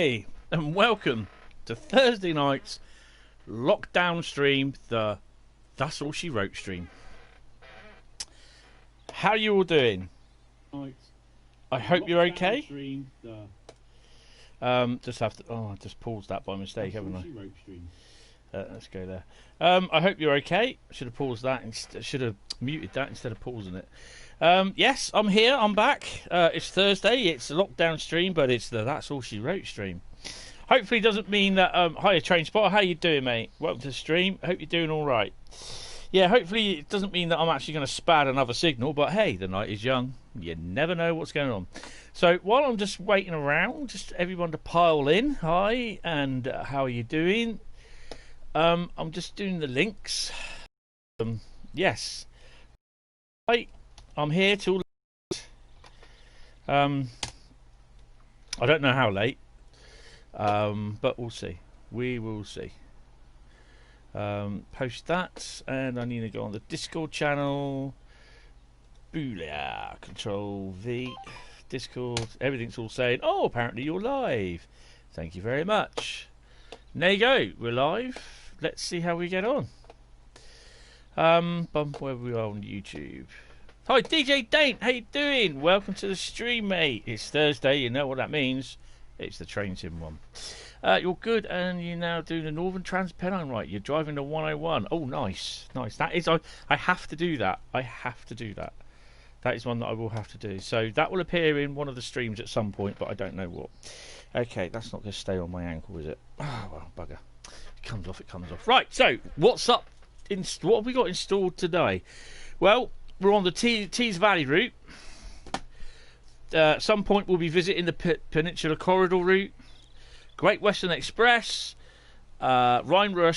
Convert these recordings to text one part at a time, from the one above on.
Hi, and welcome to Thursday night's lockdown stream, the That's All She Wrote stream. How are you all doing? I hope you're okay. Just have to. Oh, I just paused that by mistake, haven't I? Let's go there. I hope you're okay. Should have paused that. Should have muted that instead of pausing it. Yes, I'm here. I'm back. It's Thursday. It's a lockdown stream, but it's the That's All She Wrote stream. Hopefully, it doesn't mean that. Hiya, Train Spotter. How you doing, mate? Welcome to the stream. Hope you're doing all right. Yeah, hopefully it doesn't mean that I'm actually going to spad another signal, but hey, the night is young. You never know what's going on. So while I'm just waiting around, just everyone to pile in. Hi, and how are you doing? I'm just doing the links. Yes. Hi, I'm here till I don't know how late, but we'll see. We will see. Post that, and I need to go on the Discord channel. Booyah! Control V. Discord. Everything's all saying, oh, apparently you're live. Thank you very much. There you go. We're live. Let's see how we get on. Where we are on YouTube. Hi, DJ Dane. How you doing? Welcome to the stream, mate. It's Thursday. You know what that means. It's the train sim one. You're good, and you're now doing the Northern Trans Pennine, right? You're driving the 101. Oh, nice, nice. That is, I have to do that. I have to do that. That is one that I will have to do. So that will appear in one of the streams at some point, but I don't know what. Okay, that's not going to stay on my ankle, is it? Oh, well, bugger. It comes off, it comes off. Right, so what's up? What have we got installed today? Well, we're on the Tees Valley route. At some point, we'll be visiting the Peninsular corridor route. Great Western Express, Rhein-Ruhr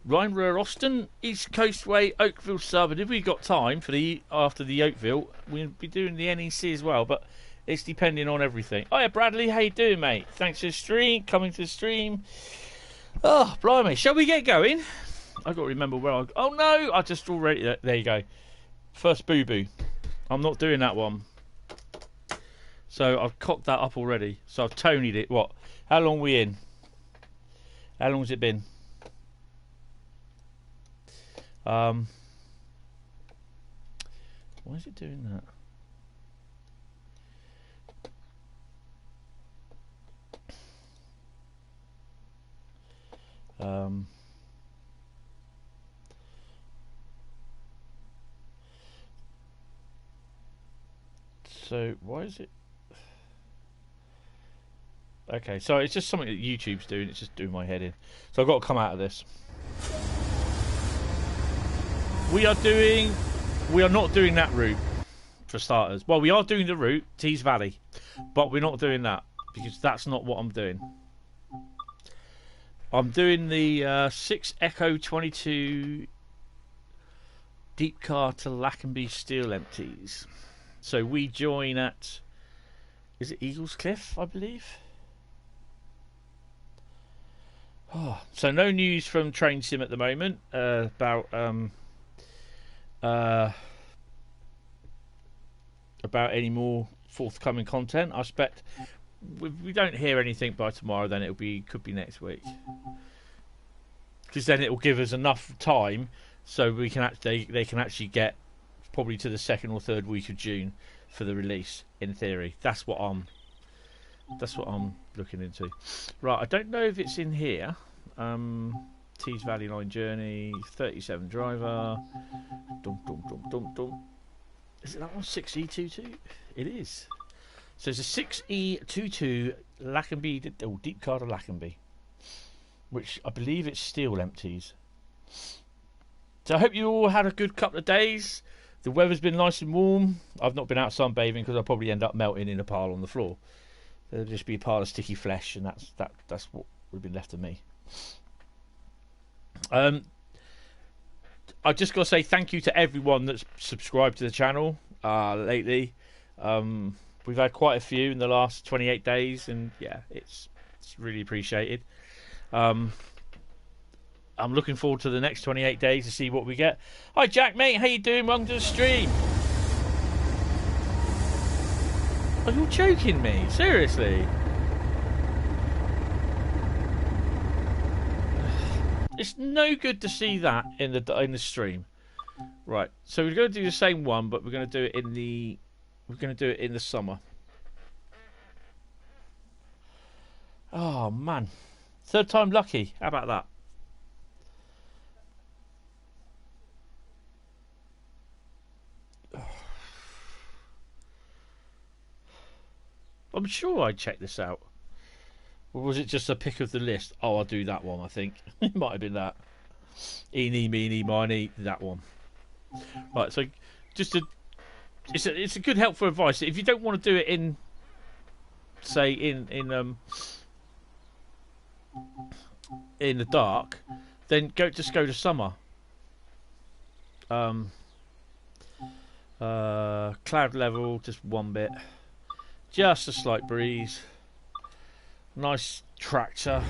Osten, East Coastway, Oakville sub, and if we've got time for after the Oakville, we'll be doing the NEC as well, but it's depending on everything. Hiya Bradley, how you doing, mate? Thanks for the stream, coming to the stream. Oh, blimey, shall we get going? I've got to remember where oh no, I just already, there you go. First boo-boo. I'm not doing that one. So I've cocked that up already, so I've Tony'd it. What? How long are we in? How long has it been? Why is it doing that? So why is it? Okay, so it's just something that YouTube's doing. It's just doing my head in. So I've got to come out of this. We are not doing that route for starters. Well, we are doing the route Tees Valley, but we're not doing that because that's not what I'm doing. I'm doing the 6 Echo 22 deep car to Lackenby Steel empties. So we join at, is it Eagles Cliff, I believe? Oh, so no news from Train Sim at the moment about any more forthcoming content. I expect if we don't hear anything by tomorrow, then could be next week, because then it will give us enough time so we can they can actually get probably to the 2nd or 3rd week of June for the release. In theory, that's what I'm looking into. Right, I don't know if it's in here. Tees Valley Line journey, 37 driver. Dum, dum, dum, dum, dum. Is it that one? 6E22? It is. So it's a 6E22 Lackenby, deep car to Lackenby, which I believe it's steel empties. So I hope you all had a good couple of days. The weather's been nice and warm. I've not been out sunbathing because I'll probably end up melting in a pile on the floor. There'll just be a pile of sticky flesh, and that's what would have been left of me. I just got to say thank you to everyone that's subscribed to the channel lately. We've had quite a few in the last 28 days, and yeah, it's really appreciated. I'm looking forward to the next 28 days to see what we get. Hi Jack, mate, how you doing? Welcome to the stream. Are you joking me? Seriously? It's no good to see that in the stream. Right. So we're going to do the same one, but we're going to do it in the summer. Oh man, third time lucky. How about that? I'm sure I checked this out. Or was it just a pick of the list? Oh, I'll do that one, I think. It might have been that. Eeny, meeny, miny, that one. Right, so it's a good helpful advice. If you don't want to do it in, say, in the dark, then just go to summer. Cloud level, just one bit. Just a slight breeze. Nice tractor.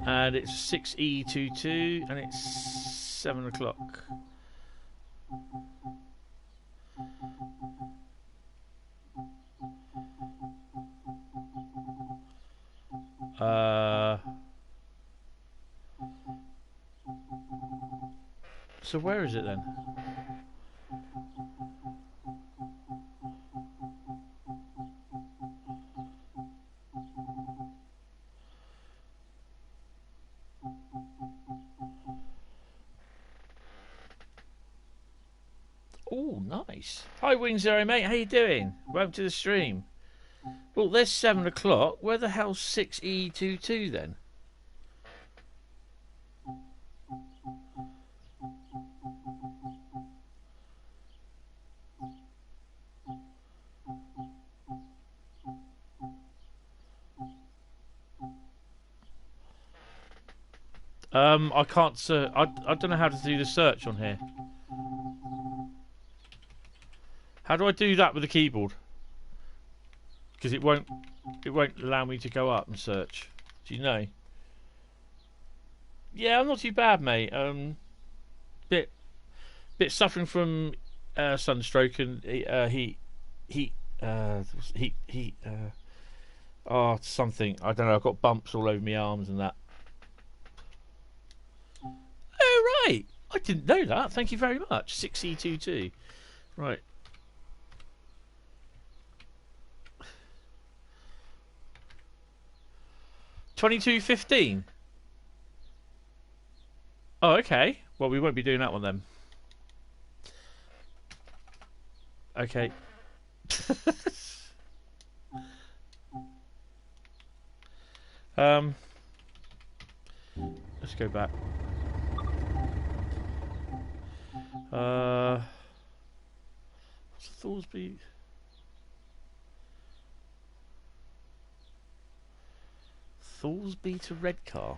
And it's 6E22 and it's 7 o'clock. So where is it then? Oh, nice. Hi, Wing Zero, mate. How you doing? Welcome to the stream. Well, there's 7 o'clock. Where the hell's 6E22 then? I can't. I don't know how to do the search on here. How do I do that with the keyboard? Because it won't allow me to go up and search. Do you know? Yeah, I'm not too bad, mate. Bit suffering from sunstroke and heat. Oh, something. I don't know. I've got bumps all over my arms and that. Oh right, I didn't know that. Thank you very much. 6E22. Right. $22.15. Oh, okay. Well, we won't be doing that one then. Okay. Let's go back. What's Thorsby? Thorsby to Redcar.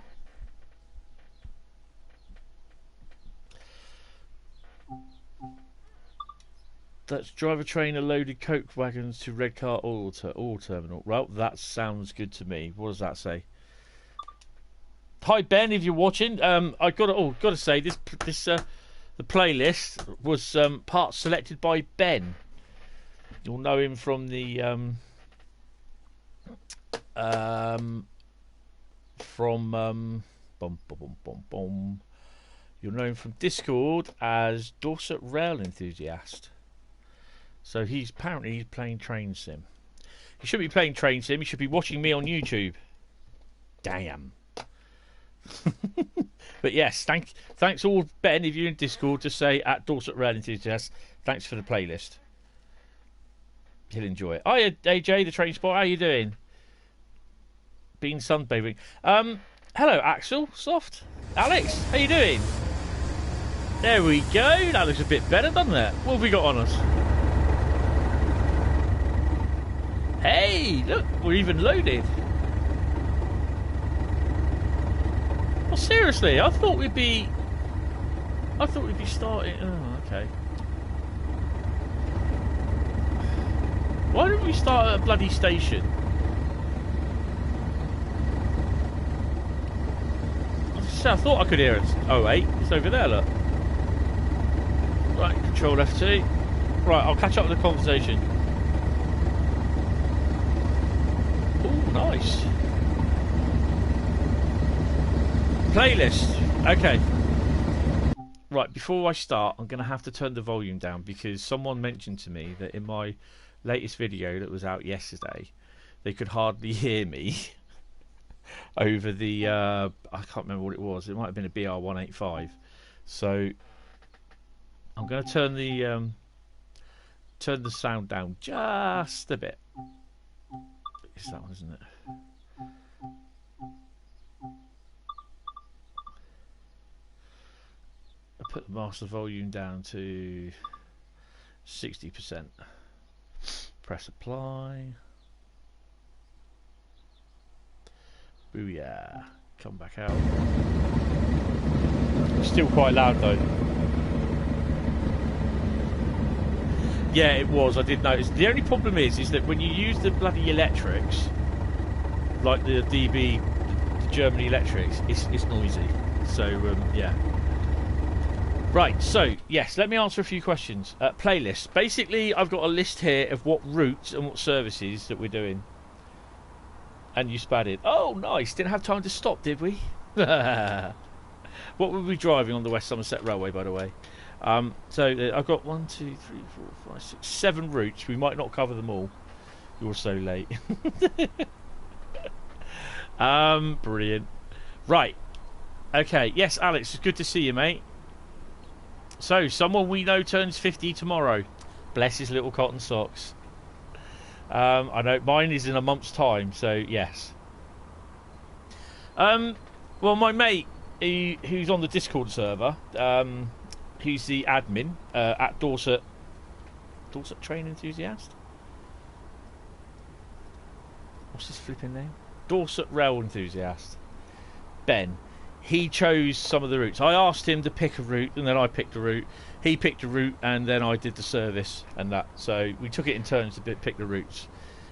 Let's drive a train of loaded coke wagons to Redcar oil terminal. Well, that sounds good to me. What does that say? Hi Ben, if you're watching, I gotta say this the playlist was part selected by Ben. You'll know him from the you'll know him from Discord as Dorset Rail Enthusiast. So he's apparently playing Train Sim. He should be playing Train Sim. He should be watching me on YouTube. Damn. But yes, thanks all Ben if you're in Discord to say at Dorset Rail Enthusiast. Thanks for the playlist. He'll enjoy it. Hi AJ, the train spot. How you doing? Been sunbathing. Hello Axel, Soft. Alex, how you doing? There we go. That looks a bit better, doesn't it? What have we got on us? Hey, look, we're even loaded. Well, seriously, I thought we'd be starting. Oh, okay. Why didn't we start at a bloody station? I thought I could hear it. Oh, 08. It's over there, look. Right, Control F2. Right, I'll catch up with the conversation. Ooh. nice. Playlist. Okay. Right, before I start, I'm going to have to turn the volume down because someone mentioned to me that in my latest video that was out yesterday, they could hardly hear me over the, I can't remember what it was. It might have been a BR185. So I'm going to turn the sound down just a bit. It's that one, isn't it? I put the master volume down to 60%. Press apply. Booyah. Come back out. It's still quite loud though. Yeah, it was. I did notice. The only problem is that when you use the bloody electrics, like the DB, the German electrics, it's noisy. So yeah. Right, so, yes, let me answer a few questions. Playlist. Basically, I've got a list here of what routes and what services that we're doing. And you spadded. Oh, nice. Didn't have time to stop, did we? What were we driving on the West Somerset Railway, by the way? So, I've got 1, 2, 3, 4, 5, 6, 7 routes. We might not cover them all. You're so late. Brilliant. Right. Okay, yes, Alex, it's good to see you, mate. So, someone we know turns 50 tomorrow. Bless his little cotton socks. I know mine is in a month's time, so yes. Well, my mate, who's on the Discord server, who's the admin at Dorset Train Enthusiast? What's his flipping name? Dorset Rail Enthusiast. Ben. He chose some of the routes. I asked him to pick a route, and then I picked a route. He picked a route, and then I did the service and that. So we took it in turns to pick the routes.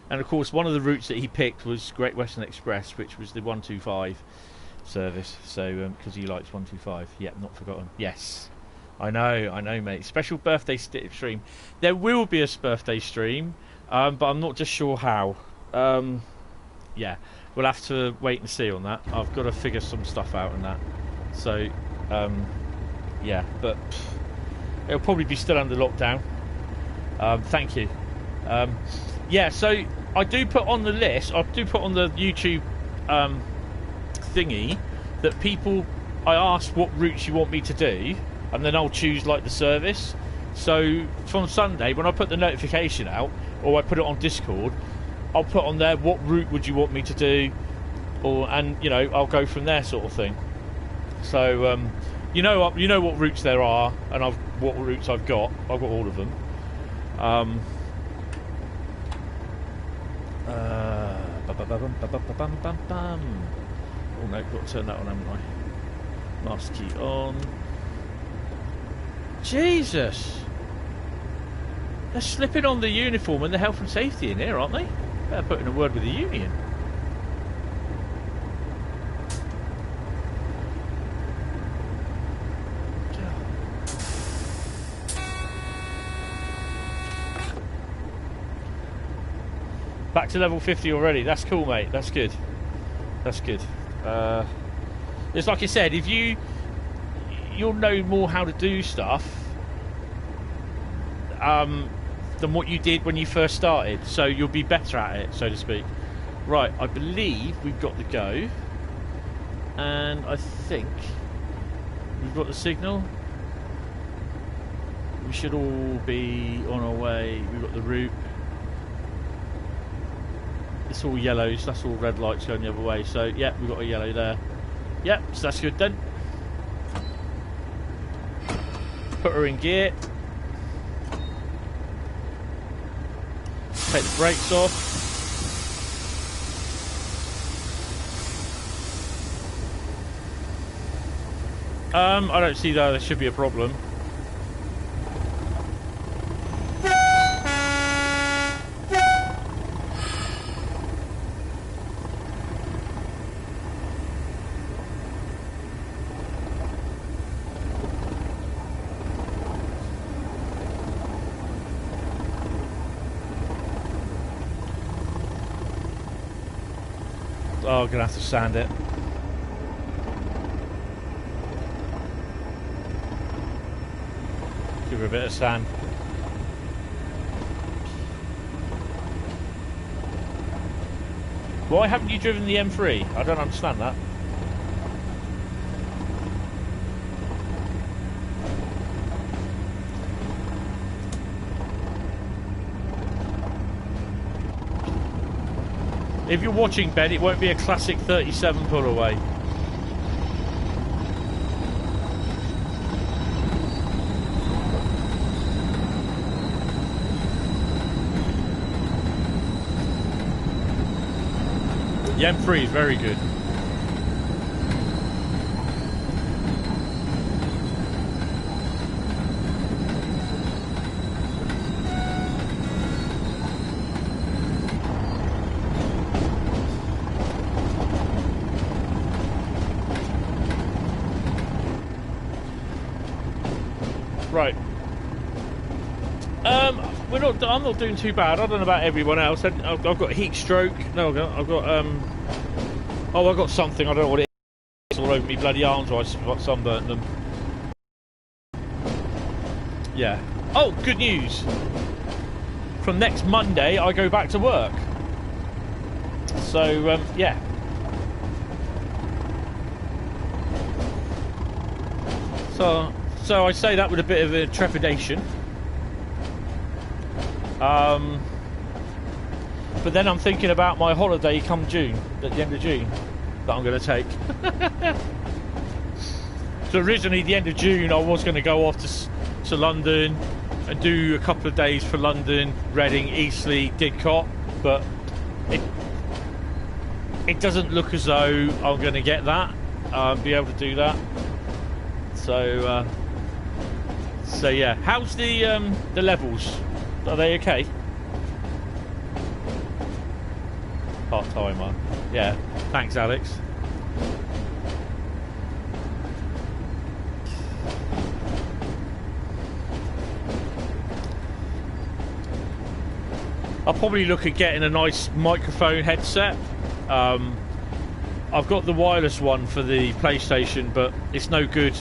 And of course, one of the routes that he picked was Great Western Express, which was the 125 service. So because he likes 125. Yep, not forgotten. Yes, I know, mate. Special birthday stream. There will be a birthday stream, but I'm not just sure how. Yeah. We'll have to wait and see on that. I've got to figure some stuff out on that. So, yeah, but it'll probably be still under lockdown. Thank you. Yeah, so I do put on the list, I do put on the YouTube thingy that people, I ask what routes you want me to do, and then I'll choose like the service. So from Sunday, when I put the notification out, or I put it on Discord, I'll put on there what route would you want me to do, and you know I'll go from there, sort of thing. So you know what routes there are, and what routes I've got. I've got all of them. Oh no, got to turn that on, haven't I? Master key on. Jesus, they're slipping on the uniform and the health and safety in here, aren't they? Better put in a word with the union. Back to level 50 already. That's cool, mate. That's good. That's good. It's like I said, if you'll know more how to do stuff than what you did when you first started, so you'll be better at it, so to speak. Right, I believe we've got the go, and I think we've got the signal. We should all be on our way. We've got the route. It's all yellows, that's all red lights going the other way, so yeah, we've got a yellow there. Yep, so that's good then. Put her in gear. Take the brakes off. I don't see that there should be a problem. Oh, I'm gonna have to sand it. Give her a bit of sand. Why haven't you driven the M3? I don't understand that. If you're watching, Ben, it won't be a classic 37 pull away. The M3 is very good. Right. I'm not doing too bad. I don't know about everyone else. I've got heat stroke. No, I've got oh, I've got something. I don't know what it is. It's all over me bloody arms. Or I got sunburnt them. Yeah. Oh, good news. From next Monday, I go back to work. So yeah. So I say that with a bit of a trepidation. But then I'm thinking about my holiday come June, at the end of June, that I'm going to take. So originally, the end of June, I was going to go off to London and do a couple of days for London, Reading, Eastleigh, Didcot, but it doesn't look as though I'm going to get that, be able to do that. So yeah, how's the levels? Are they okay? Part-timer. Yeah. Thanks, Alex. I'll probably look at getting a nice microphone headset. I've got the wireless one for the PlayStation, but it's no good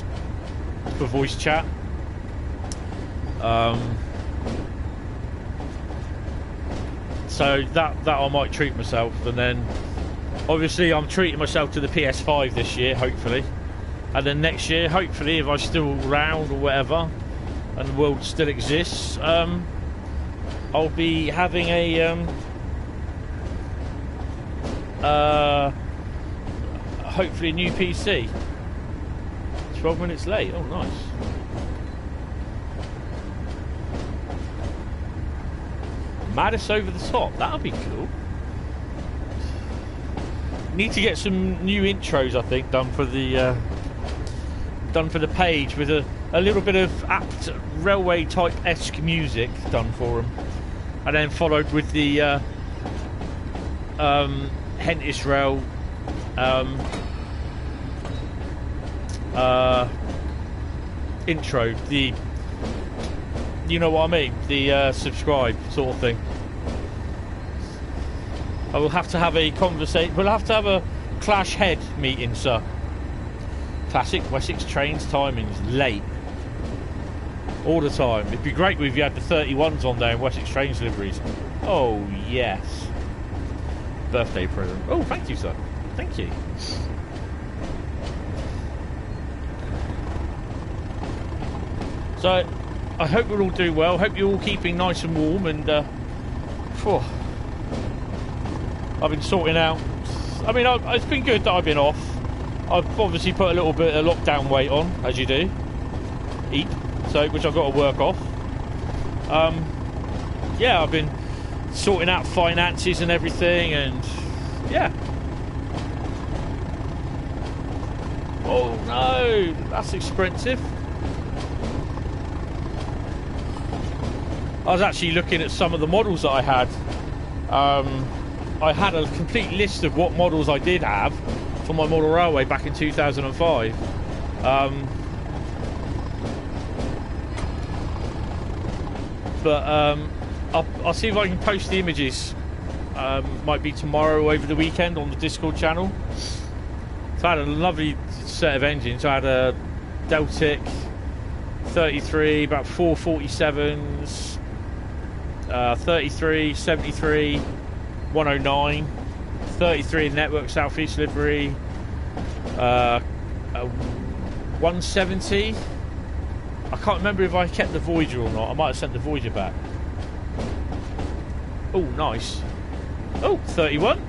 for voice chat. So that I might treat myself, and then obviously I'm treating myself to the PS5 this year, hopefully, and then next year, hopefully, if I'm still around or whatever, and the world still exists, I'll be having a hopefully a new PC. 12 minutes late. Oh, nice. Maddest over the top. That'll be cool. Need to get some new intros, I think, done for the page with a little bit of apt railway type esque music done for them, and then followed with the Hentis rail intro, you know what I mean, the subscribe sort of thing. I will have to have a conversation. We'll have to have a clash head meeting, sir. Classic Wessex trains timings late all the time. It'd be great if you had the 31s on there in Wessex trains deliveries. Oh yes. Birthday present. Oh, thank you, sir. Thank you. So I hope we're all doing well. Hope you're all keeping nice and warm, and I've been sorting out. I mean, it's been good that I've been off. I've obviously put a little bit of lockdown weight on, as you do. Which I've got to work off. Yeah, I've been sorting out finances and everything, and yeah. Oh no, that's expensive. I was actually looking at some of the models that I had. I had a complete list of what models I did have for my model railway back in 2005. But I'll see if I can post the images Might be tomorrow over the weekend on the Discord channel. So I had a lovely set of engines. I had a Deltic 33, about 447s, 33, 73, 109, 33 in Network Southeast livery, 170. I can't remember if I kept the Voyager or not. I might have sent the Voyager back. Oh, nice. Oh, 31.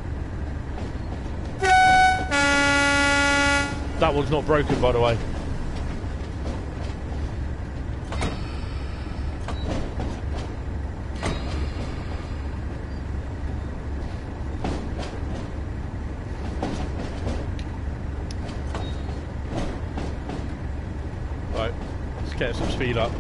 That one's not broken, by the way. Right, let's get some speed up.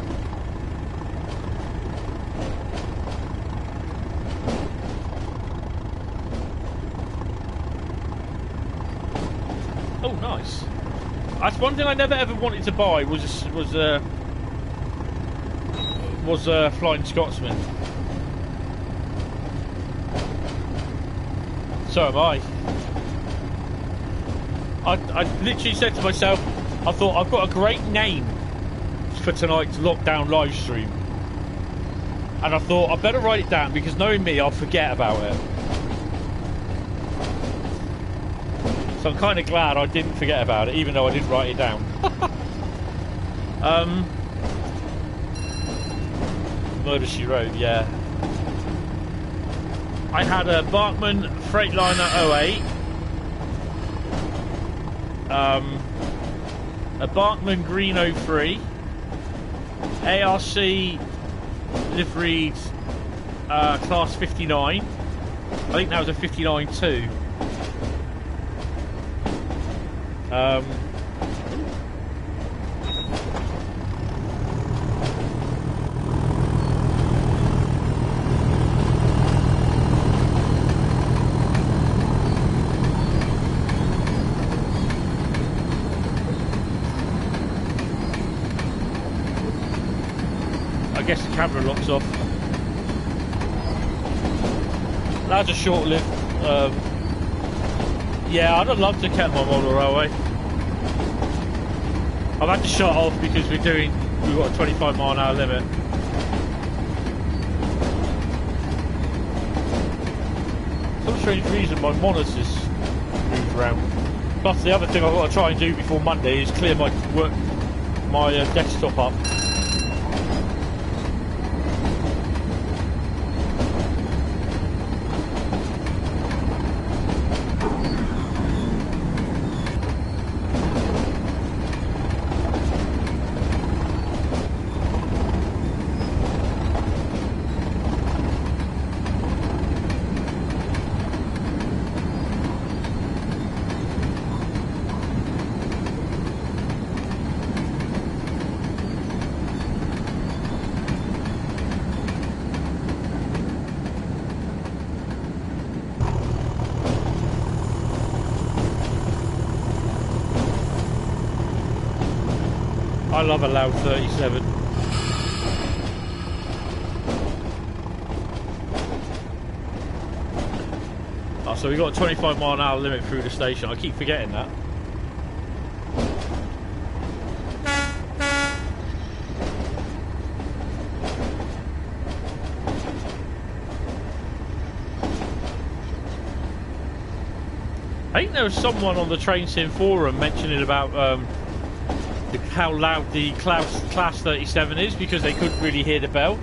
Oh, nice. That's one thing I never ever wanted to buy was a Flying Scotsman. So am I. I literally said to myself, I thought I've got a great name for tonight's lockdown live stream, and I thought I better write it down because knowing me, I'll forget about it. So I'm kind of glad I didn't forget about it, even though I didn't write it down. Murder She Wrote, yeah. I had a Bachmann Freightliner 08, a Bachmann Green 03, ARC liveried class 59. I think that was a 59 too. I guess the camera locks off. That's a short-lived. Yeah, I'd have loved to keep my model railway. I've had to shut off because we've got a 25-mile-an-hour limit. For some strange reason, my monitors moved around. Plus, the other thing I've got to try and do before Monday is clear my desktop up. I love a loud 37. Oh, so we got a 25-mile-an-hour limit through the station. I keep forgetting that. I think there was someone on the Train Sim forum mentioning about how loud the Class 37 is because they couldn't really hear the bell.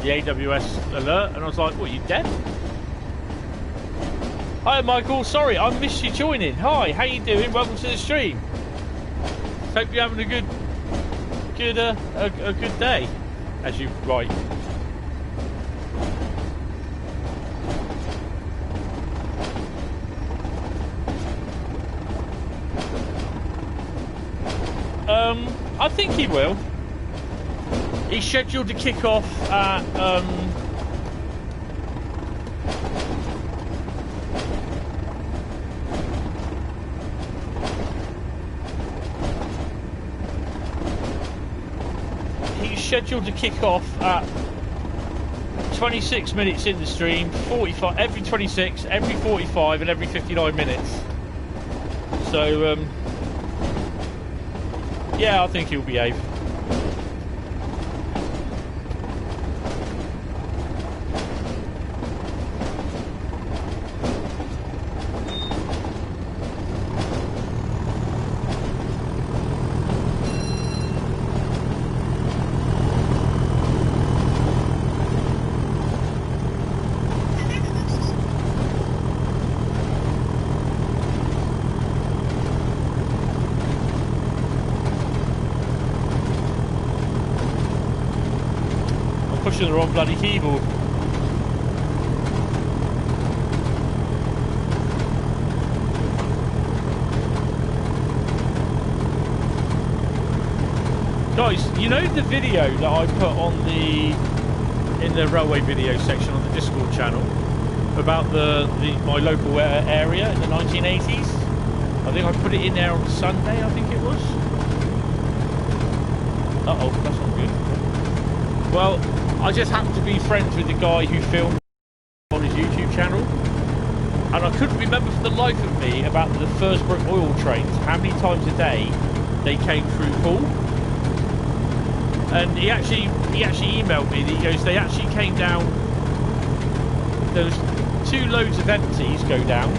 The AWS alert, and I was like, what, you deaf? Hi Michael, sorry, I missed you joining. Hi, how you doing? Welcome to the stream. Hope you're having a good day, as you write. I think he will. He's scheduled to kick off at 26 minutes in the stream, 45 every 26, every 45, and every 59 minutes. So, yeah, I think he'll behave. Pushing the wrong bloody keyboard. Guys, you know the video that I put on in the railway video section on the Discord channel about my local area in the 1980s? I think I put it in there on Sunday, I think it was. Uh-oh, that's not good. Well, I just happened to be friends with the guy who filmed on his YouTube channel, and I couldn't remember for the life of me about the Fursbrook oil trains, how many times a day they came through Poole. And he actually emailed me that he goes, they actually came down, there was 2 loads of empties go down,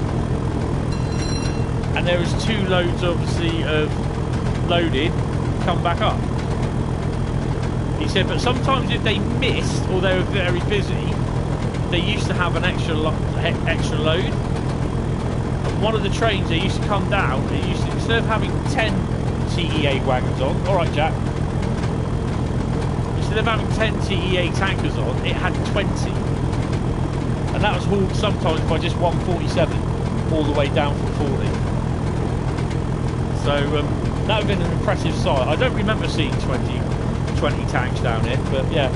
and there was 2 loads obviously of loaded come back up. He said, but sometimes if they missed or they were very busy, they used to have an extra load. And one of the trains, they used to come down, they used to, instead of having 10 TEA wagons on, alright Jack, instead of having 10 TEA tankers on, it had 20. And that was hauled sometimes by just 147 all the way down from 40. So that would have been an impressive sight. I don't remember seeing 20 tanks down here, but yeah.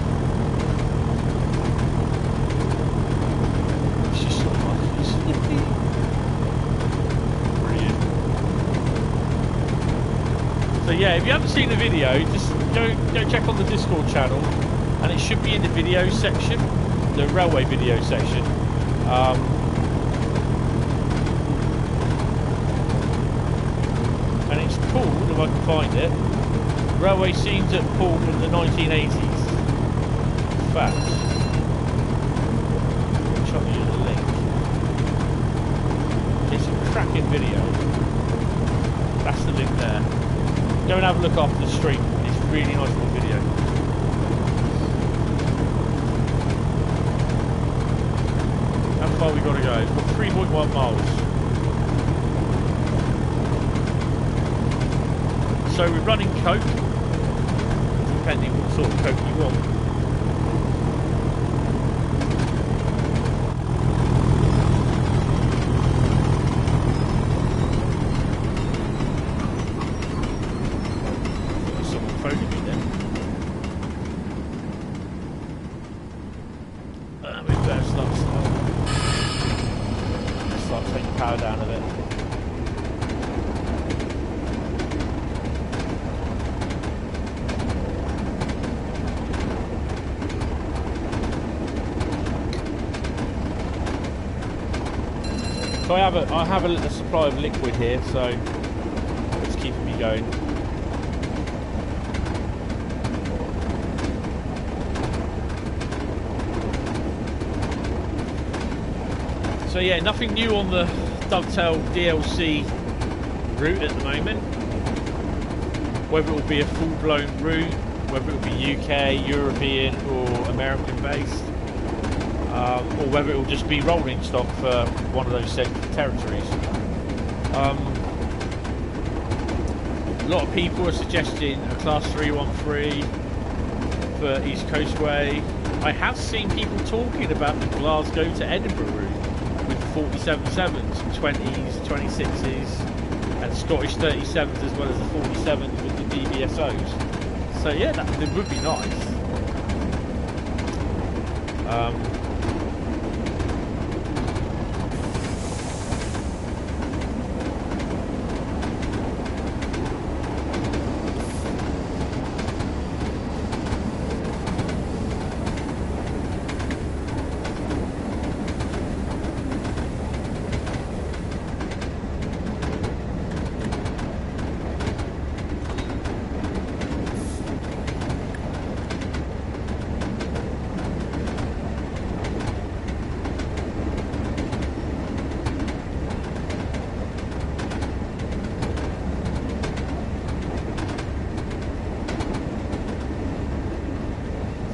It's just so nice. Brilliant. So yeah, if you haven't seen the video, just go check on the Discord channel, and it should be in the video section, the railway video section. And it's called, if I can find it, Railway Scenes at Poole in the 1980s. Fact. I'll show you the link. It's a cracking video. That's the link there. Go and have a look after the stream. It's a really nice little video. How far we got to go? We've got 3.1 miles. So we're running Coke, depending what sort of Coke you want. Someone phoning me then. We better start taking power down a bit. So I have a little supply of liquid here, so it's keeping me going. So yeah, nothing new on the Dovetail DLC route at the moment. Whether it will be a full-blown route, whether it will be UK, European or American based. Or whether it will just be rolling stock for one of those said territories. A lot of people are suggesting a Class 313 for East Coastway. I have seen people talking about the Glasgow to Edinburgh route with 47.7s, 20s, 26s, and Scottish 37s as well as the 47s with the DBSOs. So yeah, that would be nice.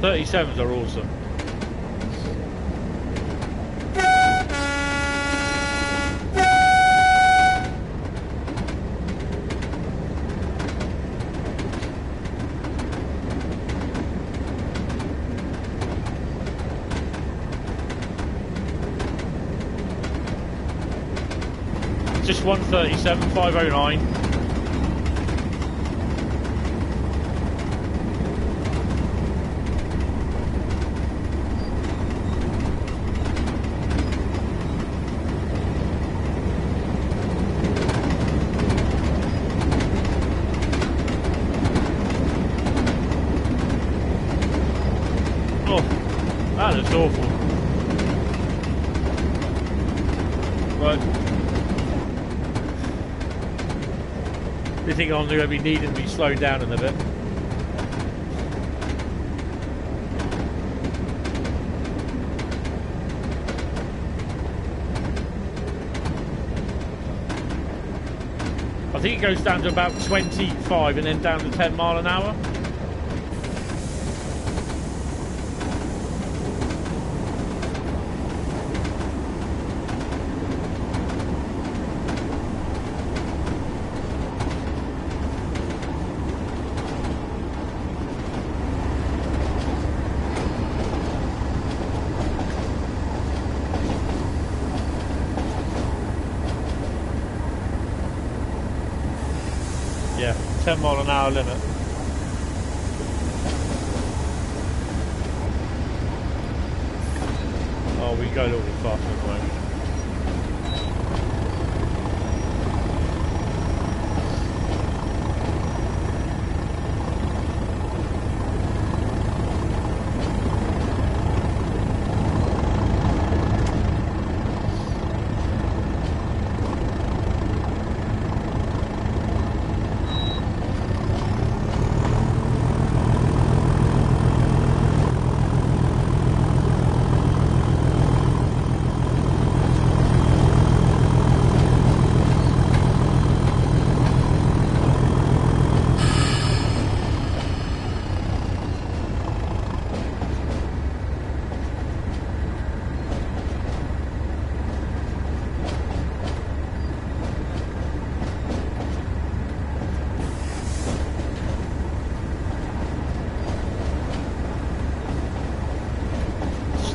37s are awesome. Just 137, 509. Oh, that looks awful. Right. I think I'm going to be needing to be slowed down in a bit. I think it goes down to about 25 and then down to 10 mile an hour. Yeah, 10 mile an hour limit. Oh, we go a little bit faster at the moment.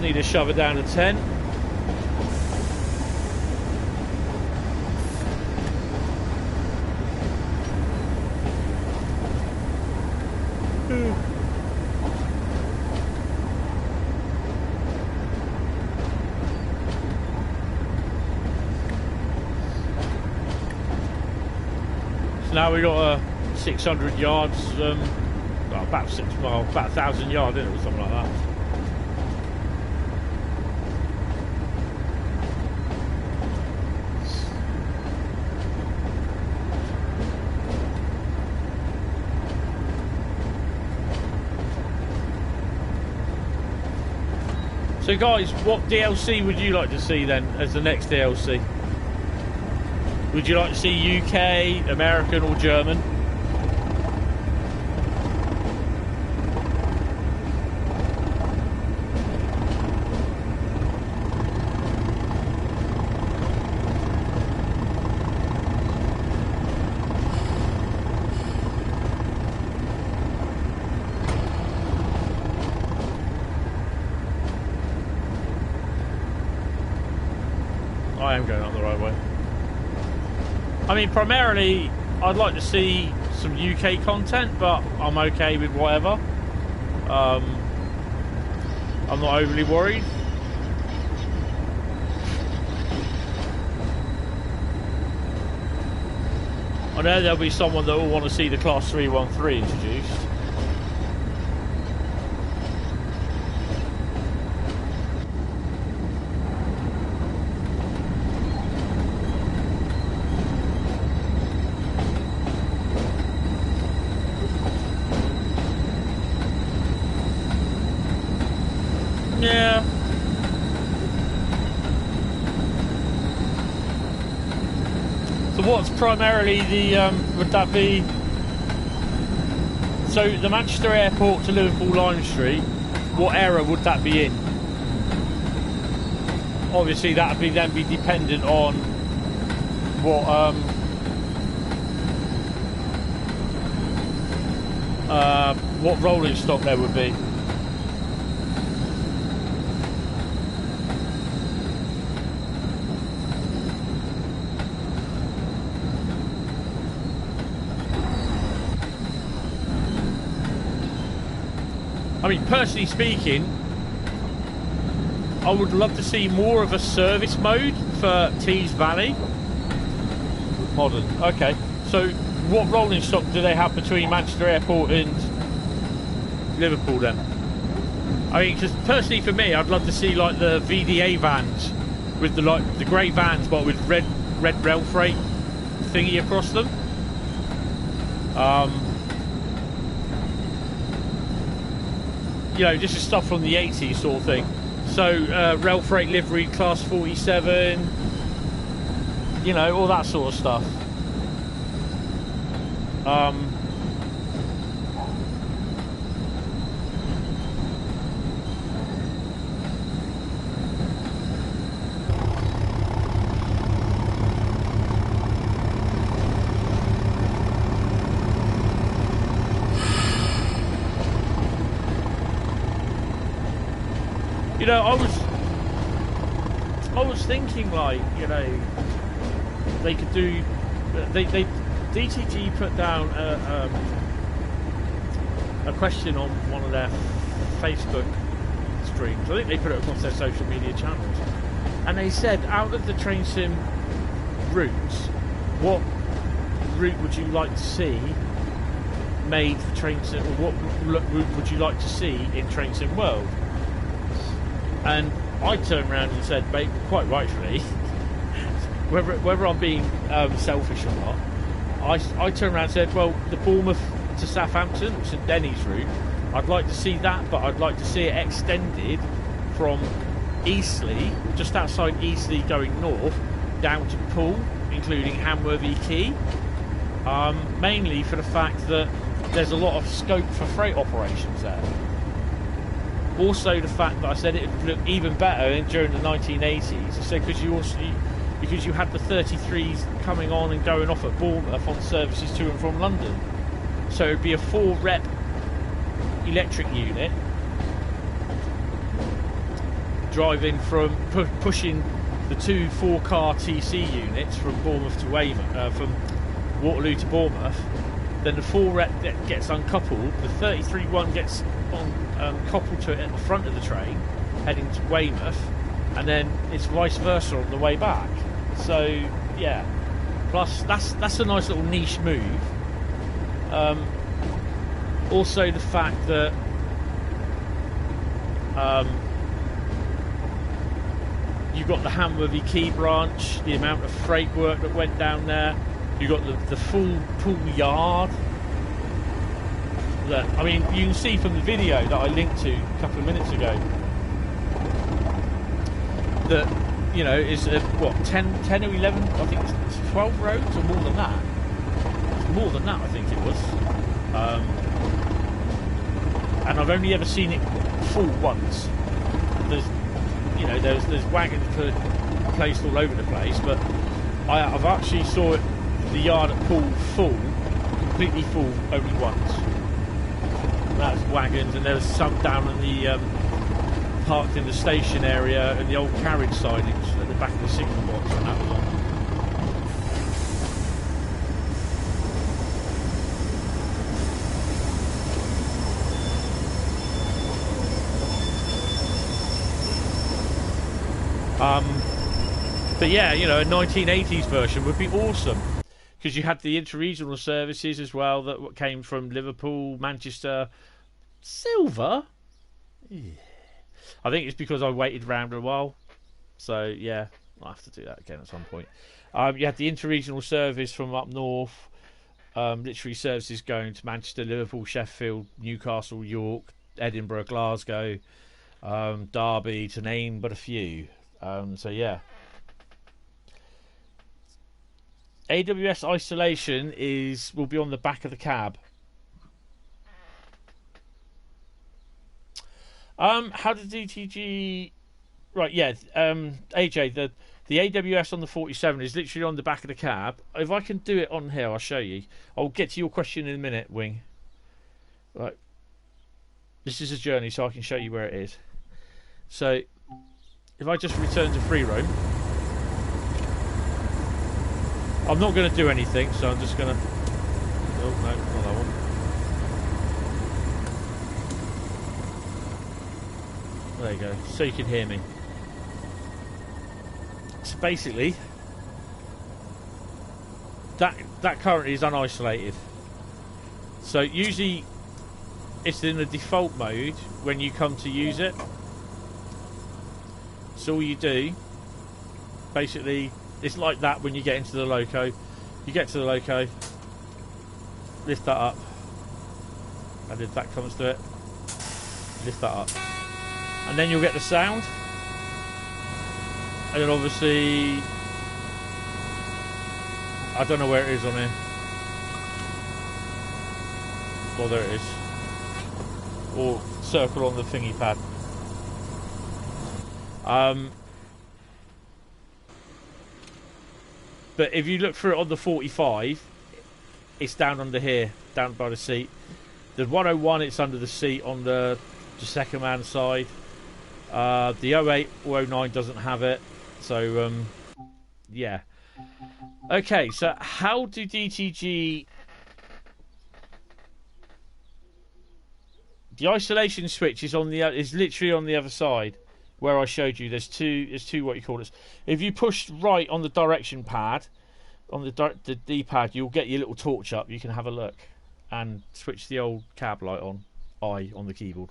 Need to shove it down to 10. So now we got 600 yards, well, about 6 miles, about 1,000 yards in it or something like that. So guys, what DLC would you like to see then as the next DLC? Would you like to see UK, American or German? I am going up the right way. I mean, primarily, I'd like to see some UK content, but I'm okay with whatever. I'm not overly worried. I know there'll be someone that will want to see the Class 313 introduced. Yeah. So what's primarily the, would that be, so the Manchester Airport to Liverpool Lime Street, what era would that be in? Obviously, that would then be dependent on what rolling stock there would be. I mean, personally speaking, I would love to see more of a service mode for Tees Valley. Modern. Okay. So, what rolling stock do they have between Manchester Airport and Liverpool then? I mean, because personally for me, I'd love to see like the VDA vans with the grey vans, but with red rail freight thingy across them. You know, this is stuff from the 80s sort of thing. So, rail freight livery, class 47, you know, all that sort of stuff. You know, I was thinking, like, you know, they could do. DTT put down a question on one of their Facebook streams. I think they put it across their social media channels, and they said, out of the train sim routes, what route would you like to see made for train sim, or what route would you like to see in Train Sim World? And I turned around and said, mate, quite rightfully, whether I'm being selfish or not, I turned around and said, well, the Bournemouth to Southampton, St Denis route, I'd like to see that, but I'd like to see it extended from Eastleigh, just outside Eastleigh going north, down to Poole, including Hamworthy Quay, mainly for the fact that there's a lot of scope for freight operations there. Also, the fact that I said it would look even better during the 1980s. I said because you had the 33s coming on and going off at Bournemouth on services to and from London. So it'd be a 4-rep electric unit driving from pushing the 2 4-car TC units from Bournemouth to Weymouth, from Waterloo to Bournemouth. Then the 4-rep gets uncoupled. The 33 one gets coupled to it at the front of the train, heading to Weymouth, and then it's vice versa on the way back. So yeah, plus that's a nice little niche move. Also the fact that you've got the Hamworthy Quay branch, the amount of freight work that went down there. You've got the full Poole yard. That, I mean, you can see from the video that I linked to a couple of minutes ago that, you know, is what, 10 or 11, I think it's 12 roads or more than that. It's more than that, I think it was. And I've only ever seen it full once. There's, you know, there's wagons placed all over the place, but I've actually saw it, the yard at Poole full, completely full, only once. That's wagons, and there was some down in the parked in the station area and the old carriage sidings at the back of the signal box, and that was on. But yeah, you know, a 1980s version would be awesome. Because you had the interregional services as well that came from Liverpool, Manchester, Silver. Yeah. I think it's because I waited around a while. So yeah, I'll have to do that again at some point. You had the interregional service from up north, literally services going to Manchester, Liverpool, Sheffield, Newcastle, York, Edinburgh, Glasgow, Derby, to name but a few. So yeah. AWS isolation will be on the back of the cab. How did DTG? Right, yeah. AJ, the AWS on the 47 is literally on the back of the cab. If I can do it on here, I'll show you. I'll get to your question in a minute, Wing. Right. This is a journey, so I can show you where it is. So, if I just return to free roam, I'm not going to do anything, so I'm just going to... Oh, no, not that one. There you go, so you can hear me. So basically, that currently is unisolated. So usually it's in the default mode when you come to use it. So all you do, basically, it's like that when you get into the loco. You get to the loco, lift that up, and if that comes to it, lift that up. And then you'll get the sound. And then obviously, I don't know where it is on here. Oh, there it is. Or circle on the thingy pad. But if you look through it on the 45, it's down under here, down by the seat. The 101, it's under the seat on the second man side. The 08 or 09 doesn't have it. So, yeah. Okay, so how do DTG... The isolation switch is literally on the other side where I showed you. There's two what you call it. If you push right on the direction pad, on the D-pad, you'll get your little torch up. You can have a look and switch the old cab light on. On the keyboard.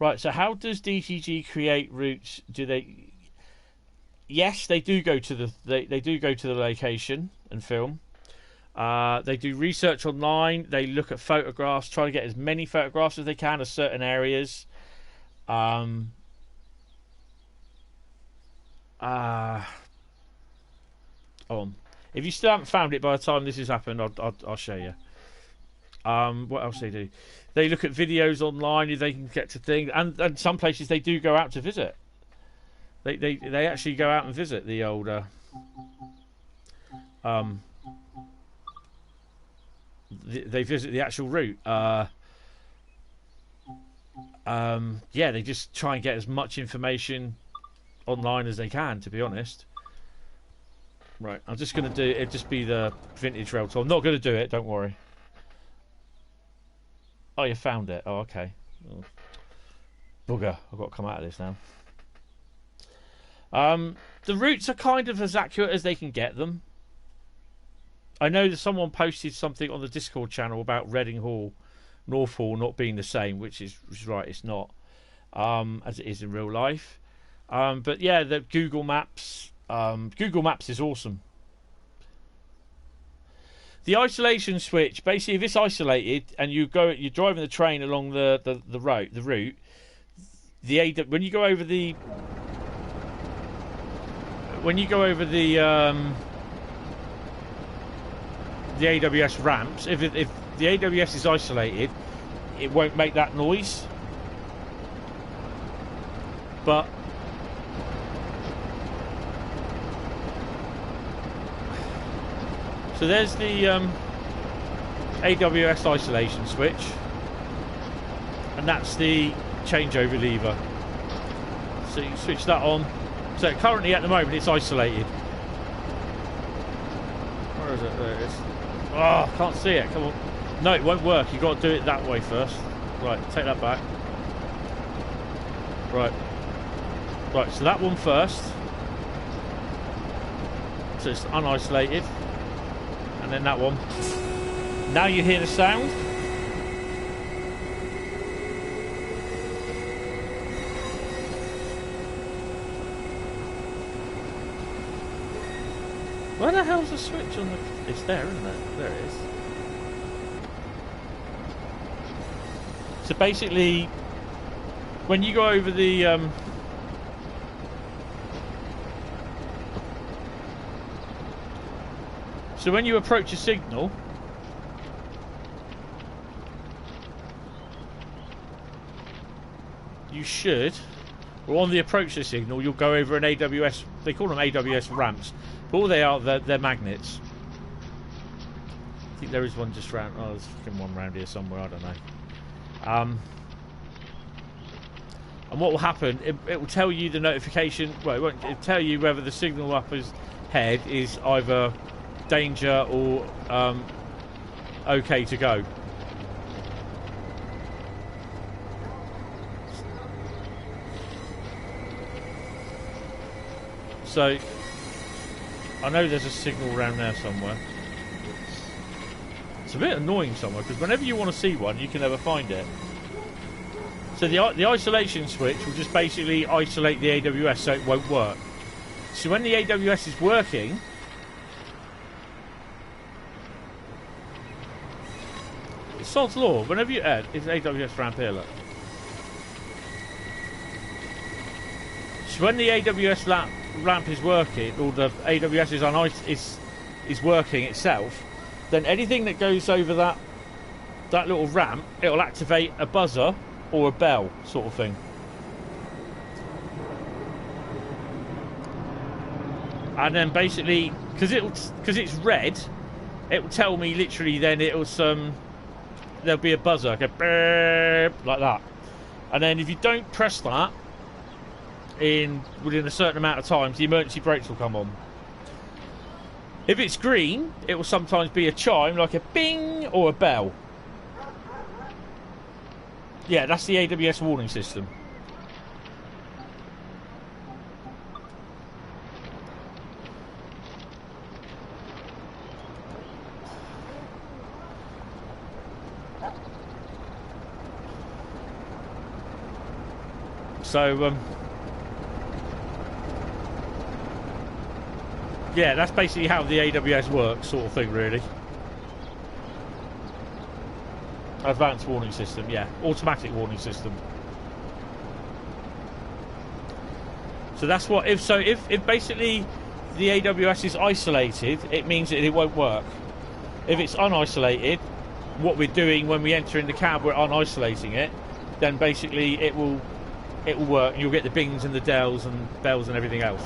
Right, so how does DTG create routes? Do they? Yes, they do go to the they do go to the location and film. They do research online. They look at photographs, try to get as many photographs as they can of certain areas. If you still haven't found it by the time this has happened, I'll show you. What else they do? They look at videos online if they can get to things, and some places they do go out to visit. They actually go out and visit the old they visit the actual route. Yeah, they just try and get as much information online as they can, to be honest. Right, I'm just going to do it. Just be the vintage rail tour. I'm not going to do it, don't worry. Oh, you found it. Oh, okay. Oh. Bugger, I've got to come out of this now. The routes are kind of as accurate as they can get them. I know that someone posted something on the Discord channel about Reading Hall, North Hall not being the same, which is right, it's not, as it is in real life. But yeah, the Google Maps is awesome. The isolation switch, basically, if it's isolated and you're driving the train along the route, when you go over the AWS ramps, if the AWS is isolated, it won't make that noise. But so there's the AWS isolation switch, and that's the changeover lever. So you switch that on. So currently at the moment it's isolated. Where is it? There it is. Oh, can't see it. Come on. No, it won't work. You've got to do it that way first. Right, take that back. Right. Right, so that one first. So it's unisolated. And then that one. Now you hear the sound. Where the hell's the switch on the... It's there, isn't it? There it is. So basically, when you go over the... So when you approach a signal, you should, or on the approach to signal, you'll go over an AWS. They call them AWS ramps, but all they are, they're magnets. I think there is one just round. Oh, there's fucking one round here somewhere. I don't know. And what will happen? It will tell you the notification. Well, it won't. It'll tell you whether the signal up ahead is either danger or okay to go. So I know there's a signal around there somewhere. It's a bit annoying somewhere because whenever you want to see one, you can never find it. So the isolation switch will just basically isolate the AWS so it won't work. So when the AWS is working, it's sod's law. Whenever you add, it's AWS ramp here, look. So when the AWS ramp is working, or the AWS is working itself, then anything that goes over that little ramp, it'll activate a buzzer or a bell sort of thing. And then basically, because it's red, it will tell me literally. Then it'll there'll be a buzzer, go beep, like that. And then if you don't press that within a certain amount of times, the emergency brakes will come on. If it's green, it will sometimes be a chime, like a bing or a bell. Yeah, that's the AWS warning system. So, yeah, that's basically how the AWS works, sort of thing, really. Advanced warning system, yeah. Automatic warning system. So that's what, if basically the AWS is isolated, it means that it won't work. If it's unisolated, what we're doing when we enter in the cab, we're unisolating it, then basically it will work, and you'll get the bings and the dells and bells and everything else.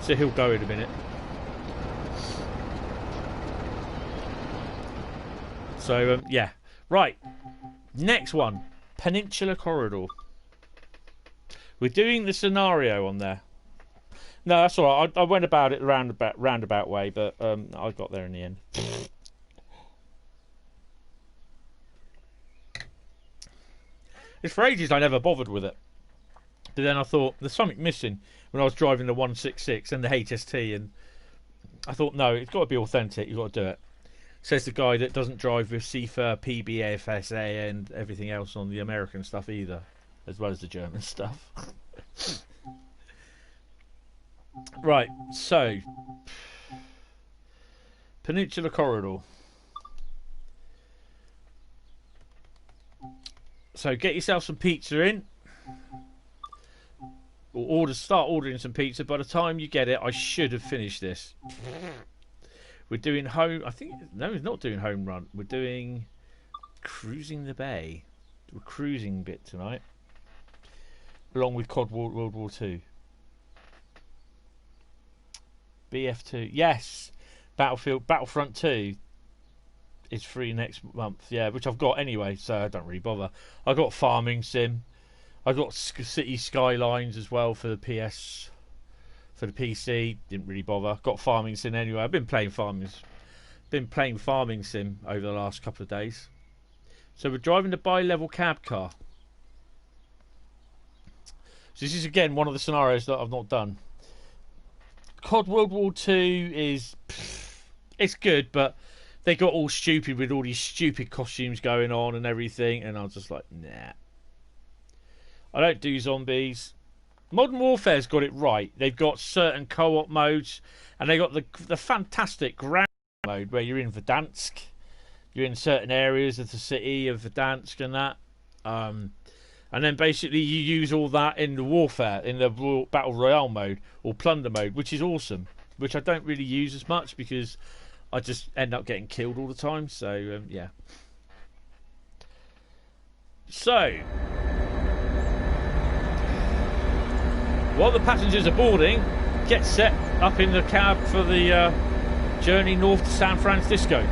So he'll go in a minute. So, yeah. Right. Next one. Peninsular Corridor. We're doing the scenario on there. No, that's all right. I went about it roundabout way, but I got there in the end. It's for ages I never bothered with it. But then I thought, there's something missing when I was driving the 166 and the HST, and I thought, no, it's got to be authentic. You've got to do it. Says the guy that doesn't drive with CFA, PBFSA and everything else on the American stuff either, as well as the German stuff. Right, so Peninsular Corridor. So get yourself some pizza in, or start ordering some pizza. By the time you get it, I should have finished this. We're doing home. I think no, we're not doing home run. We're doing cruising the bay. We're cruising bit tonight, along with COD World War 2. BF2, yes. Battlefront 2 is free next month. Yeah, which I've got anyway, so I don't really bother. I got Farming Sim. I got City Skylines as well for the PS. For the PC, didn't really bother. Got Farming Sim anyway. I've been playing Farming Sim over the last couple of days. So we're driving the bi-level cab car. So this is again one of the scenarios that I've not done. COD World War 2 is it's good, but they got all stupid with all these stupid costumes going on and everything, and I was just like, nah. I don't do zombies. Modern Warfare's got it right. They've got certain co-op modes, and they got the fantastic ground mode where you're in Verdansk. You're in certain areas of the city of Verdansk and that. And then basically you use all that in the warfare, in the Battle Royale mode, or Plunder mode, which is awesome. Which I don't really use as much because I just end up getting killed all the time. So, yeah. So, while the passengers are boarding, get set up in the cab for the journey north to San Francisco.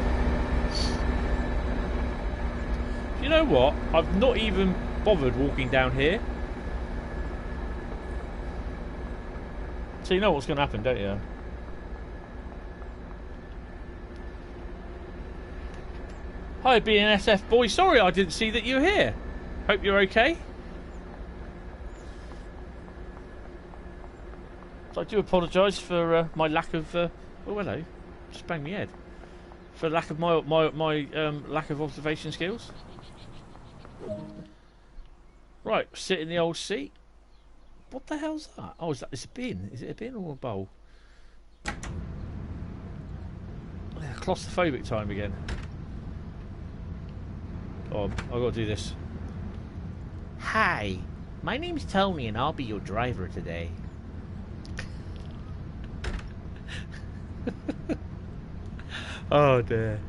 You know what? I've not even bothered walking down here. So you know what's going to happen, don't you? Hi, BNSF boy. Sorry I didn't see that you were here. Hope you're okay. So I do apologise for my lack of... oh, hello. Just banged my head. For lack of my lack of observation skills. Right, sit in the old seat. What the hell's that? Oh, is that? It's a bin. Is it a bin or a bowl? Yeah, claustrophobic time again. Oh, I've got to do this. Hi, my name's Tony and I'll be your driver today. Oh dear.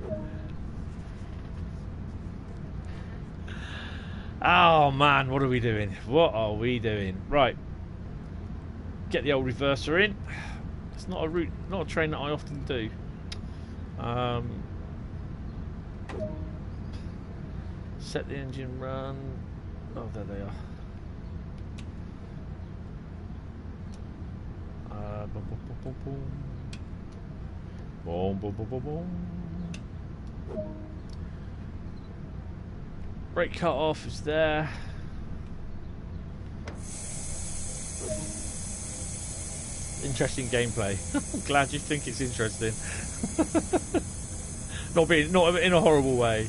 Oh man, what are we doing? What are we doing? Right. Get the old reverser in. It's not a route, not a train that I often do. Set the engine run. Oh, there they are. Boom, boom, boom, boom, boom. Boom, boom, boom, boom, boom. Brake cut off is there. Interesting gameplay. I'm glad you think it's interesting. not in a horrible way.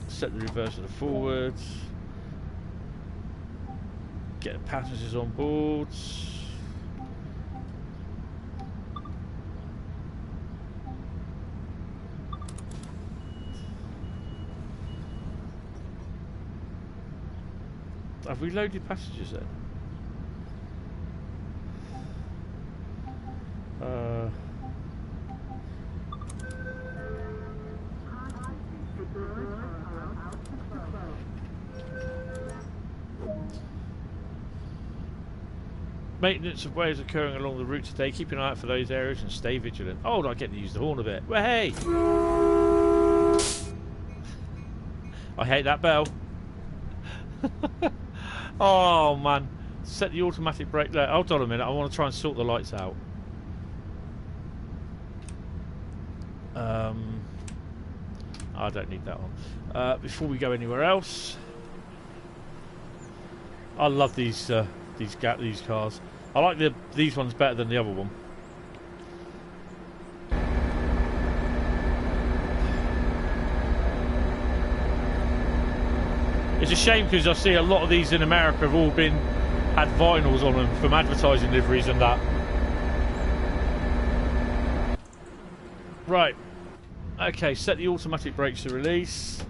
Set the reverse of the forwards. Get the passengers on board. Have we loaded passengers then? Maintenance of waves occurring along the route today. Keep an eye out for those areas and stay vigilant. Oh, I get to use the horn a bit. Well, hey! I hate that bell. Oh man, set the automatic brake there. Hold on a minute, I want to try and sort the lights out. I don't need that one. Before we go anywhere else, I love these cars. I like these ones better than the other one. It's a shame because I see a lot of these in America have all had vinyls on them from advertising liveries and that. Right. Okay, set the automatic brakes to release.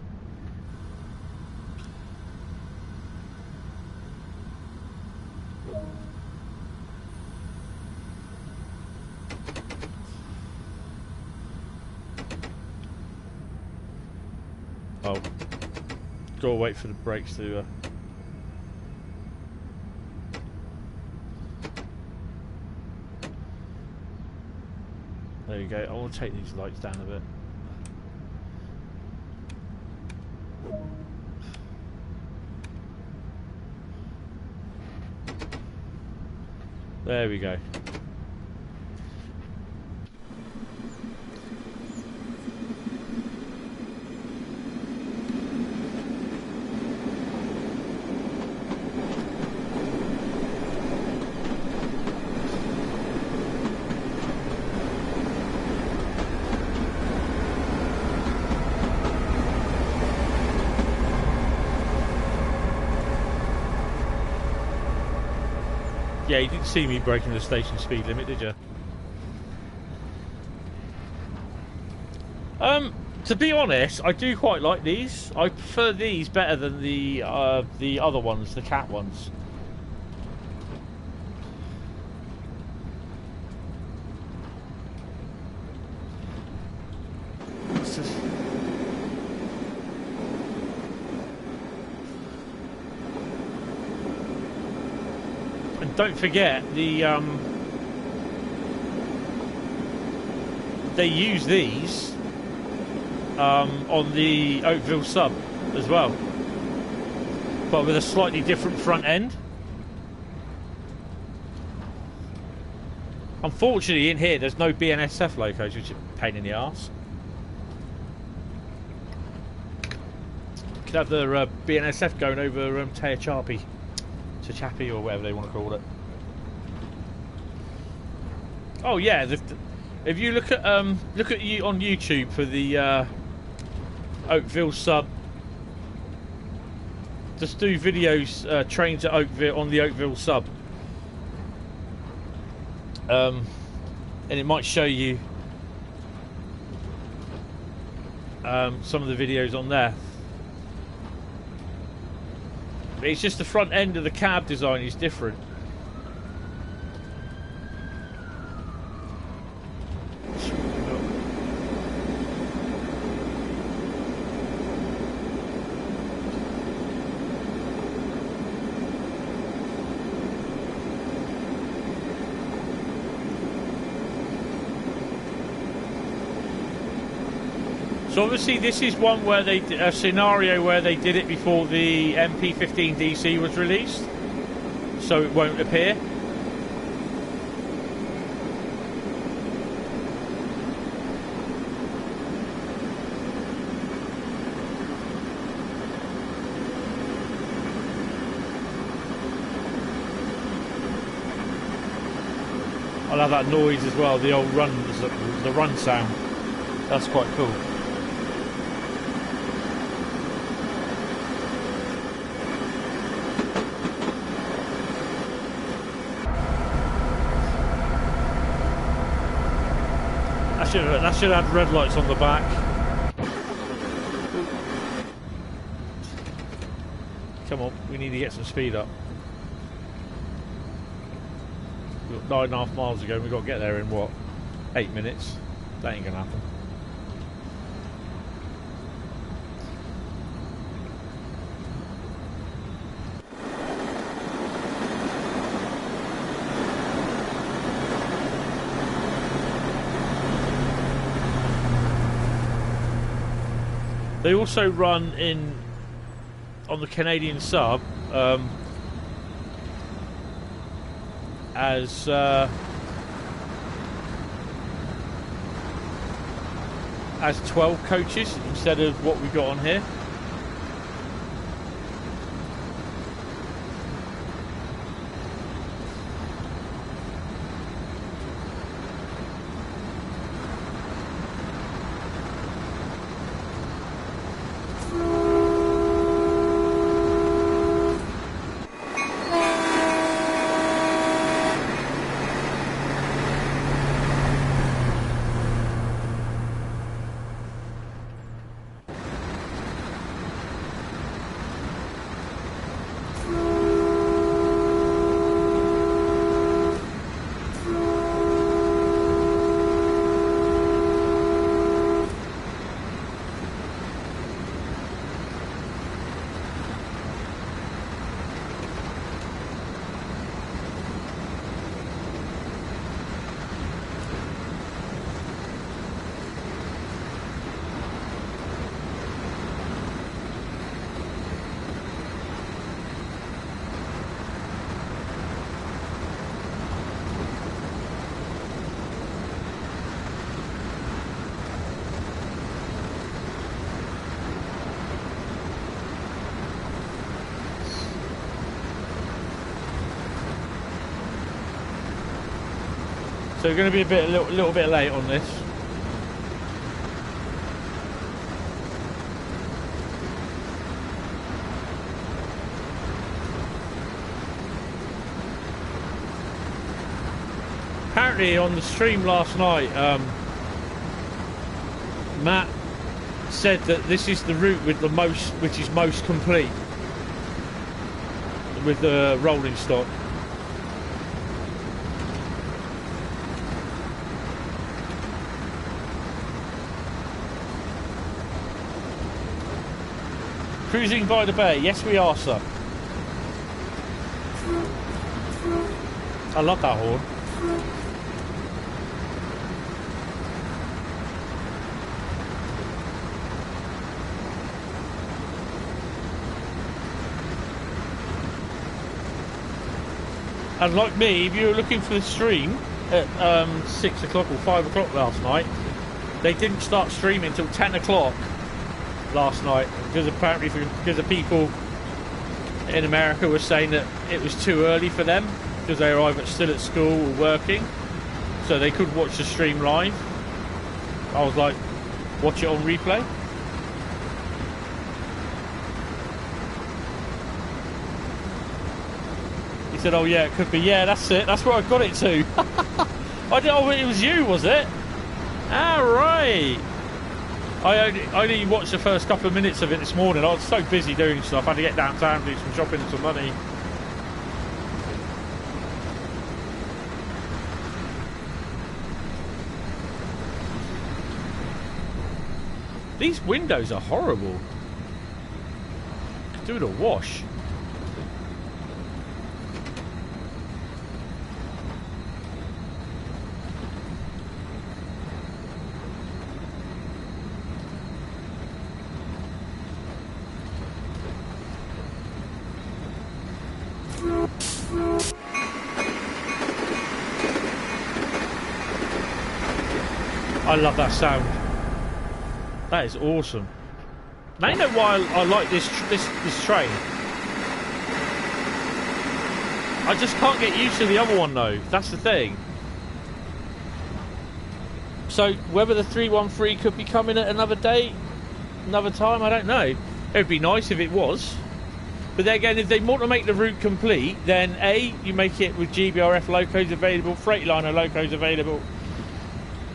Oh. Gotta wait for the brakes to... There you go. I want to take these lights down a bit. There we go. Yeah, you didn't see me breaking the station speed limit, did you? To be honest, I do quite like these. I prefer these better than the other ones, the cat ones. And don't forget they use these on the Oakville sub as well, but with a slightly different front end. Unfortunately, in here there's no BNSF locos, which is a pain in the arse. Could have the BNSF going over Tehachapi or whatever they want to call it. Oh yeah, if you look at you on YouTube for the Oakville sub, just do videos trains at Oakville on the Oakville sub, and it might show you some of the videos on there. It's just the front end of the cab design is different. So obviously this is one where a scenario where they did it before the MP15 DC was released, so it won't appear. I'll have that noise as well, the old run, the run sound. That's quite cool. That should have red lights on the back. Come on, we need to get some speed up. We've got 9.5 miles to go and we've got to get there in what? 8 minutes? That ain't gonna happen. They also run on the Canadian sub as 12 coaches instead of what we got on here. So we're going to be a little bit late on this. Apparently on the stream last night, Matt said that this is the route with the most, which is most complete with the rolling stock. Cruising by the bay, yes we are, sir. I love that horn. And like me, if you were looking for the stream at 6 o'clock or 5 o'clock last night, they didn't start streaming until 10 o'clock last night, because apparently because the people in America were saying that it was too early for them, because they were either still at school or working, so they couldn't watch the stream live. I was like, watch it on replay. He said, oh yeah, it could be. Yeah, that's it. That's where I got it to. I didn't know it was you, was it? Ah, right. I only watched the first couple of minutes of it this morning. I was so busy doing stuff. I had to get downtown, do some shopping and some money. These windows are horrible. Could do with a wash. I love that sound. That is awesome. Now you know why I like this train. I just can't get used to the other one though. That's the thing. So whether the 313 could be coming at another date, another time, I don't know. It'd be nice if it was. But then again, if they want to make the route complete, then A, you make it with GBRF locos available, Freightliner locos available.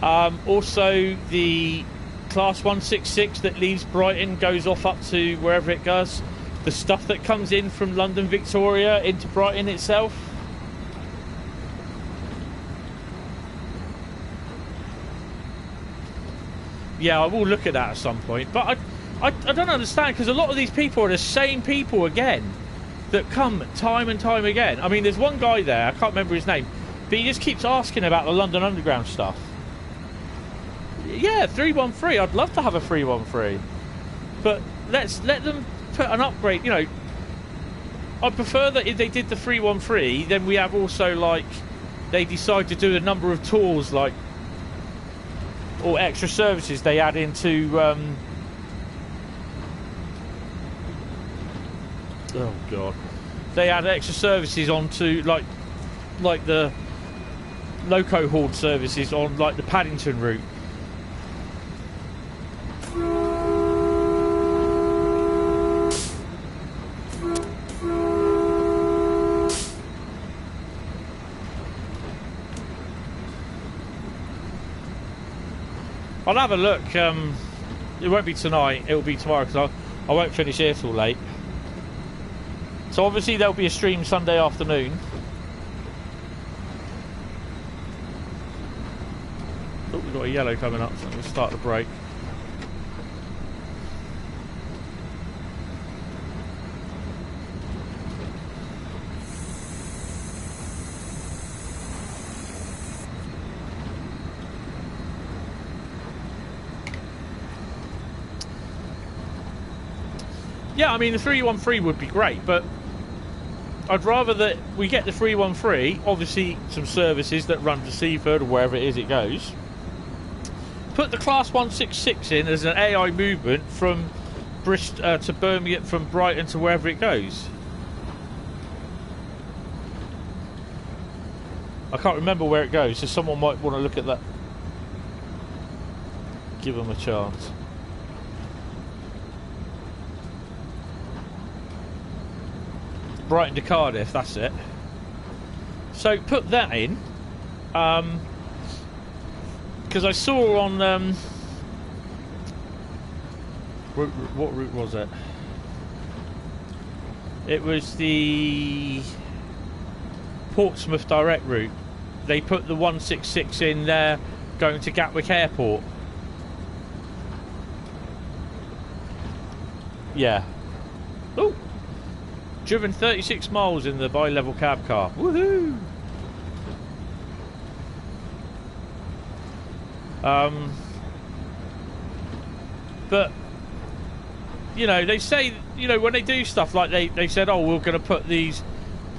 Also, the Class 166 that leaves Brighton goes off up to wherever it goes. The stuff that comes in from London Victoria into Brighton itself. Yeah, I will look at that at some point. But I don't understand, because a lot of these people are the same people again that come time and time again. I mean, there's one guy there, I can't remember his name, but he just keeps asking about the London Underground stuff. Yeah, 313. I'd love to have a 313, but let them put an upgrade. You know, I prefer that if they did the 313, then we have also, like, they decide to do a number of tours, like, or extra services they add into. Oh god, they add extra services onto like the loco hauled services on like the Paddington route. I'll have a look. It won't be tonight, it'll be tomorrow, because I won't finish here till late. So obviously there'll be a stream Sunday afternoon. Oh, we've got a yellow coming up, so we'll start the break. Yeah, I mean the 313 would be great, but I'd rather that we get the 313, obviously some services that run to Seaford or wherever it is it goes. Put the Class 166 in as an AI movement from Bristol to Birmingham, from Brighton to wherever it goes. I can't remember where it goes, so someone might want to look at that. Give them a chance. Brighton to Cardiff, that's it. So put that in, because I saw on what route was it? It was the Portsmouth direct route. They put the 166 in there going to Gatwick Airport. Yeah. Oh. Driven 36 miles in the bi-level cab car. Woohoo! But you know, they say, you know, when they do stuff like they said, oh, we're going to put these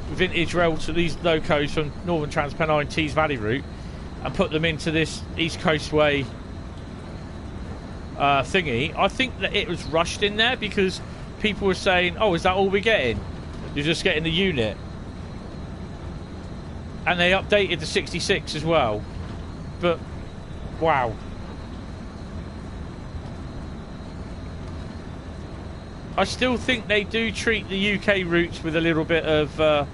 vintage rails, these locos from Northern Trans Pennine Tees Valley route, and put them into this East Coastway thingy. I think that it was rushed in there because people were saying, oh, is that all we're getting? You're just getting the unit. And they updated the 66 as well. But wow. I still think they do treat the UK routes with a little bit of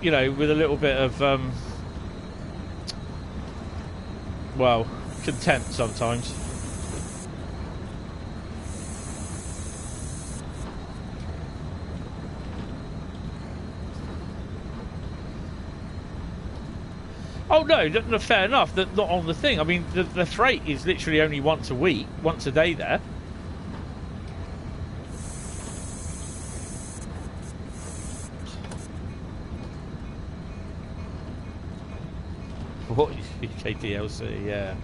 you know, with a little bit of well, contempt sometimes. Oh no, fair enough. Not on the thing. I mean, the freight is literally only once a week, once a day there. What UK DLC? Yeah.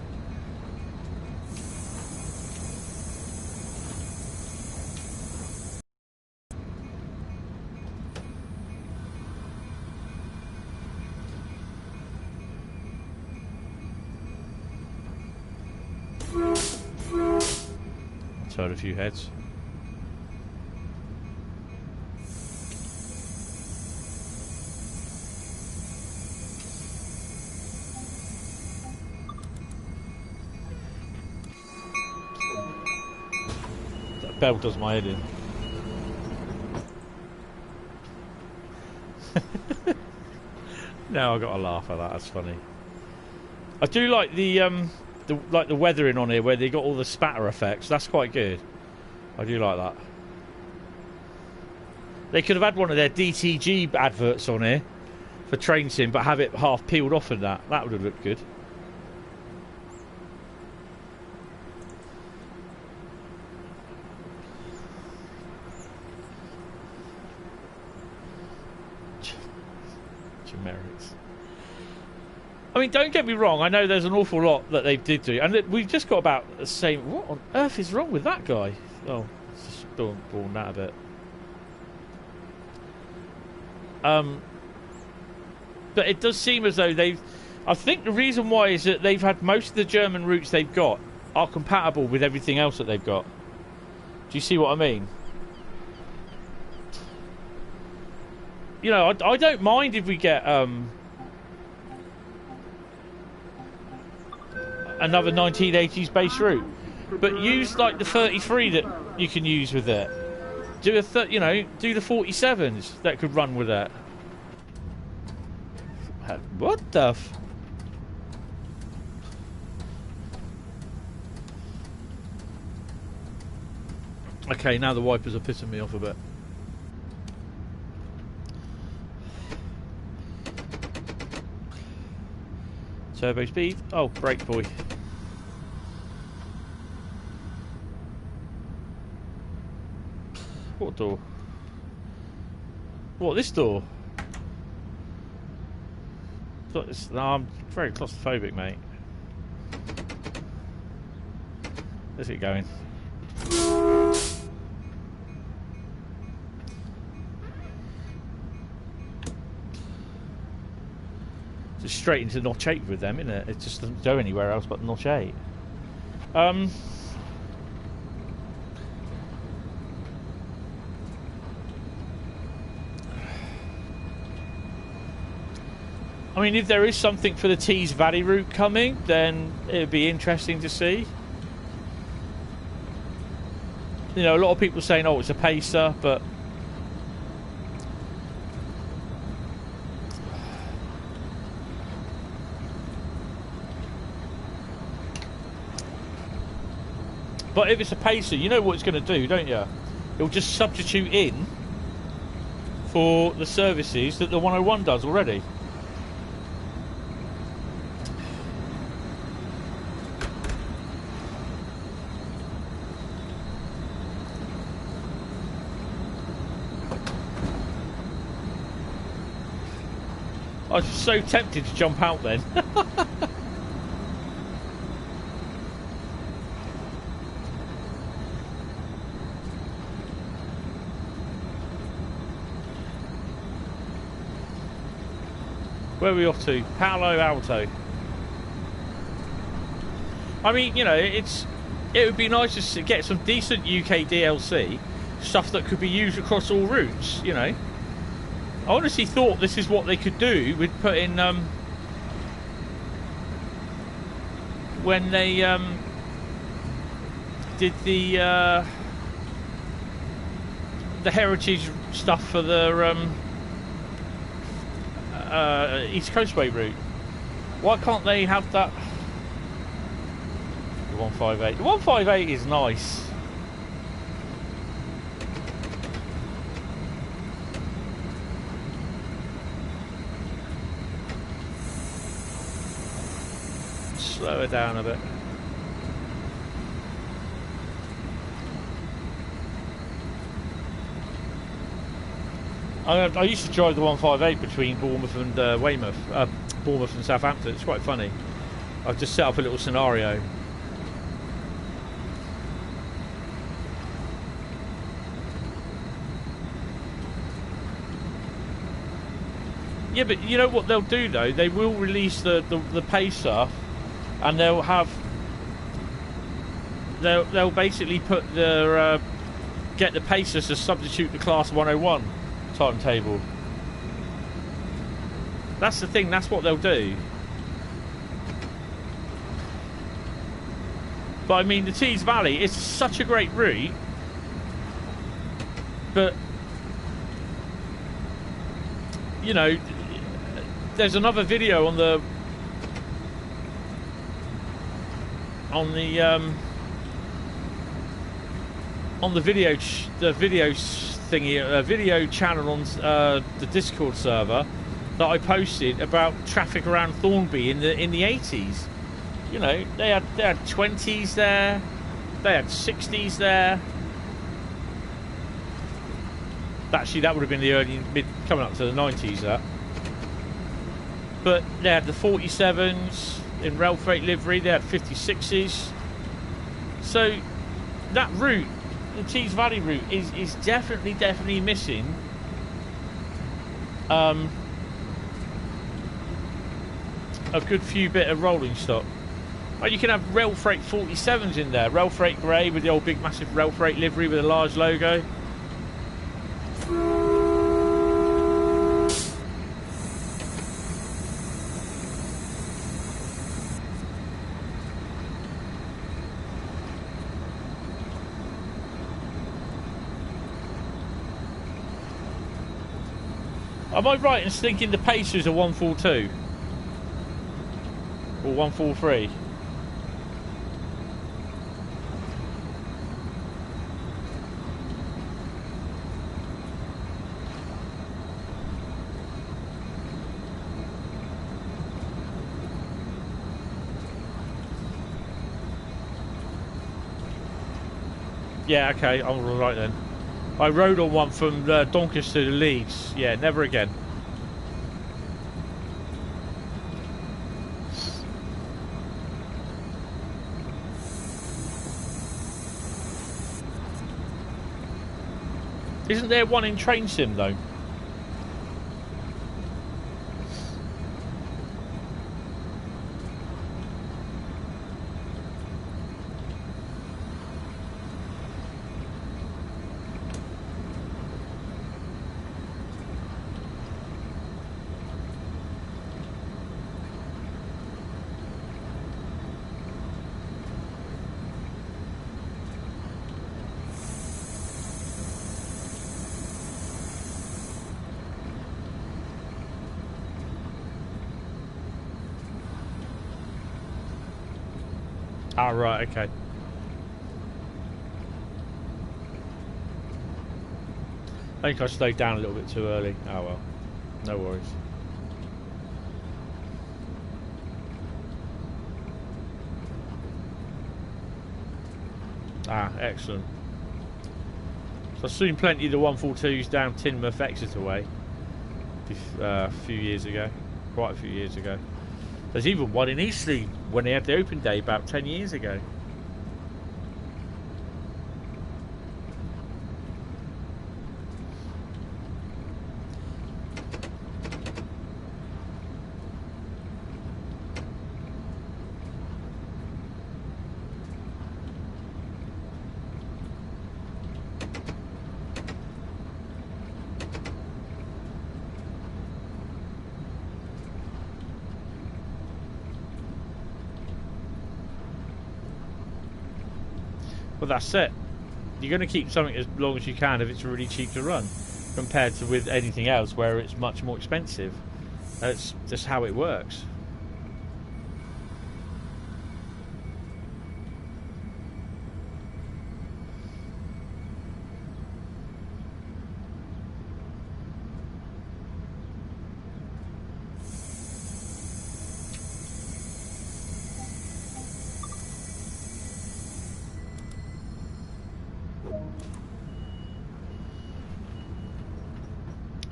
Heard a few heads. That bell does my head in. Now I got to laugh at that. That's funny. I do like the weathering on here where they got all the spatter effects. That's quite good. I do like that. They could have had one of their DTG adverts on here for train sim, but have it half peeled off and that. That would have looked good. Generics. I mean, don't get me wrong, I know there's an awful lot that they did do, and we've just got about the same. What on earth is wrong with that guy? Oh, it's just born that a bit. But it does seem as though they've. I think the reason why is that they've had most of the German routes they've got are compatible with everything else that they've got. Do you see what I mean? You know, I don't mind if we get another 1980s base route, but use like the 33 that you can use with it. Do you know, do the 47s that could run with that. What the f... Okay, now the wipers are pissing me off a bit. Turbo speed. Oh, brake boy. What door? What, this door? No, I'm very claustrophobic, mate. Let's get going. Just straight into notch 8 with them, isn't it? It just doesn't go anywhere else but notch 8. I mean, if there is something for the Tees Valley route coming, then it would be interesting to see. You know, a lot of people saying, oh, it's a pacer, but... But if it's a pacer, you know what it's going to do, don't you? It'll just substitute in for the services that the 101 does already. I was so tempted to jump out then. Where are we off to? Palo Alto. I mean, you know, it would be nice to get some decent UK DLC, stuff that could be used across all routes, you know. I honestly thought this is what they could do with putting when they did the heritage stuff for the East Coastway route. Why can't they have that? The 158. The 158 is nice. Slow her down a bit. I used to drive the 158 between Bournemouth and Weymouth, Bournemouth and Southampton. It's quite funny. I've just set up a little scenario. Yeah, but you know what they'll do though? They will release the Pacer, and they'll basically put their get the Pacer to substitute the Class 101 timetable. That's the thing. That's what they'll do. But I mean, the Tees Valley is such a great route, but you know, there's another video on the video channel on the Discord server that I posted about traffic around Thornby in the 80s. You know, they had 20s there, they had 60s there. Actually, that would have been the early mid, coming up to the 90s. That. But they had the 47s in rail freight livery. They had 56s. So that route, the Tees Valley route, is definitely missing a good few bit of rolling stock. Well, you can have rail freight 47s in there, rail freight grey with the old big massive rail freight livery with a large logo. Am I right in thinking the Pacers are 142 or 143? Yeah, okay, I'm all right then. I rode on one from Doncaster to Leeds. Yeah, never again. Isn't there one in Train Sim though? Ah, right, okay. I think I slowed down a little bit too early. Oh well, no worries. Ah, excellent. So I've seen plenty of the 142s down Teignmouth Exeter way a few years ago. quite a few years ago. There's even one in Eastleigh when they had the open day about 10 years ago. But that's it. You're going to keep something as long as you can if it's really cheap to run, compared to with anything else where it's much more expensive. That's just how it works.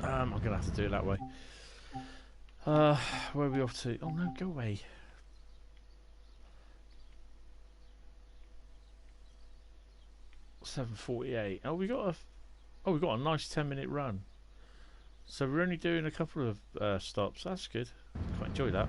I'm going to have to do it that way. Where are we off to? Oh no, go away. $7.48. Oh, we got a nice 10-minute run. So we're only doing a couple of stops. That's good. Quite enjoy that.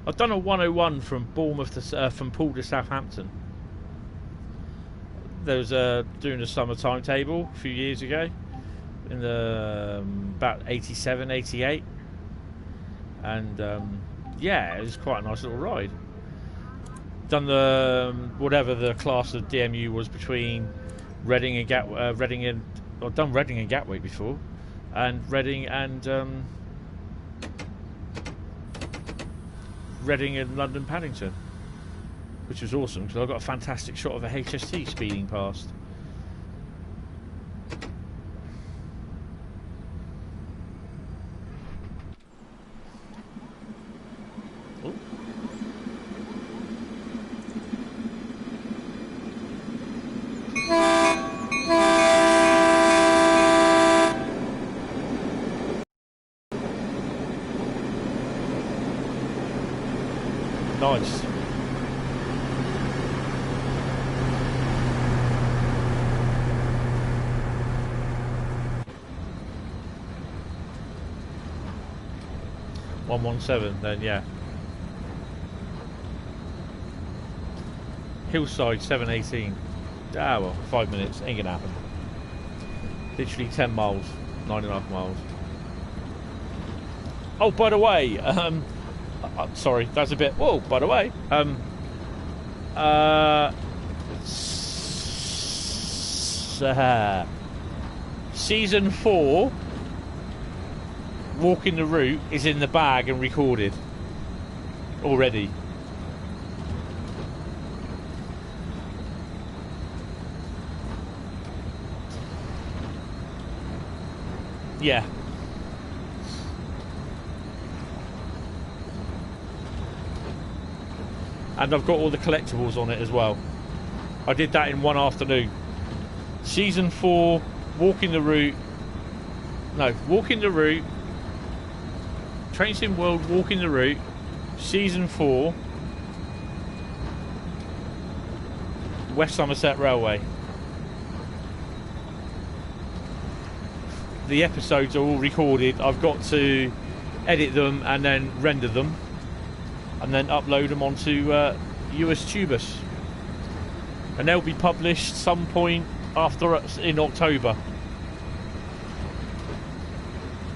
I've done a 101 from Bournemouth to from Poole to Southampton. There was doing a summer timetable a few years ago in the about 87, 88, and yeah, it was quite a nice little ride. Done the whatever the class of DMU was between Reading and I've done Reading and Gatwick before, and Reading and London Paddington, which was awesome because I got a fantastic shot of a HST speeding past. Oh. Nice. $117, then yeah. Hillside 718. Ah well, 5 minutes, ain't gonna happen. Literally 10 miles, 9.5 miles. Oh, by the way, sorry, that's a bit. Whoa, by the way, season 4, Walking the Route, is in the bag and recorded already. Yeah. And I've got all the collectibles on it as well. I did that in one afternoon. Season 4, Walking the Route. No, Walking the Route. Train Sim World, Walking the Route. Season 4. West Somerset Railway. The episodes are all recorded. I've got to edit them and then render them, and then upload them onto US Tubus, and they'll be published some point in October.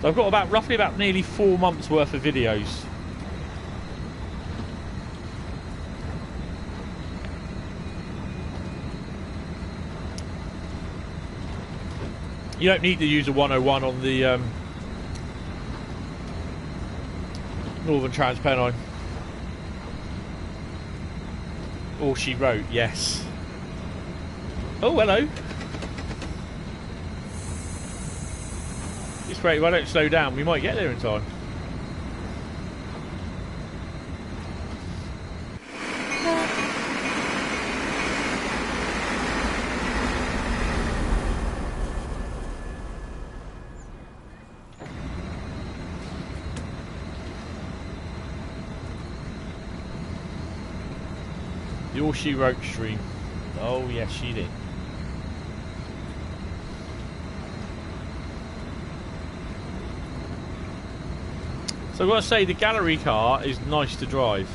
So I've got roughly about nearly 4 months worth of videos. You don't need to use a 101 on the Northern Trans Pennine. All she wrote, yes. Oh, hello. It's great if I don't slow down, we might get there in time. The All She Wrote stream. Oh, yes, she did. So I've got to say, the gallery car is nice to drive.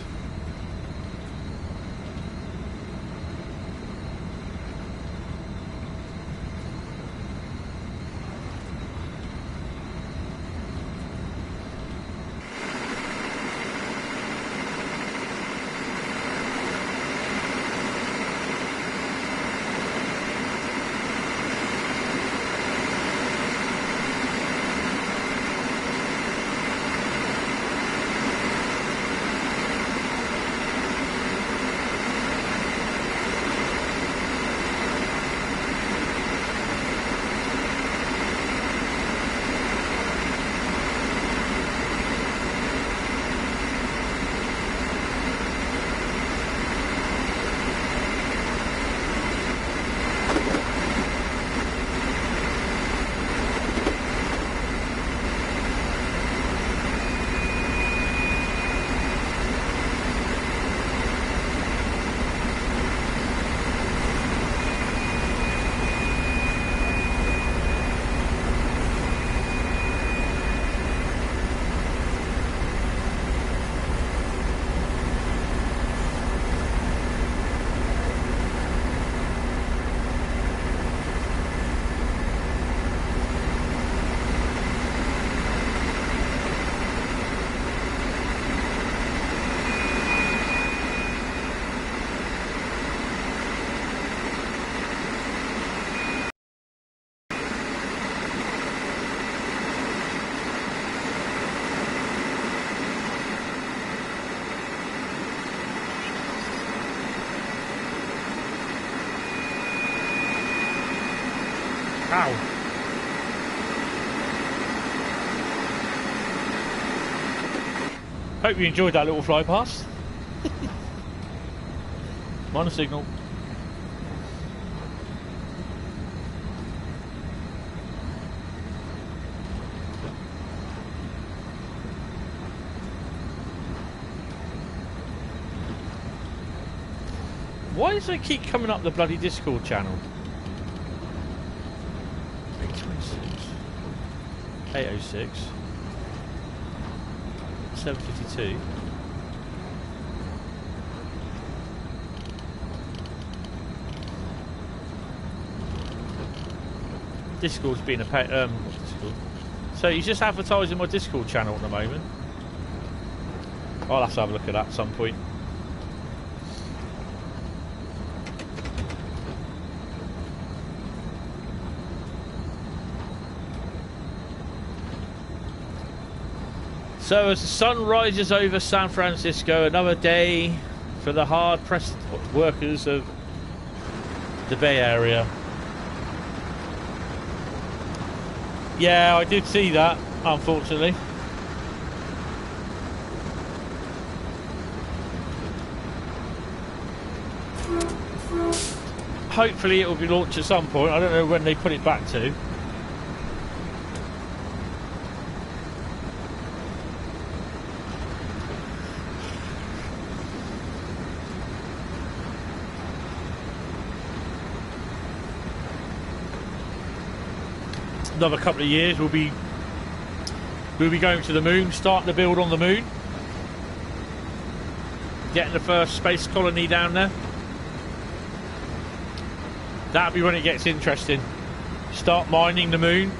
Ow. Hope you enjoyed that little fly past. Minor signal. Why does it keep coming up the bloody Discord channel? 806 752. Discord's been a Discord. So he's just advertising my Discord channel at the moment. I'll have to have a look at that at some point. So as the sun rises over San Francisco, another day for the hard-pressed workers of the Bay Area. Yeah, I did see that, unfortunately. Hopefully it will be launched at some point. I don't know when they put it back to. Another couple of years we'll be going to the moon, starting to build on the moon, getting the first space colony down there. That'll be when it gets interesting. Start mining the moon.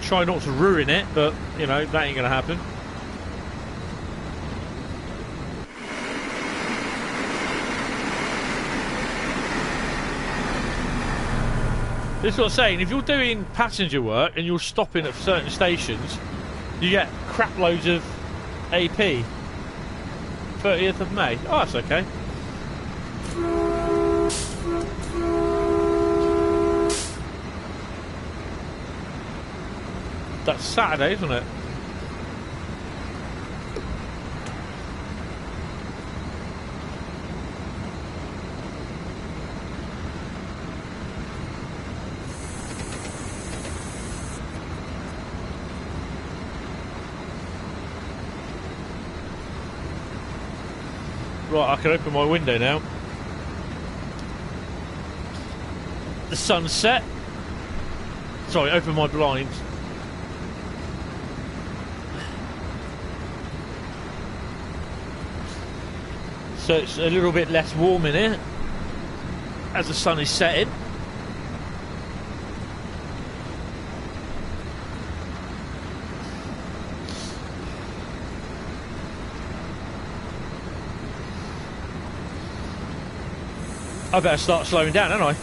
Try not to ruin it, but you know that ain't gonna happen. This is what I'm saying. If you're doing passenger work and you're stopping at certain stations, you get crap loads of AP. 30th of May. Oh, that's okay. That's Saturday, isn't it? Right, I can open my window now. The sun's set. Sorry, open my blinds. So it's a little bit less warm in here as the sun is setting. I better start slowing down, don't I?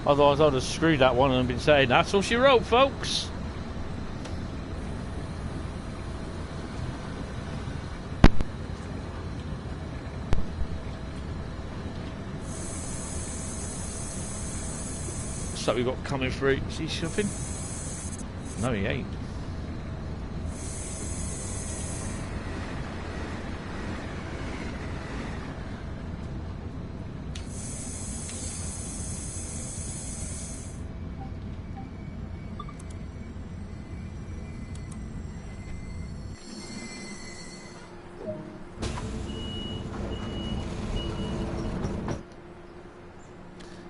Otherwise I'd have screwed that one and been saying, that's all she wrote, folks. What's that we've got coming through? Is he shuffing? No, he ain't.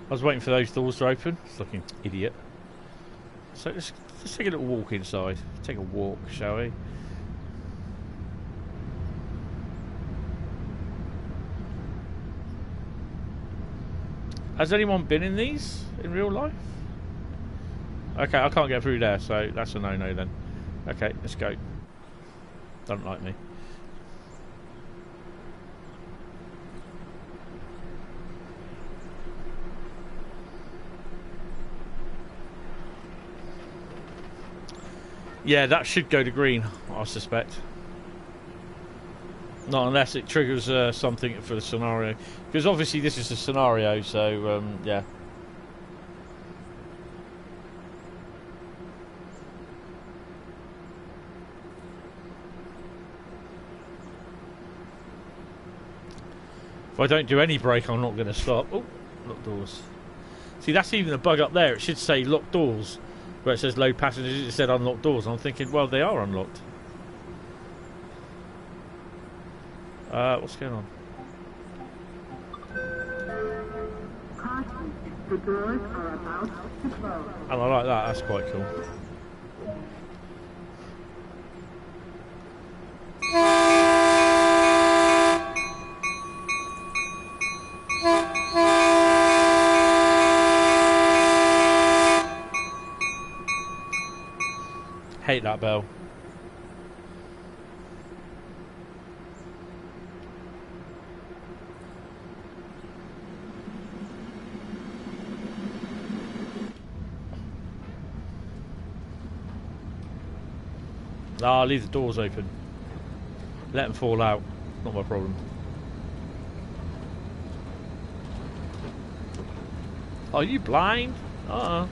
I was waiting for those doors to open. Fucking idiot. So let's take a little walk inside. Take a walk, shall we? Has anyone been in these in real life? Okay, I can't get through there, so that's a no-no then. Okay, let's go. Don't like me. Yeah, that should go to green, I suspect. Not unless it triggers something for the scenario. Because obviously this is a scenario, so yeah. If I don't do any brake, I'm not going to stop. Oh, lock doors. See, that's even a bug up there. It should say lock doors. Where it says load passengers, it said unlocked doors. I'm thinking, well, they are unlocked. What's going on? The doors are about to close. And I like that. That's quite cool. Hate that bell. Ah, leave the doors open. Let them fall out. Not my problem. Are you blind? Uh-uh.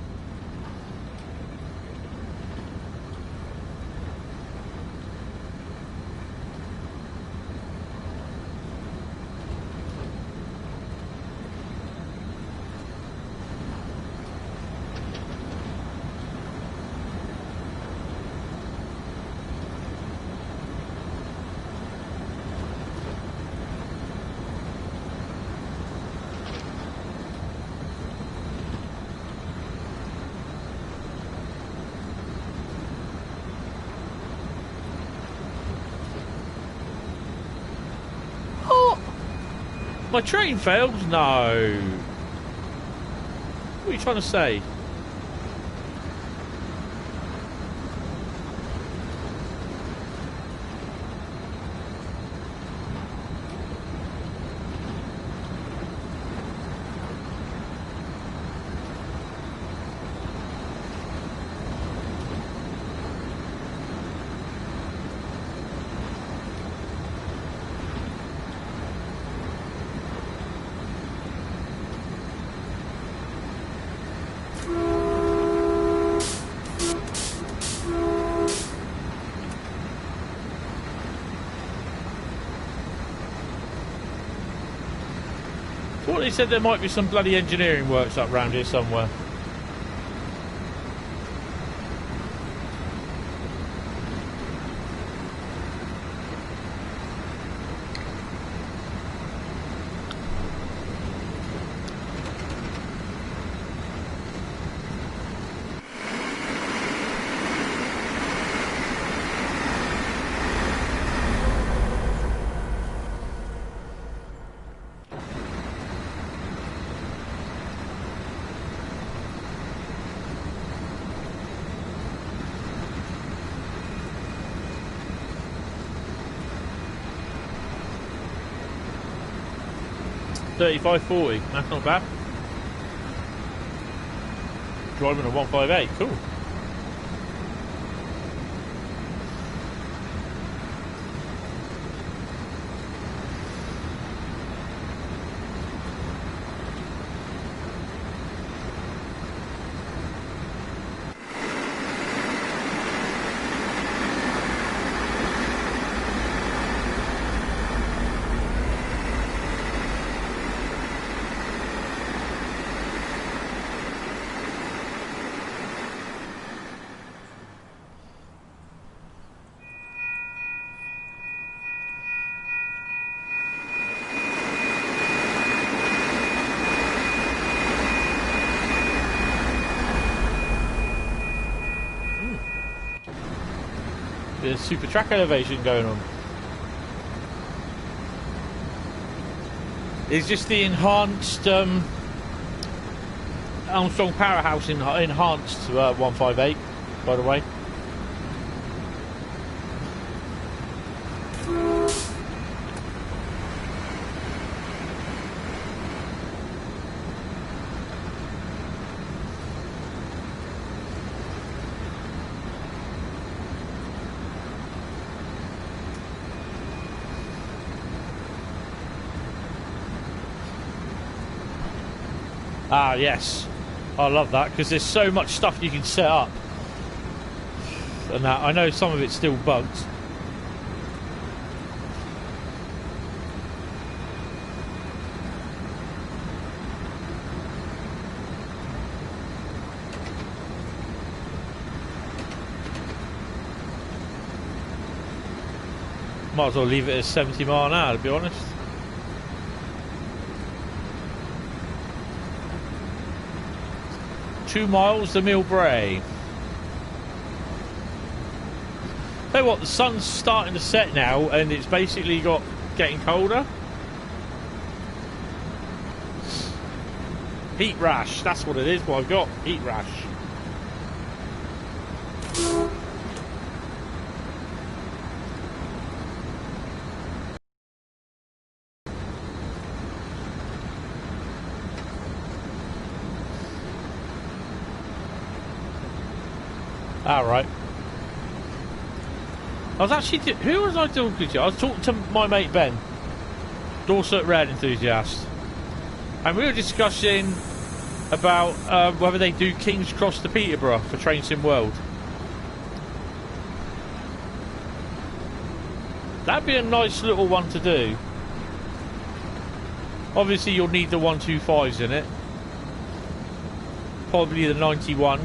My train failed? No. What are you trying to say? They said there might be some bloody engineering works up round here somewhere. $35.40, that's not bad. Driving a 158, cool. There's super track elevation going on. It's just the enhanced Armstrong Powerhouse enhanced 158, by the way. Ah, yes. I love that because there's so much stuff you can set up. And that, I know some of it's still bugged. Might as well leave it at 70 mile an hour, to be honest. Two miles to Millbrae. Tell you what, the sun's starting to set now, and it's basically getting colder. Heat rash, that's what it is. What I've got, heat rash. Alright. I was actually... Who was I talking to? I was talking to my mate Ben, Dorset Red enthusiast. And we were discussing about whether they do King's Cross to Peterborough for Train Sim World. That'd be a nice little one to do. Obviously you'll need the 125s in it. Probably the 91s.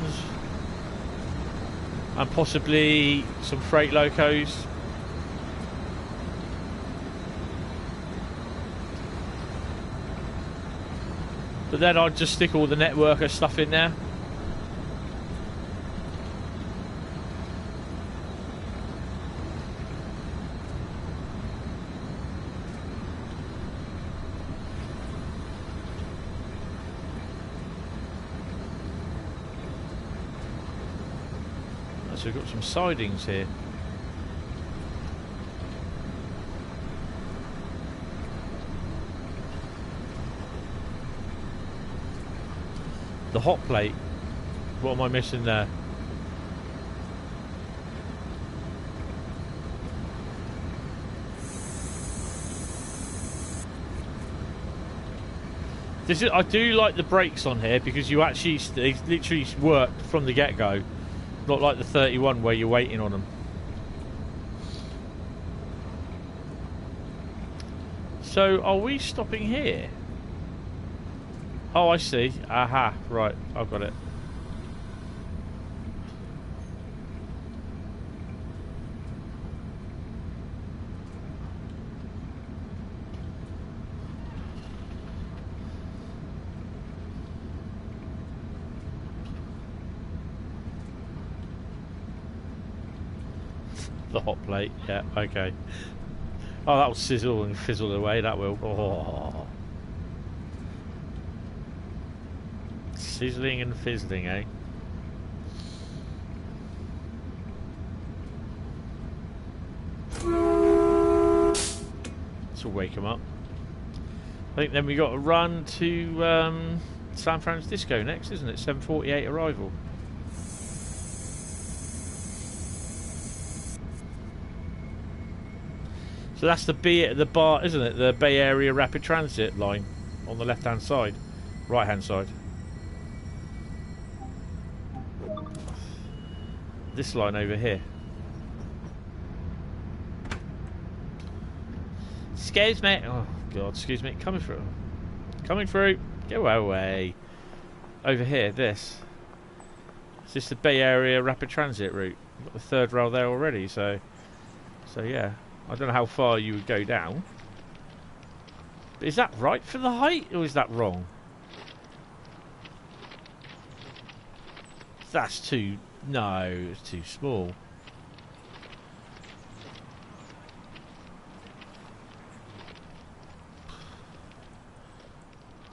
And possibly some freight locos. But then I'd just stick all the networker stuff in there. So we've got some sidings here. The hot plate. What am I missing there? This is, I do like the brakes on here because you actually they literally work from the get-go, not like the 31 where you're waiting on them. So are we stopping here? Oh, I see. Aha, right, I've got it. The hot plate, yeah, okay. Oh, that will sizzle and fizzle away, that will. Oh. Sizzling and fizzling, eh? This will wake them up. I think then we got to run to San Francisco next, isn't it? 7:48 arrival. So that's the bar, isn't it? The Bay Area Rapid Transit line on the left-hand side, right-hand side. This line over here. Excuse me. Oh God, excuse me. Coming through. Coming through. Go away. Over here, this. Is this the Bay Area Rapid Transit route? We've got the third rail there already, so yeah. I don't know how far you would go down. But is that right for the height, or is that wrong? That's too... No, it's too small.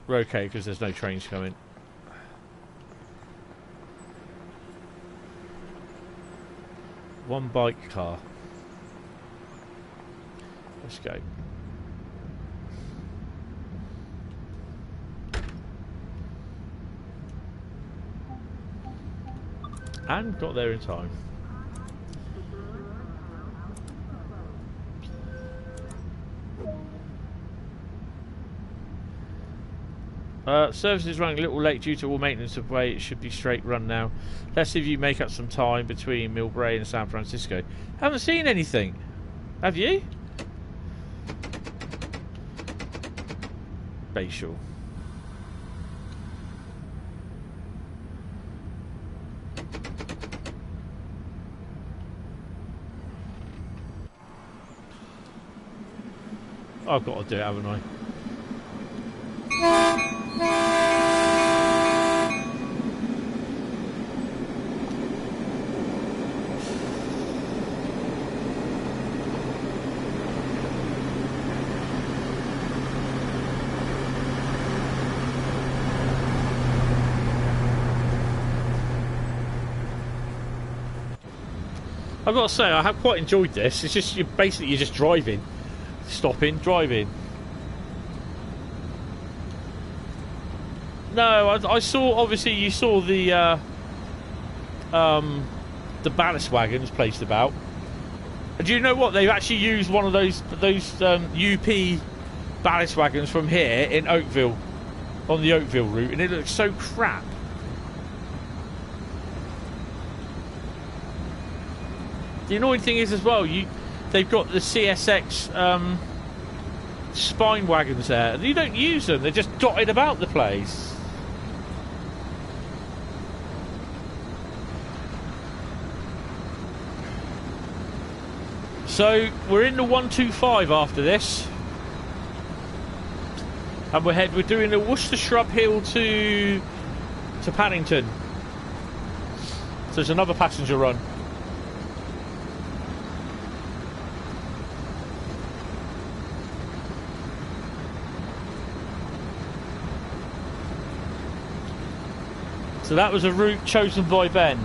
We're okay, because there's no trains coming. One bike car. Let's go. And got there in time. Service is running a little late due to all maintenance of way. It should be straight run now. Let's see if you make up some time between Millbrae and San Francisco. Haven't seen anything. Have you? Bayshore. I've got to do it, haven't I? I've got to say, I have quite enjoyed this. It's just, you're just driving. Stopping, driving. No, I saw, obviously you saw the ballast wagons placed about. And do you know what? They've actually used one of those UP ballast wagons from here in Oakville, on the Oakville route, and it looks so crap. The annoying thing is as well, they've got the CSX spine wagons there, and you don't use them. They're just dotted about the place. So we're in the 125 after this, and we're doing the Worcester Shrub Hill to Paddington. So there's another passenger run. So that was a route chosen by Ben.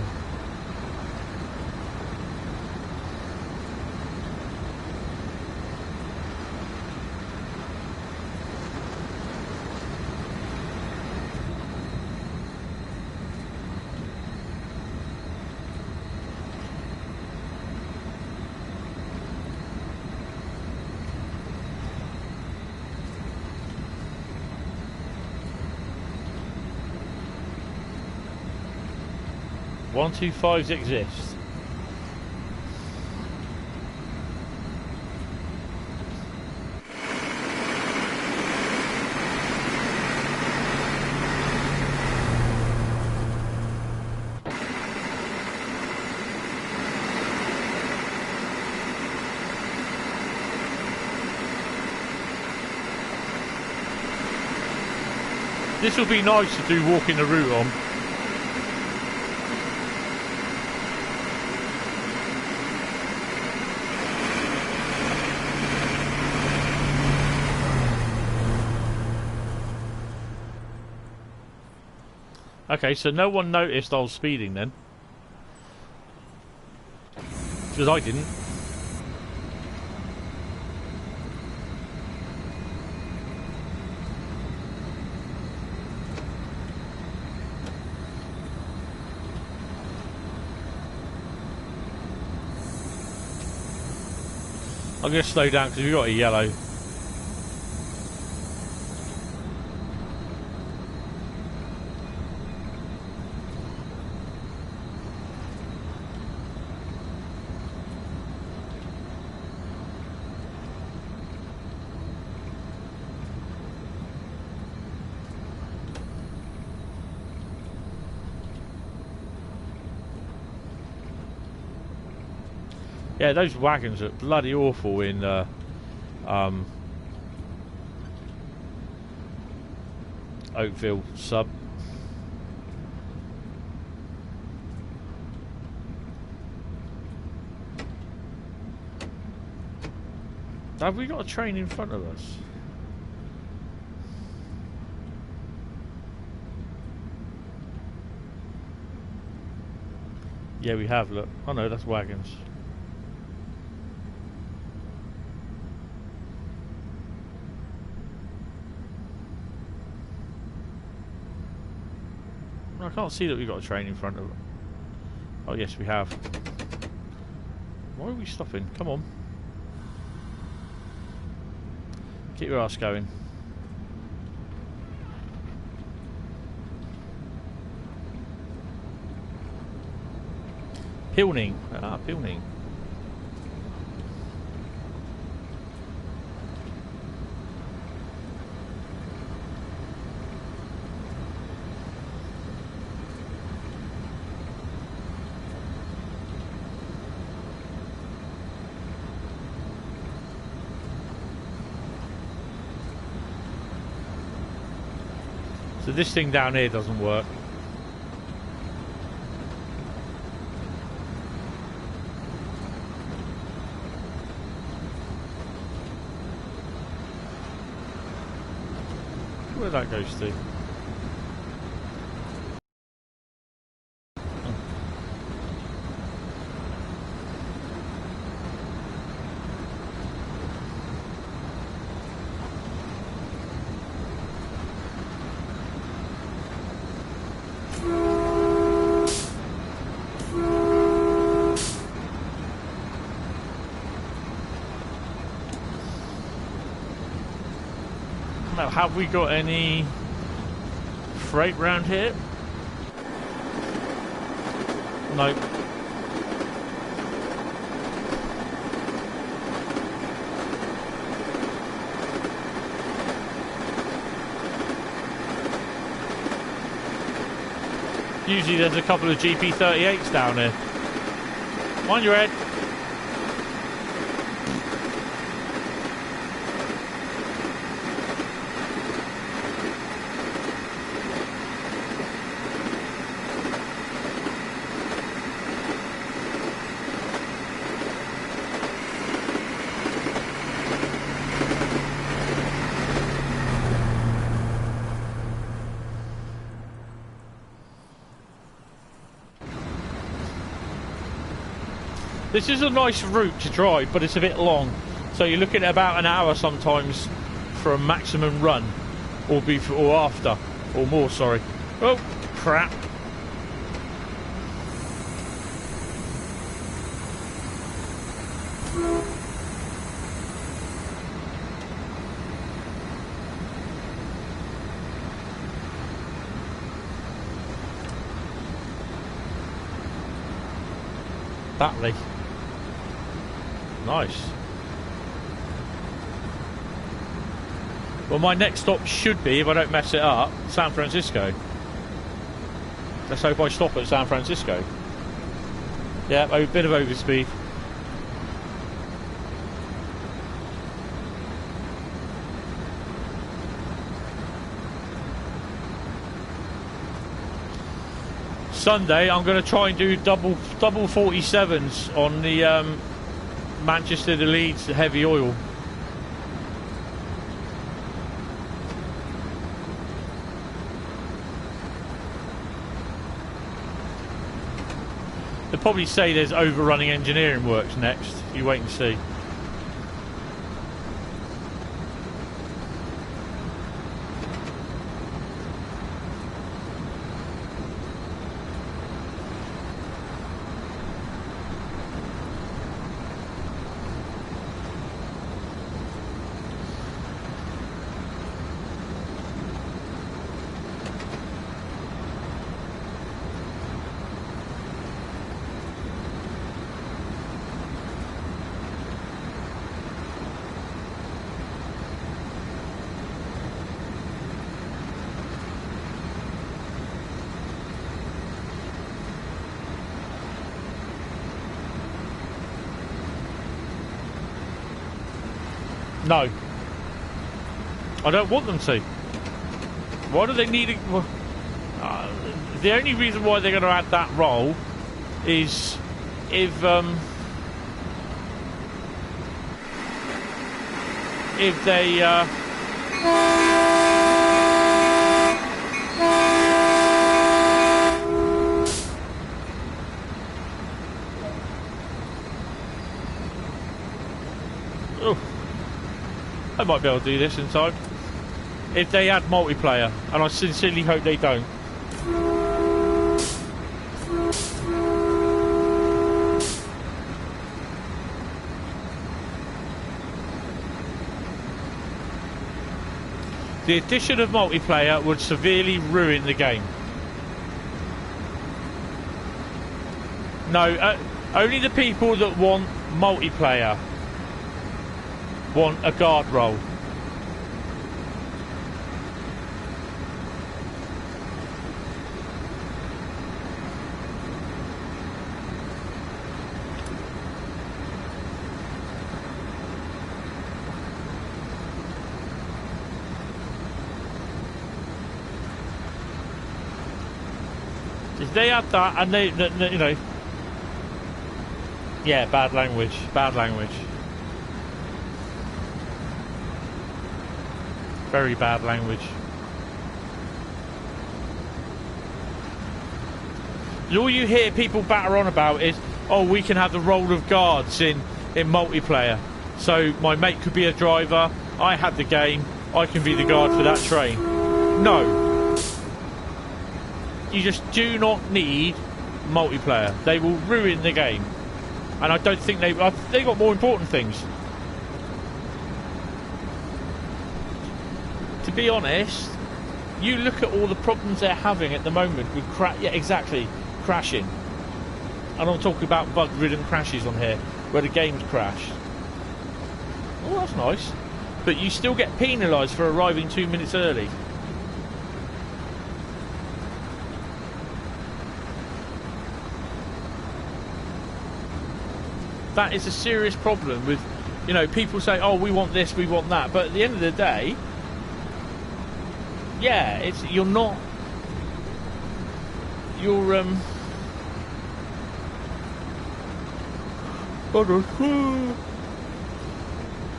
125s exist. This will be nice to do walking the route on. Okay, so no one noticed I was speeding then. Because I didn't. I'm going to slow down because we've got a yellow. Yeah, those wagons look bloody awful in Oakville sub. Have we got a train in front of us? Yeah, we have, look. Oh no, that's wagons. I can't see that we've got a train in front of it. Oh yes, we have. Why are we stopping? Come on. Keep your ass going. Pilning. Ah, Pilning. So this thing down here doesn't work. Where that goes to? Have we got any freight round here? Nope. Usually there's a couple of GP38s down here. Mind your head. This is a nice route to drive, but it's a bit long. So you're looking at about an hour sometimes for a maximum run, or before, or after, or more. Sorry. Oh crap! Batley. Nice. Well, my next stop should be, if I don't mess it up, San Francisco. Let's hope I stop at San Francisco. Yeah, a bit of overspeed. Sunday, I'm going to try and do double 47s on the Manchester to Leeds heavy oil. They'll probably say there's overrunning engineering works next. You wait and see. No. I don't want them to. Why do they need it? Well, the only reason why they're going to add that role is if they I might be able to do this in time. If they add multiplayer, and I sincerely hope they don't. The addition of multiplayer would severely ruin the game. No, only the people that want multiplayer want a guard role. If they had that, and they you know, yeah, bad language, bad language. Very bad language. All you hear people batter on about is, oh, we can have the role of guards in multiplayer. So my mate could be a driver, I had the game, I can be the guard for that train. No. You just do not need multiplayer. They will ruin the game. And I don't think they got more important things. To be honest, you look at all the problems they're having at the moment with crashing. And I'm talking about bug-ridden crashes on here, where the game's crashed. Oh, that's nice. But you still get penalised for arriving 2 minutes early. That is a serious problem with, you know, people say, oh, we want this, we want that. But at the end of the day, yeah, you're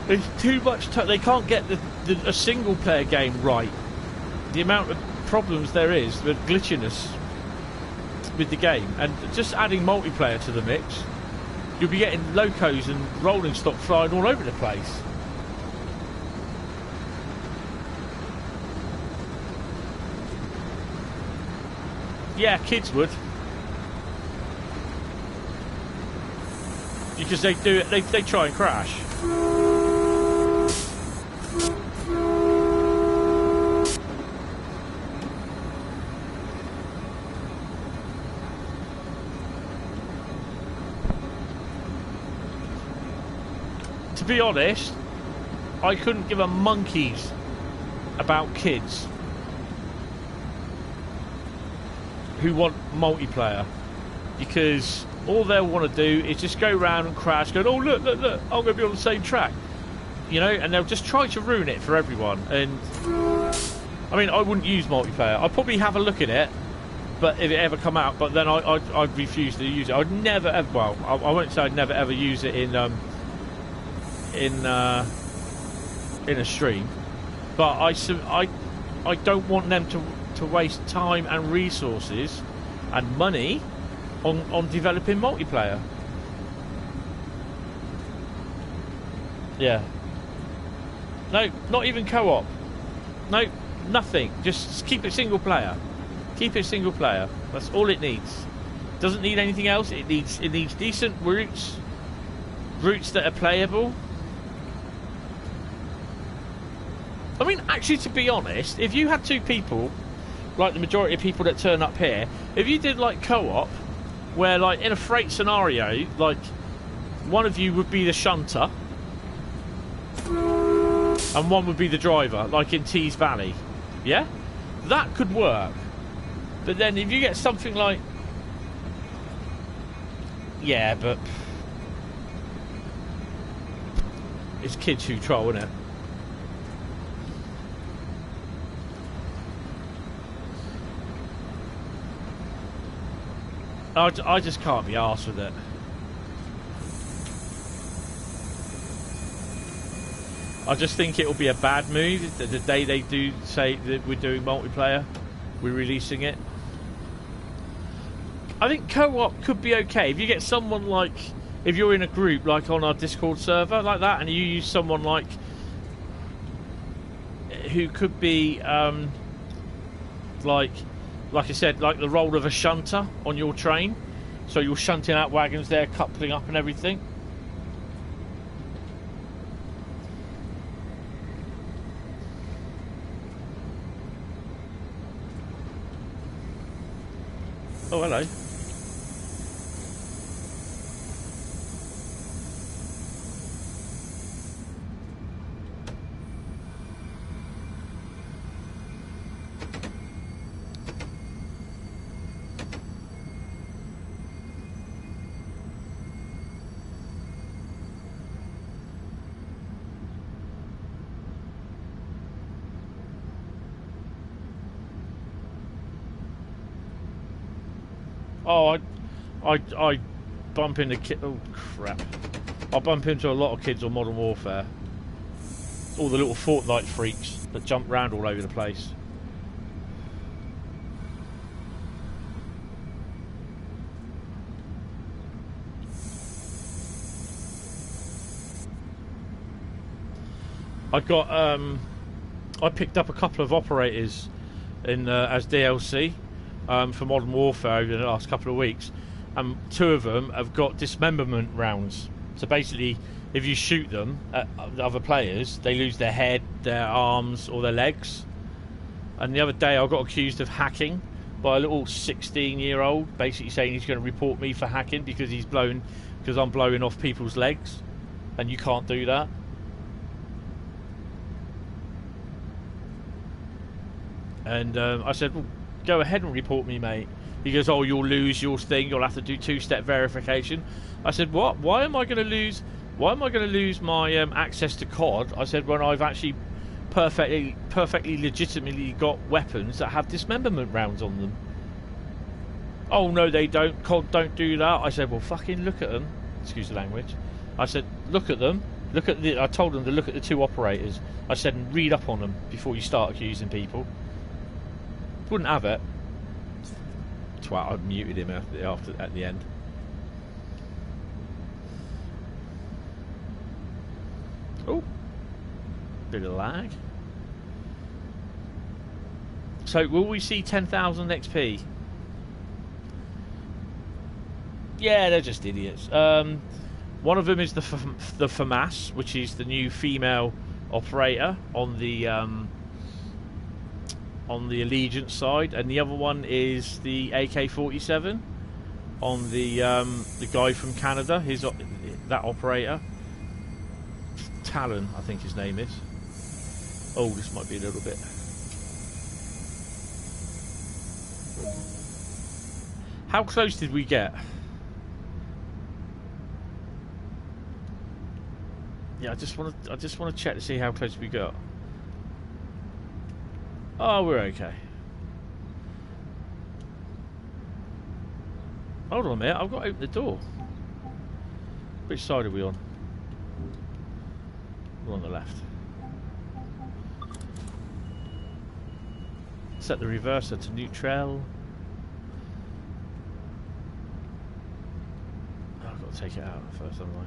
there's too much they can't get a single player game right. The amount of problems there is with glitchiness with the game, and just adding multiplayer to the mix, you'll be getting locos and rolling stock flying all over the place. Yeah, kids would. Because they do it, they try and crash. to be honest, I couldn't give a monkey's about kids who want multiplayer, because all they'll want to do is just go around and crash, going, oh look, I'm going to be on the same track, you know, and they'll just try to ruin it for everyone. And I mean, I wouldn't use multiplayer. I'd probably have a look at it, but if it ever come out, but then I'd refuse to use it. I'd never ever, well, I won't say I'd never ever use it in a stream, but I don't want them to waste time and resources and money on developing multiplayer. Yeah. No, not even co-op. No, nothing. Just keep it single player. Keep it single player. That's all it needs. Doesn't need anything else. It needs decent routes that are playable. I mean, actually, to be honest, if you had two people, like the majority of people that turn up here, if you did like co-op, where like in a freight scenario, like one of you would be the shunter and one would be the driver, like in Tees Valley, yeah, that could work. But then if you get something like, yeah, but it's kids who troll, isn't it? I just can't be arsed with it. I just think it'll be a bad move the day they do say that we're doing multiplayer, we're releasing it. I think co-op could be okay if you get someone like, if you're in a group like on our Discord server like that, and you use someone like who could be like I said, like the role of a shunter on your train, so you're shunting out wagons there, coupling up and everything. Oh, hello. Oh, I bump into oh crap! I bump into a lot of kids on Modern Warfare. All the little Fortnite freaks that jump around all over the place. I picked up a couple of operators in as DLC. For Modern Warfare over the last couple of weeks, and two of them have got dismemberment rounds. So basically, if you shoot them at other players, they lose their head, their arms, or their legs. And the other day, I got accused of hacking by a little 16-year-old, basically saying he's going to report me for hacking because I'm blowing off people's legs, and you can't do that. And I said, well, go ahead and report me, mate. He goes, oh, you'll lose your thing, you'll have to do two-step verification. I said, what? Why am I going to lose my access to COD? I said, when I've actually perfectly legitimately got weapons that have dismemberment rounds on them. Oh no, they don't. COD don't do that. I said, well, fucking look at them. Excuse the language. I said, look at them. I told them to look at the two operators. I said, and read up on them before you start accusing people. Wouldn't have it. Twat, I muted him at the end. Oh, bit of lag. So, will we see 10,000 XP? Yeah, they're just idiots. One of them is the FAMAS, which is the new female operator on the Allegiance side, and the other one is the AK-47 on the guy from Canada. That operator. Callan, I think his name is. Oh, this might be a little bit. How close did we get? Yeah, I just want to check to see how close we got. Oh, we're okay. Hold on a minute, I've got to open the door. Which side are we on? We're on the left. Set the reverser to neutral. Oh, I've got to take it out first, haven't I?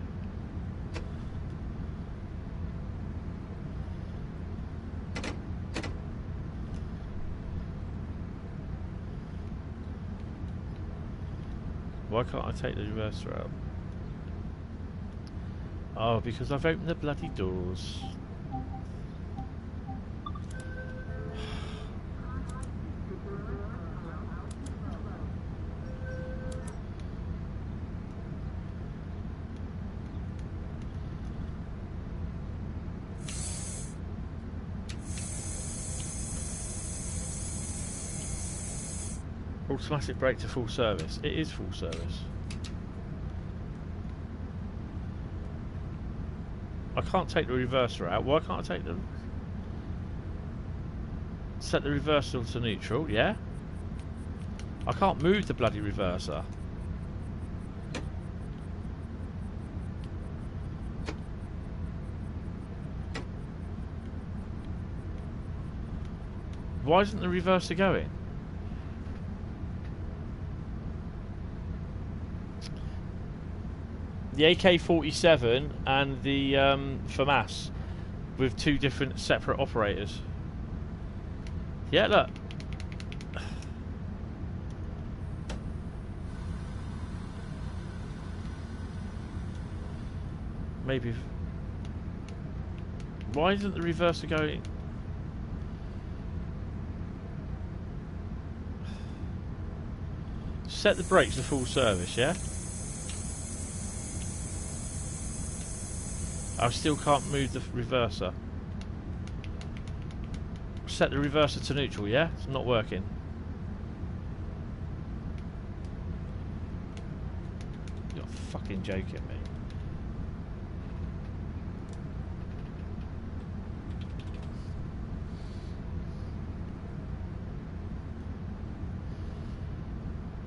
Why can't I take the reverser out? Oh, because I've opened the bloody doors. Automatic brake to full service. It is full service. I can't take the reverser out. Why can't I take them? Set the reverser to neutral, yeah? I can't move the bloody reverser. Why isn't the reverser going? The AK-47 and the FAMAS with two different separate operators. Yeah, look. Maybe. Why isn't the reverser going? Set the brakes to full service, yeah? I still can't move the reverser. Set the reverser to neutral, yeah? It's not working. You're fucking joking me.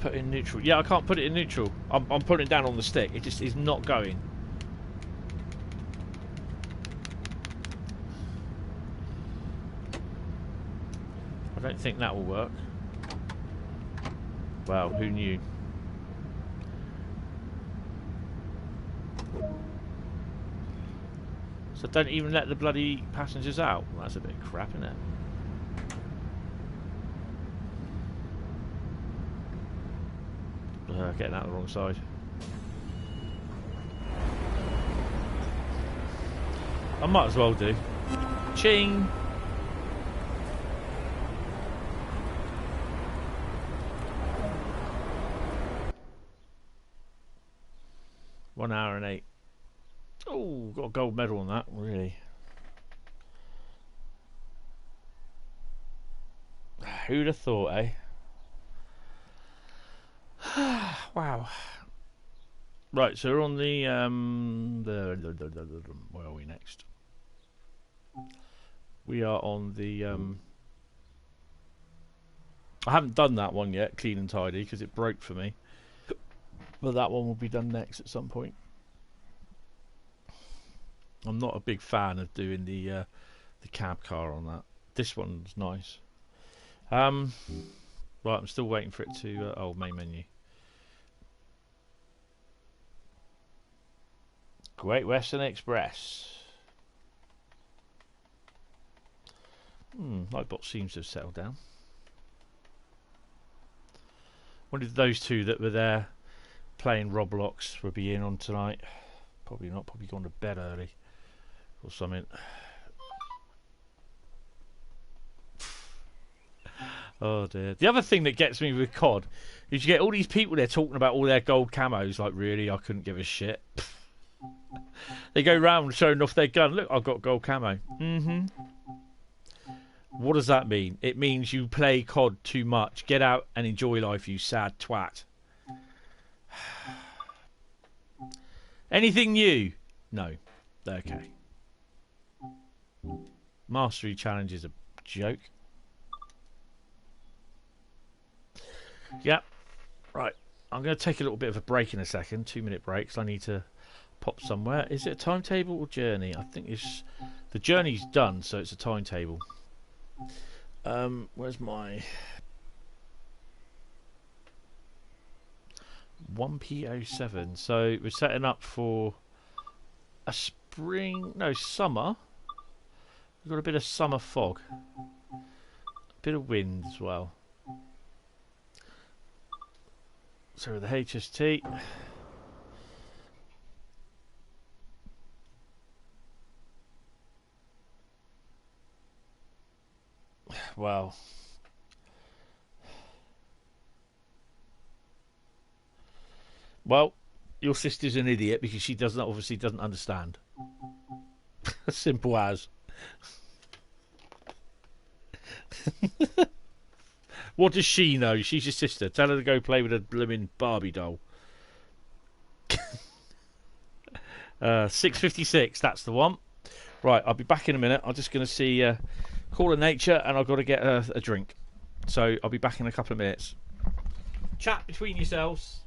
Put in neutral. Yeah, I can't put it in neutral. I'm putting it down on the stick. It just is not going. I don't think that will work. Well, who knew? So don't even let the bloody passengers out. Well, that's a bit crap, isn't it? Getting out the wrong side. I might as well do. Ching! One hour and 8. Oh, got a gold medal on that, really. Who'd have thought, eh? Wow. Right, so we're on the where are we next? We are on the I haven't done that one yet, clean and tidy, because it broke for me. But that one will be done next at some point. I'm not a big fan of doing the cab car on that. This one's nice. Right, I'm still waiting for it to oh, main menu. Great Western Express. Lightbot seems to have settled down. Wonder if those two that were there playing Roblox will be in on tonight. Probably not, probably gone to bed early or something. Oh dear. The other thing that gets me with COD is you get all these people there talking about all their gold camos. Like, really, I couldn't give a shit. They go round showing off their gun. Look, I've got gold camo. What does that mean? It means you play COD too much. Get out and enjoy life, you sad twat. Anything new? No. Okay. Mastery challenge is a joke. Yep. Right. I'm going to take a little bit of a break in a second. 2-minute break, because I need to pop somewhere. Is it a timetable or journey? I think it's... The journey's done, so it's a timetable. Where's my... 1P07. So we're setting up for a spring... No, summer. We've got a bit of summer fog. A bit of wind as well. So the HST. Well, your sister's an idiot because she obviously doesn't understand. As simple as. What does she know? She's your sister. Tell her to go play with a blooming Barbie doll. 6:56. That's the one. Right, I'll be back in a minute. I'm just going to see Call of Nature, and I've got to get a drink. So I'll be back in a couple of minutes. Chat between yourselves.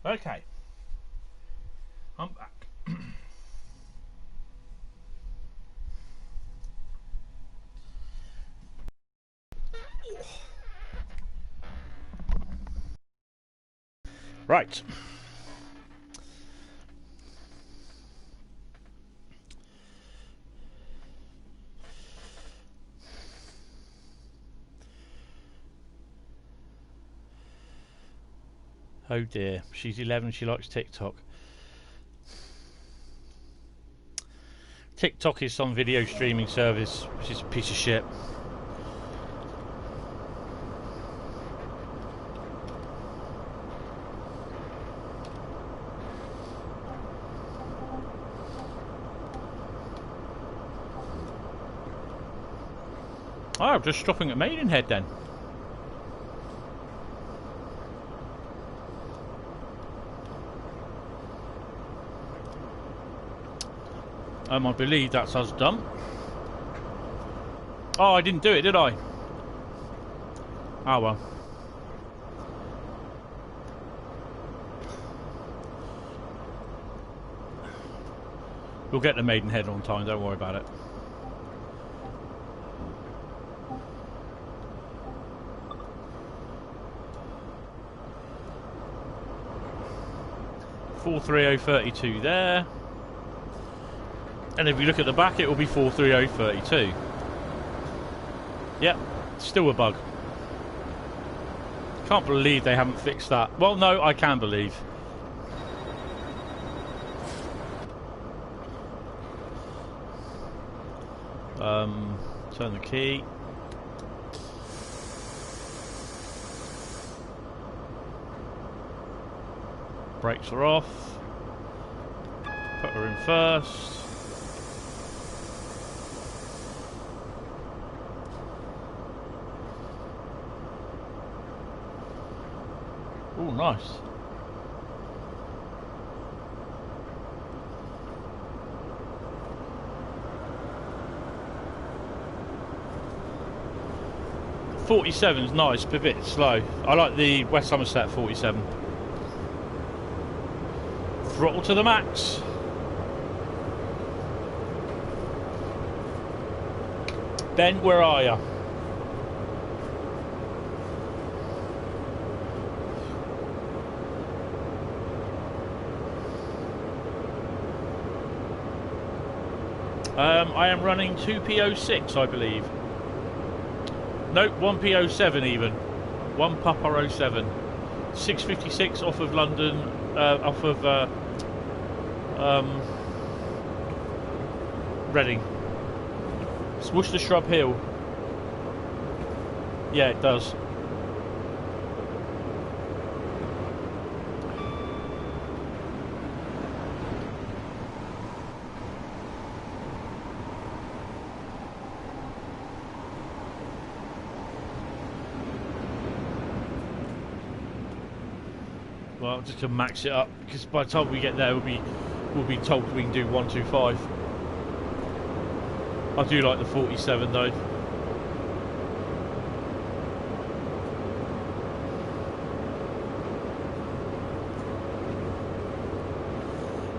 Okay. I'm back. Right. Oh dear, she's 11, she likes TikTok. TikTok is some video streaming service which is a piece of shit. Oh, I'm just stopping at Maidenhead then. I believe that's us done. Oh, I didn't do it, did I? Oh well. We'll get to Maidenhead on time, don't worry about it. .43032 there. And if you look at the back, it will be 43032. Yep, still a bug. Can't believe they haven't fixed that. Well, no, I can believe. Turn the key. Brakes are off. Put her in first. Oh, nice. .47's nice, but a bit slow. I like the West Somerset 47. Throttle to the max. Ben, where are you? I am running 2P06, I believe. Nope, 1P07 even. 1 Papa 07. 656 off of London, off of Reading. It's Worcester Shrub Hill. Yeah, it does. Well, I'm just gonna max it up because by the time we get there, we'll be told we can do 125. I do like the 47 though.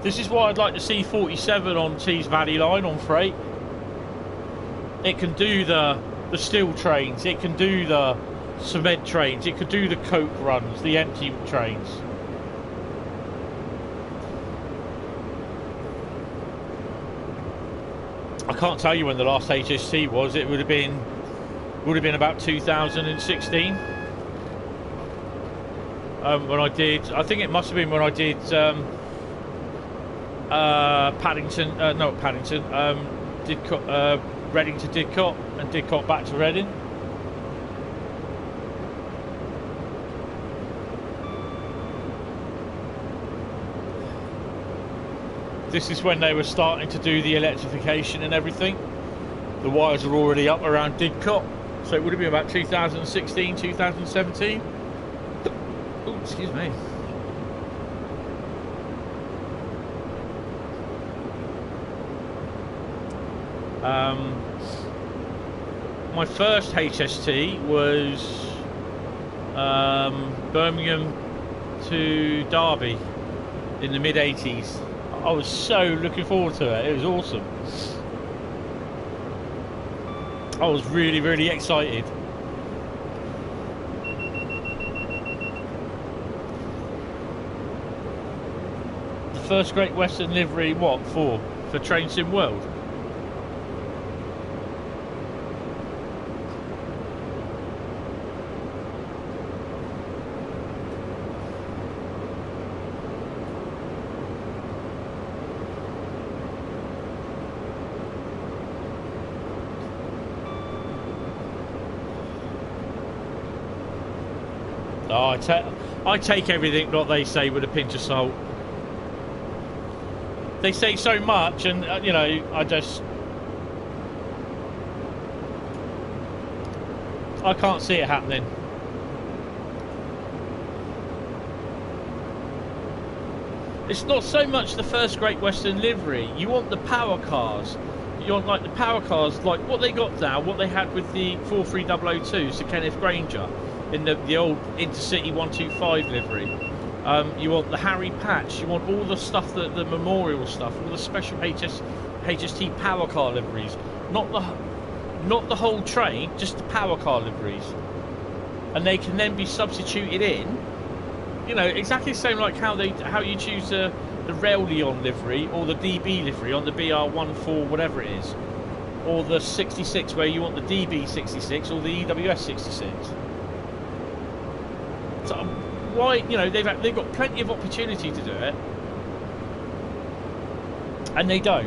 This is why I'd like to see 47 on Tees Valley Line on freight. It can do the steel trains, it can do the cement trains, it could do the coke runs, the empty trains. I can't tell you when the last HST was. It would have been about 2016. When I did, I think it must have been when I did Paddington, not Paddington, Didcot, Reading to Didcot and Didcot back to Reading. This is when they were starting to do the electrification and everything. The wires are already up around Didcot, so it would have been about 2016, 2017. Oh, excuse me. My first HST was Birmingham to Derby in the mid-80s. I was so looking forward to it. It was awesome. I was really, really excited. The first Great Western livery, what, for Train Sim World? Oh, I take everything that they say with a pinch of salt. They say so much, and you know, I can't see it happening. It's not so much the first Great Western livery. You want the power cars. You want like the power cars, like what they got now, what they had with the 43002, Sir Kenneth Granger, in the old Intercity 125 livery. You want the Harry Patch. You want all the stuff, the memorial stuff, all the special HST power car liveries. Not the whole train, just the power car liveries. And they can then be substituted in. You know, exactly the same like how you choose the Rail Leon livery or the DB livery on the BR14, whatever it is, or the 66 where you want the DB 66 or the EWS 66. So why, you know, they've got plenty of opportunity to do it, and they don't.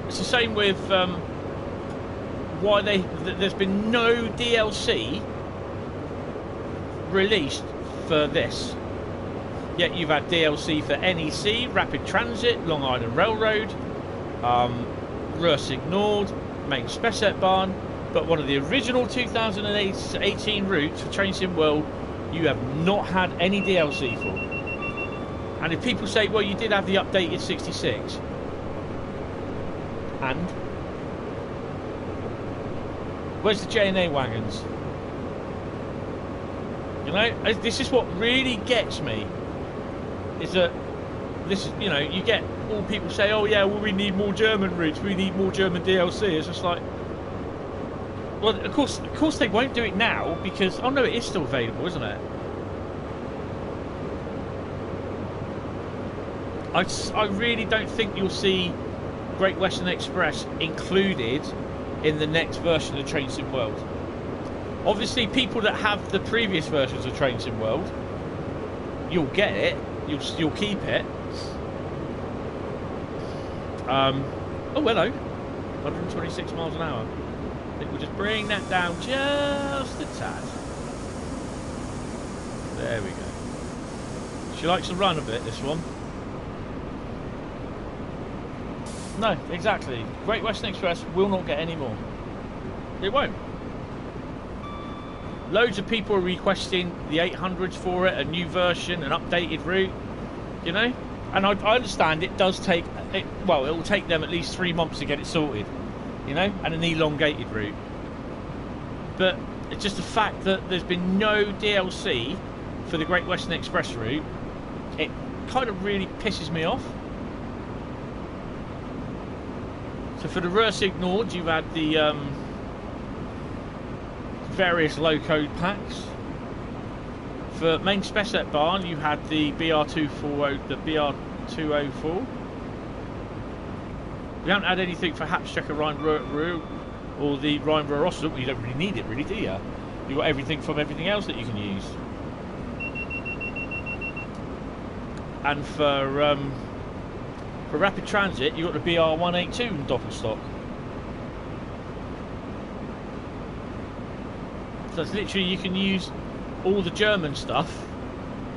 It's the same with why there's been no DLC released for this. Yet you've had DLC for NEC, Rapid Transit, Long Island Railroad, Ruhr Nord, Main Spessartbahn, but one of the original 2018 routes for Train Sim World, you have not had any DLC for. And if people say, well, you did have the updated 66, and where's the J&A wagons? You know, this is what really gets me. Is that this? You know, you get all people say, "Oh yeah, well we need more German routes. We need more German DLC." It's just like, well, of course they won't do it now because oh no, it is still available, isn't it? I really don't think you'll see Great Western Express included in the next version of Train Sim World. Obviously, people that have the previous versions of Train Sim World, you'll get it. You'll keep it. Oh, hello. 126 miles an hour. I think we'll just bring that down just a tad. There we go. She likes to run a bit, this one. No, exactly. Great Western Express will not get any more. It won't. Loads of people are requesting the 800s for it, a new version, an updated route, you know? And I understand it does take, well, it will take them at least 3 months to get it sorted, you know? And an elongated route. But it's just the fact that there's been no DLC for the Great Western Express route. It kind of really pisses me off. So for the Ruhr Nord, you've had the various low-code packs. For Main Spessartbahn, you had the BR240, the BR204. We haven't had anything for Hauptstrecke Rhein-Ruhr or the Rhein-Ruhr Osten. Well, you don't really need it, really, do you? You've got everything from everything else that you can use. And for Rapid Transit, you've got the BR182 in Doppelstock. So it's literally, you can use all the German stuff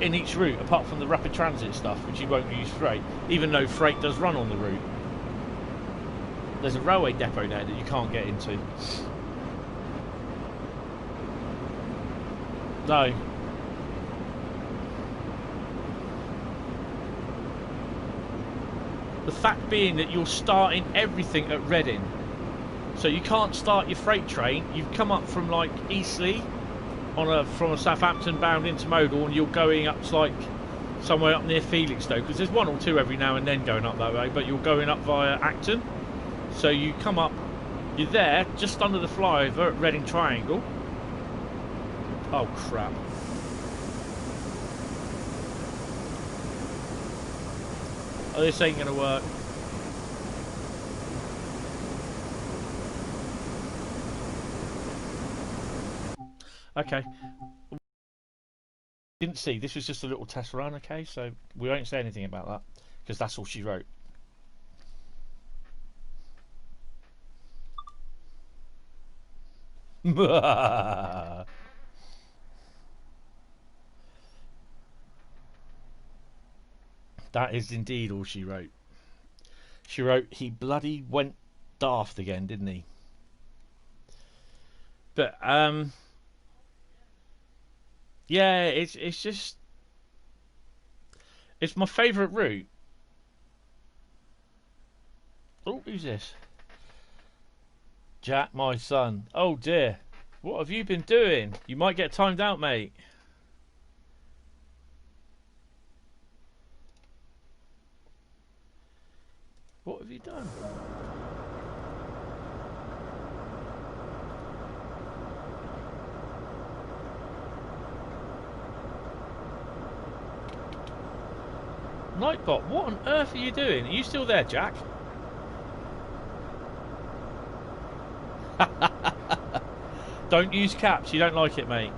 in each route, apart from the Rapid Transit stuff, which you won't use freight, even though freight does run on the route. There's a railway depot there that you can't get into. No. The fact being that you're starting everything at Reading. So you can't start your freight train. You've come up from like Eastleigh from a Southampton bound intermodal, and you're going up to like somewhere up near Felixstowe, because there's one or two every now and then going up that way, but you're going up via Acton. So you come up, you're there just under the flyover at Reading Triangle. Oh crap. Oh, this ain't gonna work. Okay. Didn't see. This was just a little test run, okay? So we won't say anything about that, because that's all she wrote. That is indeed all she wrote. She wrote, he bloody went daft again, didn't he? But, yeah, it's just... It's my favourite route. Oh, who's this? Jack, my son. Oh, dear. What have you been doing? You might get timed out, mate. What have you done? Nightbot, what on earth are you doing? Are you still there, Jack? Don't use caps, you don't like it, mate.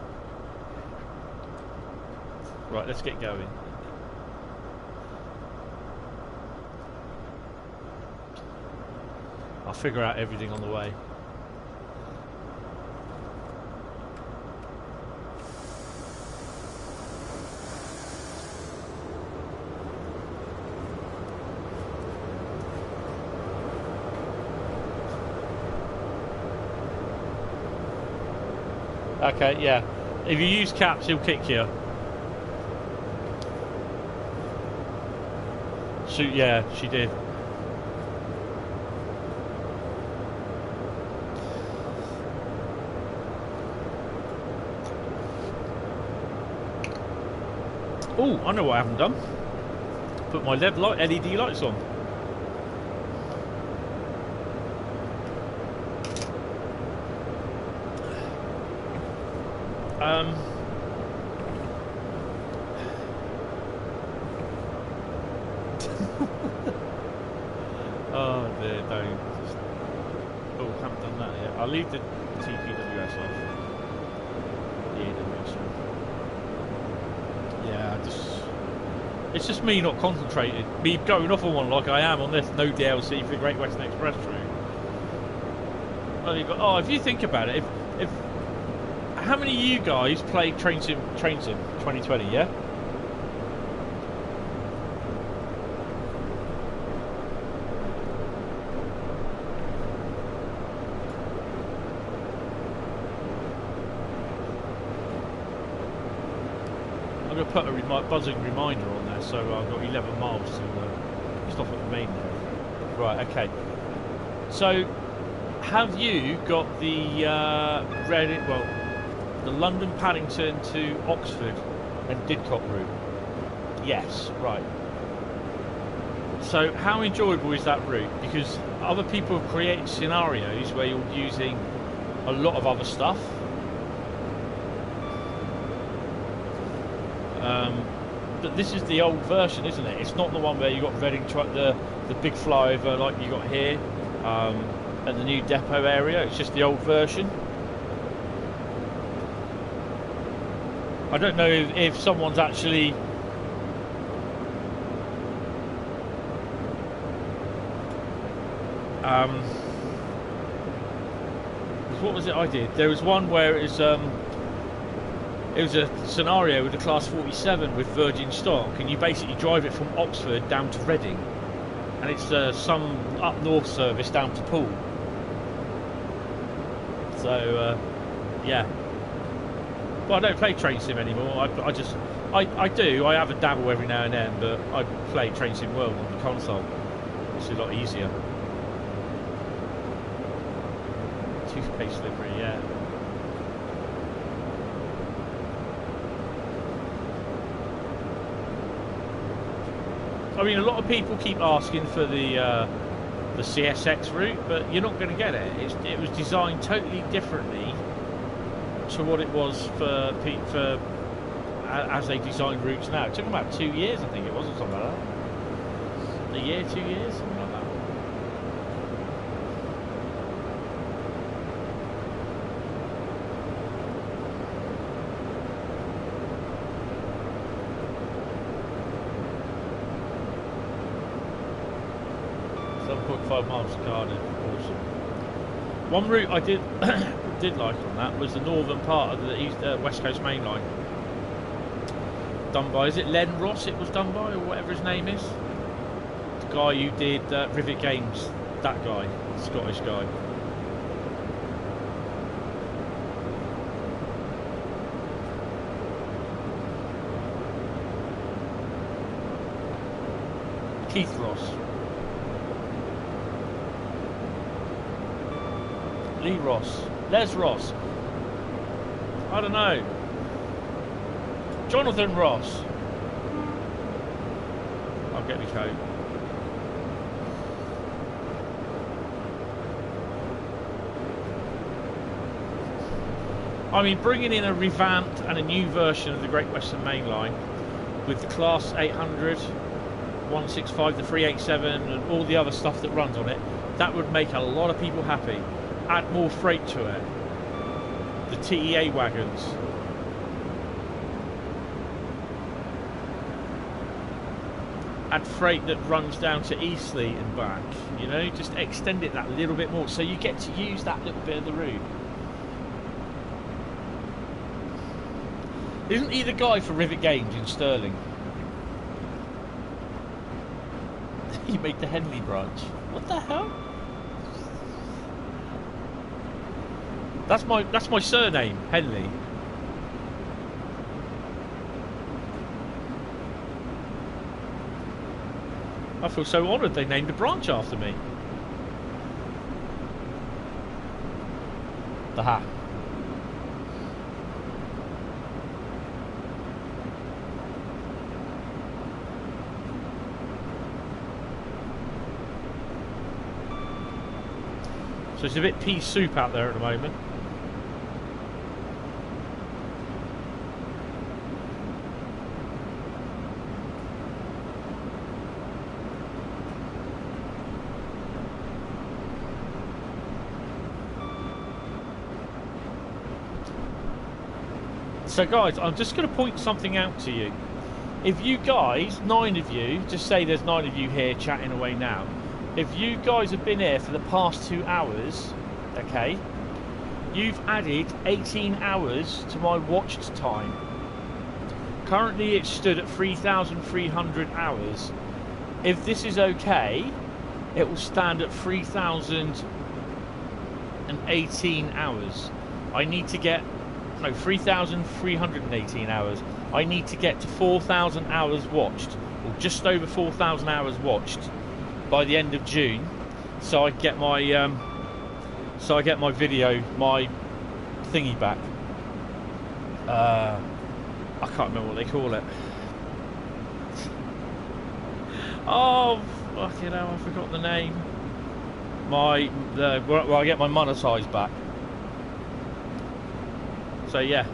Right, let's get going. I'll figure out everything on the way. Okay, yeah. If you use caps, he'll kick you. So, yeah, she did. Oh, I know what I haven't done. Put my LED lights on. Oh dear, don't. Oh, haven't done that yet. I'll leave the TPWS off. The AWS on. Yeah, it's just me not concentrated. Me going off on one like I am on this no DLC for the Great Western Express route. Oh, if you think about it, if how many of you guys played Train Sim 2020, yeah? I'm going to put a buzzing reminder on there, so I've got 11 miles to stop at the main there. Right, okay. So, have you got the the London Paddington to Oxford and Didcot route? Yes, right. So how enjoyable is that route? Because other people have created scenarios where you're using a lot of other stuff. But this is the old version, isn't it? It's not the one where you got Reading the big flyover like you got here at the new depot area. It's just the old version. I don't know if someone's actually what was it I did? There was one where it was a scenario with a Class 47 with Virgin stock, and you basically drive it from Oxford down to Reading, and it's some up north service down to Poole. So yeah. Well, I don't play Train Sim anymore. I do. I have a dabble every now and then, but I play Train Sim World on the console. It's a lot easier. Toothpaste livery, yeah. I mean, a lot of people keep asking for the CSX route, but you're not going to get it. It was designed totally differently to what it was for as they design routes now. It took them about 2 years, I think it was, or something like that. A year, 2 years, something like that. Miles to Cardiff, awesome. One route I did like on that was the northern part of the West Coast Main Line. Done by, is it Len Ross it was done by, or whatever his name is? The guy who did Rivet Games. That guy. Scottish guy. Keith Ross. Lee Ross. Les Ross. I don't know. Jonathan Ross. I'll get me coat. I mean, bringing in a revamped and a new version of the Great Western Main Line with the Class 800, 165, the 387 and all the other stuff that runs on it, that would make a lot of people happy. Add more freight to it. The TEA wagons. Add freight that runs down to Eastleigh and back. You know, just extend it that little bit more so you get to use that little bit of the route. Isn't he the guy for Rivet Games in Stirling? He made the Henley branch. What the hell? That's my surname, Henley. I feel so honoured they named a branch after me. Aha. So it's a bit pea soup out there at the moment. So guys, I'm just going to point something out to you. If you guys, 9 of you, just say there's 9 of you here chatting away now. If you guys have been here for the past 2 hours, okay, you've added 18 hours to my watched time. Currently it stood at 3,300 hours. If this is okay, it will stand at 3,018 hours. I need to get, no, 3,318 hours. I need to get to 4,000 hours watched, or just over 4,000 hours watched by the end of June, so I get my video, my thingy back. I can't remember what they call it. Oh fucking hell, I forgot the name. Where I get my monetized back. So yeah,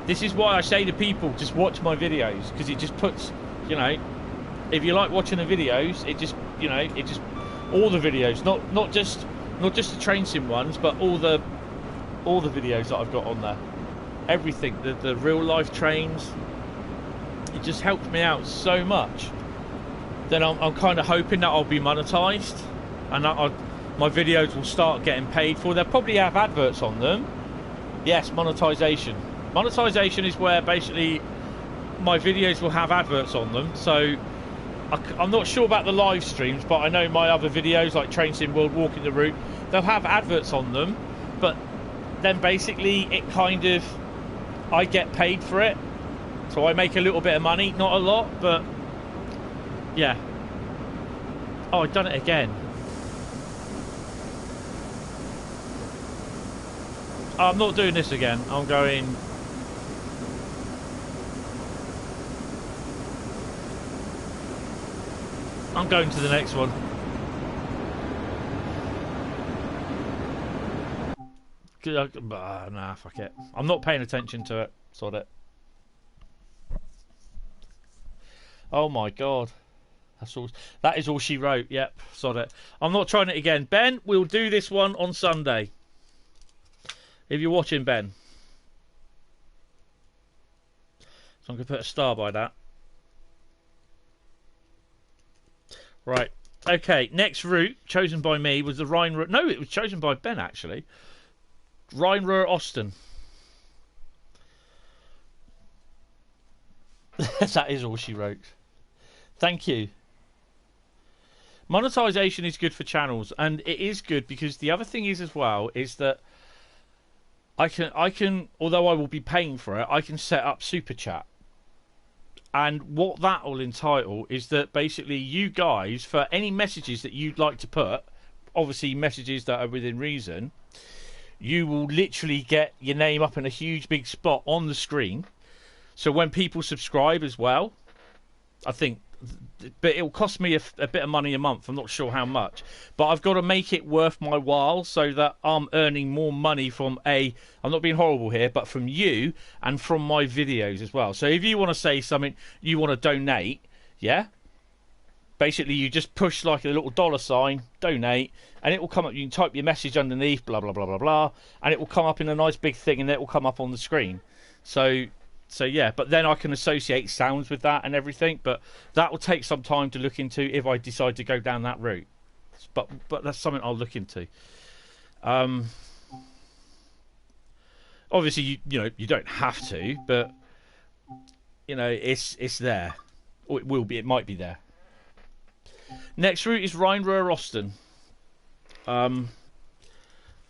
this is why I say to people, just watch my videos, because it just puts, you know, if you like watching the videos, it just, you know, it just, all the videos, not just the train sim ones, but all the videos that I've got on there, everything, the real life trains, it just helps me out so much. Then I'm kind of hoping that I'll be monetized, and my videos will start getting paid for. They'll probably have adverts on them. Yes, monetization. Monetization is where basically my videos will have adverts on them. So I'm not sure about the live streams, but I know my other videos like Train Sim World, Walking the Route, they'll have adverts on them, but then basically it kind of, I get paid for it, so I make a little bit of money, not a lot, but yeah. Oh, I've done it again. I'm not doing this again. I'm going. I'm going to the next one. Nah, fuck it. I'm not paying attention to it. Sod it. Oh my god. That is all she wrote. Yep, sod it. I'm not trying it again. Ben, we'll do this one on Sunday. If you're watching, Ben. So I'm going to put a star by that. Right. Okay, next route chosen by me was the Rhein-Ruhr. No, it was chosen by Ben, actually. Rhein-Ruhr Osten. That is all she wrote. Thank you. Monetization is good for channels, and it is good because the other thing is as well is that I can, although I will be paying for it, I can set up super chat. And what that will entitle is that basically you guys, for any messages that you'd like to put, obviously messages that are within reason, you will literally get your name up in a huge big spot on the screen. So when people subscribe as well, I think, but it'll cost me a bit of money a month. I'm not sure how much, but I've got to make it worth my while so that I'm earning more money from I'm not being horrible here, but from you and from my videos as well. So if you want to say something, you want to donate, yeah, basically you just push like a little $sign, donate, and it will come up. You can type your message underneath, blah blah blah blah blah, and it will come up in a nice big thing, and it will come up on the screen. So yeah, but then I can associate sounds with that and everything. But that will take some time to look into if I decide to go down that route. But that's something I'll look into. Obviously, you don't have to, but it's there, or it will be. It might be there. Next route is Rhein-Ruhr Osten. I'm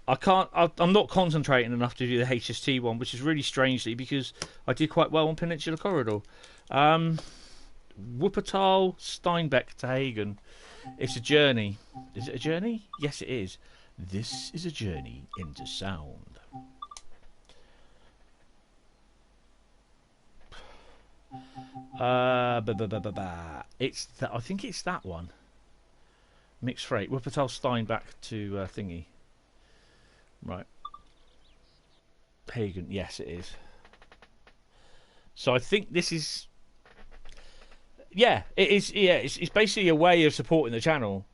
not concentrating enough to do the HST one, which is really strangely because I did quite well on Peninsular Corridor. Wuppertal, Steinbeck to Hagen. It's a journey. Is it a journey? Yes, it is. This is a journey into sound. I think it's that one. Mixed freight. Wuppertal, Steinbeck to thingy. Right. Hagen, yes it is. So I think this is... Yeah, it is. Yeah, it's basically a way of supporting the channel.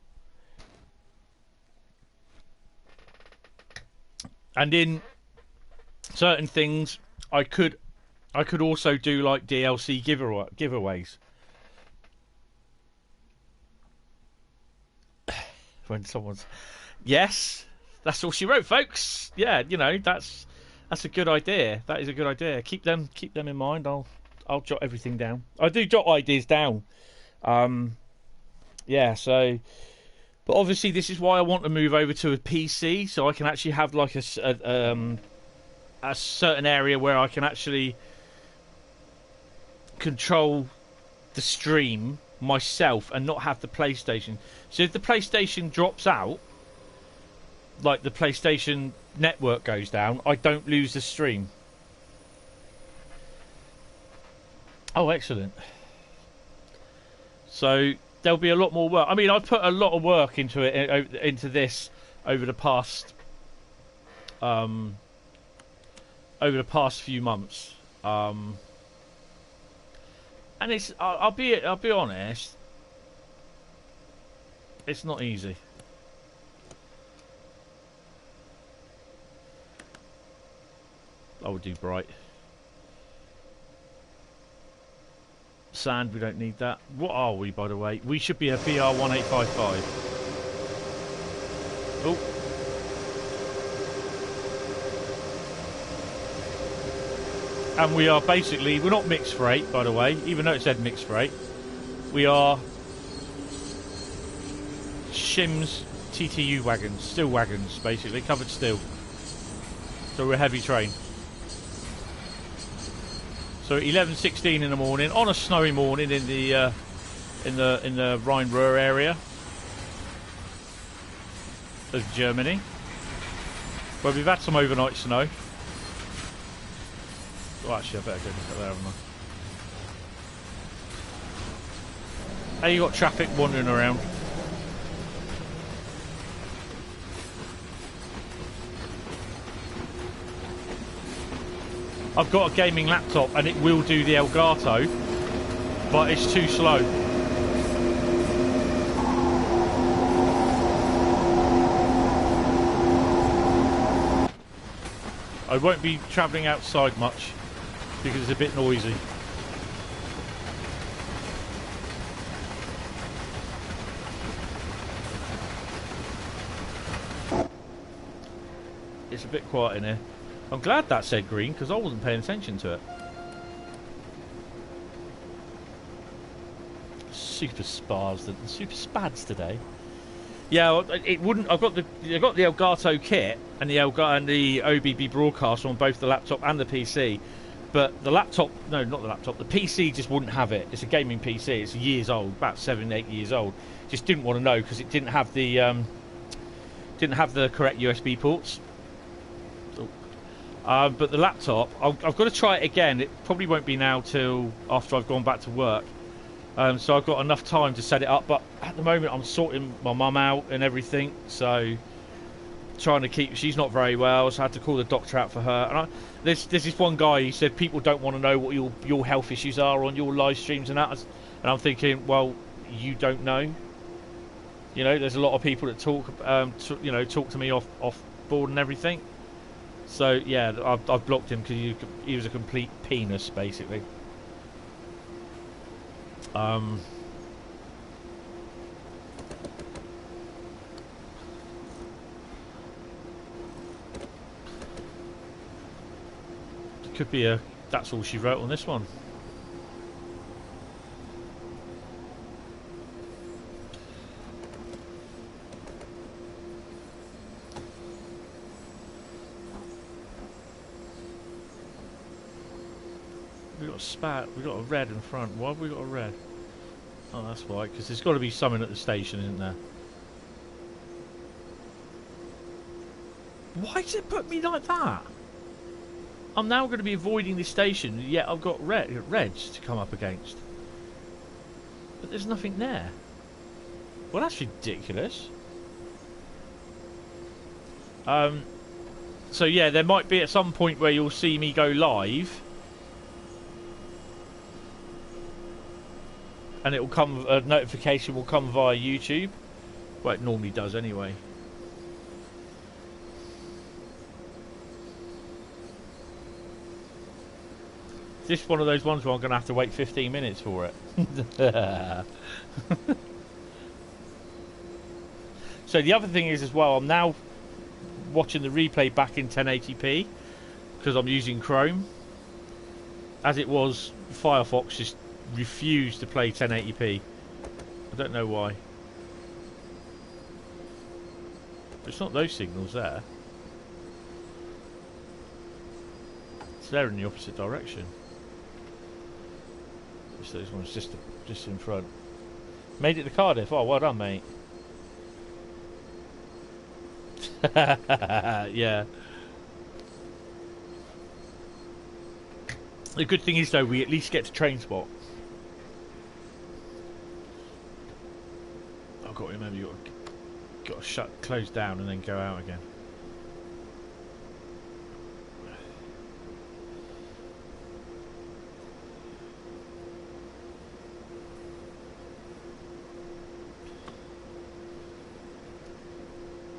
And in certain things, I could also do like DLC giveaways. When someone's... Yes... That's all she wrote, folks. Yeah, that's a good idea. That is a good idea. Keep them in mind. I'll jot everything down. I do jot ideas down. Yeah. So, but obviously this is why I want to move over to a PC so I can actually have like a certain area where I can actually control the stream myself and not have the PlayStation. So if the PlayStation drops out, like the PlayStation network goes down, I don't lose the stream. Oh, excellent. So there'll be a lot more work. I mean, I've put a lot of work into this over the past few months. And it's I'll be honest, it's not easy. I would do bright. Sand, we don't need that. What are we, by the way? We should be a PR 1855. Oh. And we are basically, we're not mixed freight, by the way, even though it said mixed freight. We are shims TTU wagons, steel wagons, basically, covered steel. So we're a heavy train. So 11:16 in the morning on a snowy morning in the Rhein-Ruhr area of Germany, where we've had some overnight snow. Oh, actually, I better go look at there, haven't I? Hey, you got traffic wandering around. I've got a gaming laptop and it will do the Elgato, but it's too slow. I won't be travelling outside much because it's a bit noisy. It's a bit quiet in here. I'm glad that said green because I wasn't paying attention to it. super spars, the super spads today. Yeah, it wouldn't. I got the Elgato kit and the OBB broadcaster on both the laptop and the PC, but the laptop, no, not the laptop, the PC just wouldn't have it. It's a gaming PC. It's years old, about 7-8 years old. Just didn't want to know because it didn't have the correct USB ports. But the laptop, I've got to try it again. It probably won't be now till after I've gone back to work. So I've got enough time to set it up. But at the moment, I'm sorting my mum out and everything. So trying to keep... She's not very well, so I had to call the doctor out for her. And there's this one guy, he said people don't want to know what your health issues are on your live streams and that. And I'm thinking, well, you don't know. You know, there's a lot of people that talk to me off board and everything. So yeah, I've blocked him because he was a complete penis, basically. It could be a. That's all she wrote on this one. We got a spat. We got a red in front. Why have we got a red? Oh, that's why. Because there's got to be something at the station, isn't there? Why does it put me like that? I'm now going to be avoiding the station, yet I've got reds to come up against. But there's nothing there. Well, that's ridiculous. So yeah, there might be at some point where you'll see me go live. And it will come. A notification will come via YouTube. Well, it normally does anyway. This is one of those ones where I'm going to have to wait 15 minutes for it. So the other thing is as well, I'm now watching the replay back in 1080p because I'm using Chrome. As it was, Firefox just refused to play 1080p. I don't know why. But it's not those signals there. So they're in the opposite direction. So those ones just in front. Made it to Cardiff. Oh, well done, mate. Yeah. The good thing is though, we at least get to train spot. I've got to remember you've got to close down and then go out again.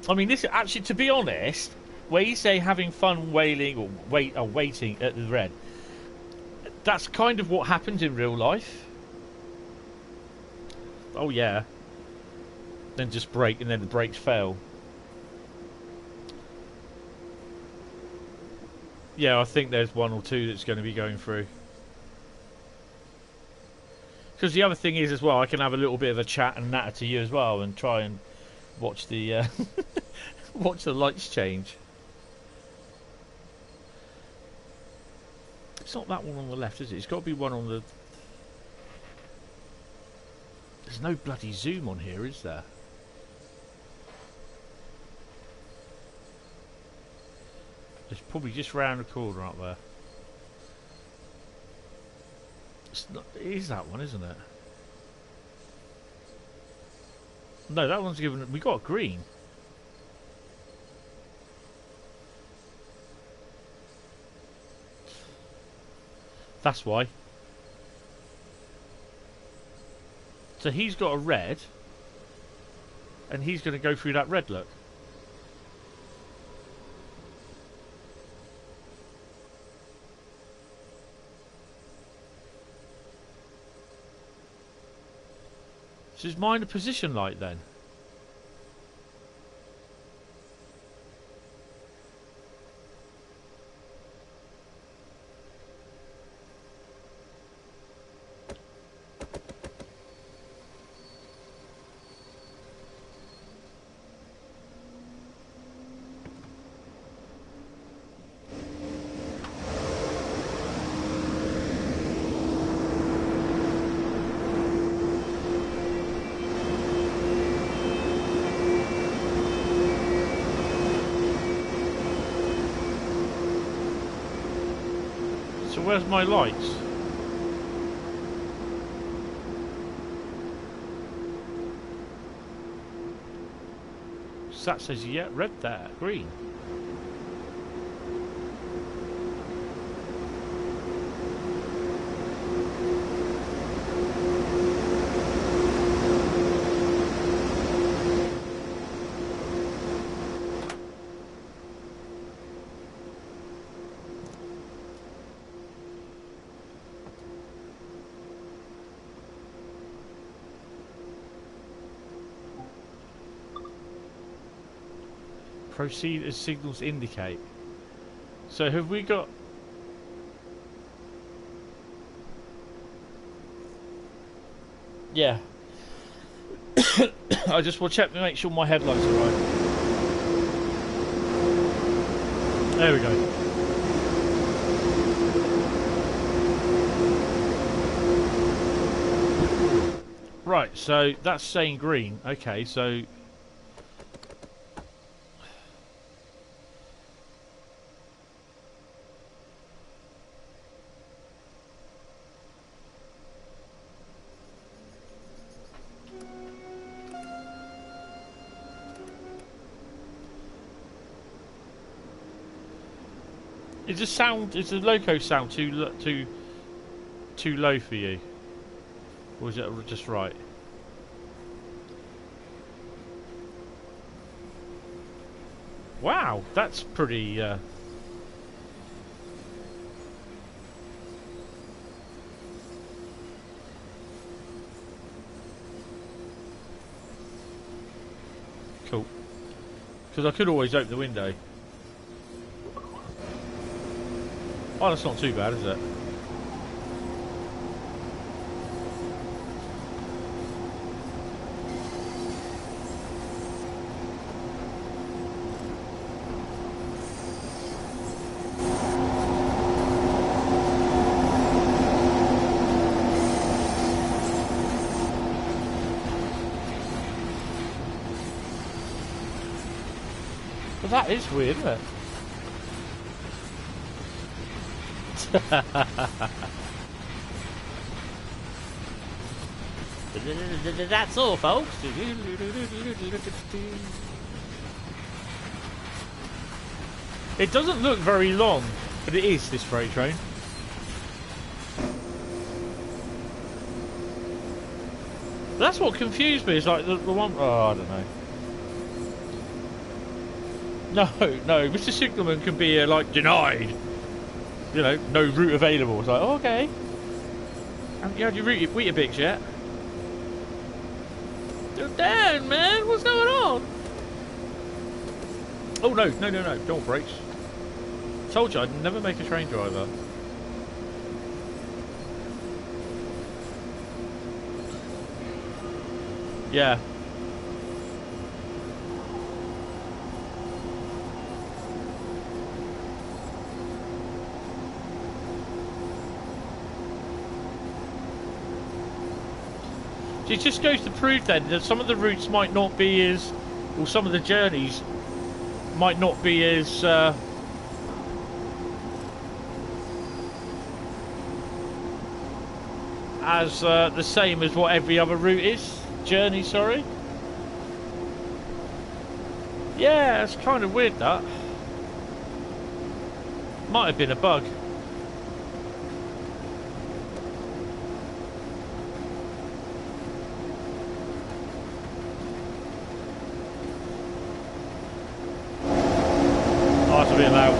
I mean, this actually, to be honest, where you say having fun wailing or waiting at the red, that's kind of what happens in real life. Oh yeah. Then just brake and then the brakes fail. Yeah, I think there's one or two that's going to be going through. Because the other thing is as well, I can have a little bit of a chat and natter to you as well and try and watch the watch the lights change. It's not that one on the left, is it? It's got to be one on the... There's no bloody zoom on here, is there? It's probably just round the corner up there. It's not, it is that one, isn't it? No, that one's given... We got a green. That's why. So he's got a red. And he's going to go through that red, look. So is mine a position light then? So where's my lights? That says yeah, red there, green. Proceed as signals indicate. So have we got... Yeah. I just will check to make sure my headlights are right. There we go. Right, so that's saying green. Okay, so... Is the loco sound too low for you, or is it just right? Wow, that's pretty. Cool. Because I could always open the window. Oh, that's not too bad, is it? Well, that is weird, isn't it? That's all, folks. It doesn't look very long, but it is, this freight train. That's what confused me. It's like the one... Oh, I don't know. No, Mr. Signalman can be like denied. You know, no route available. It's like, oh, okay. Haven't you had your Weetabix yet? Go down, man. What's going on? Oh, no. Don't brakes. Told you I'd never make a train driver. Yeah. It just goes to prove then that some of the routes might not be as, or some of the journeys might not be as the same as what every other route is. Journey, sorry. Yeah, it's kind of weird, that. Might have been a bug. Oh, that's a bit loud.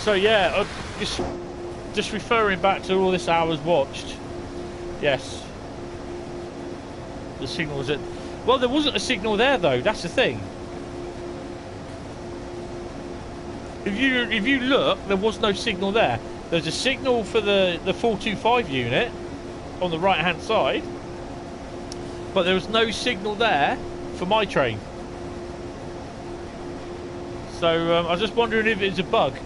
So yeah, just referring back to all this hours watched. Yes, the signal was at. Well, there wasn't a signal there though. That's the thing. If you look, there was no signal there. There's a signal for the 425 unit on the right hand side, but there was no signal there for my train. So I was just wondering if it's a bug.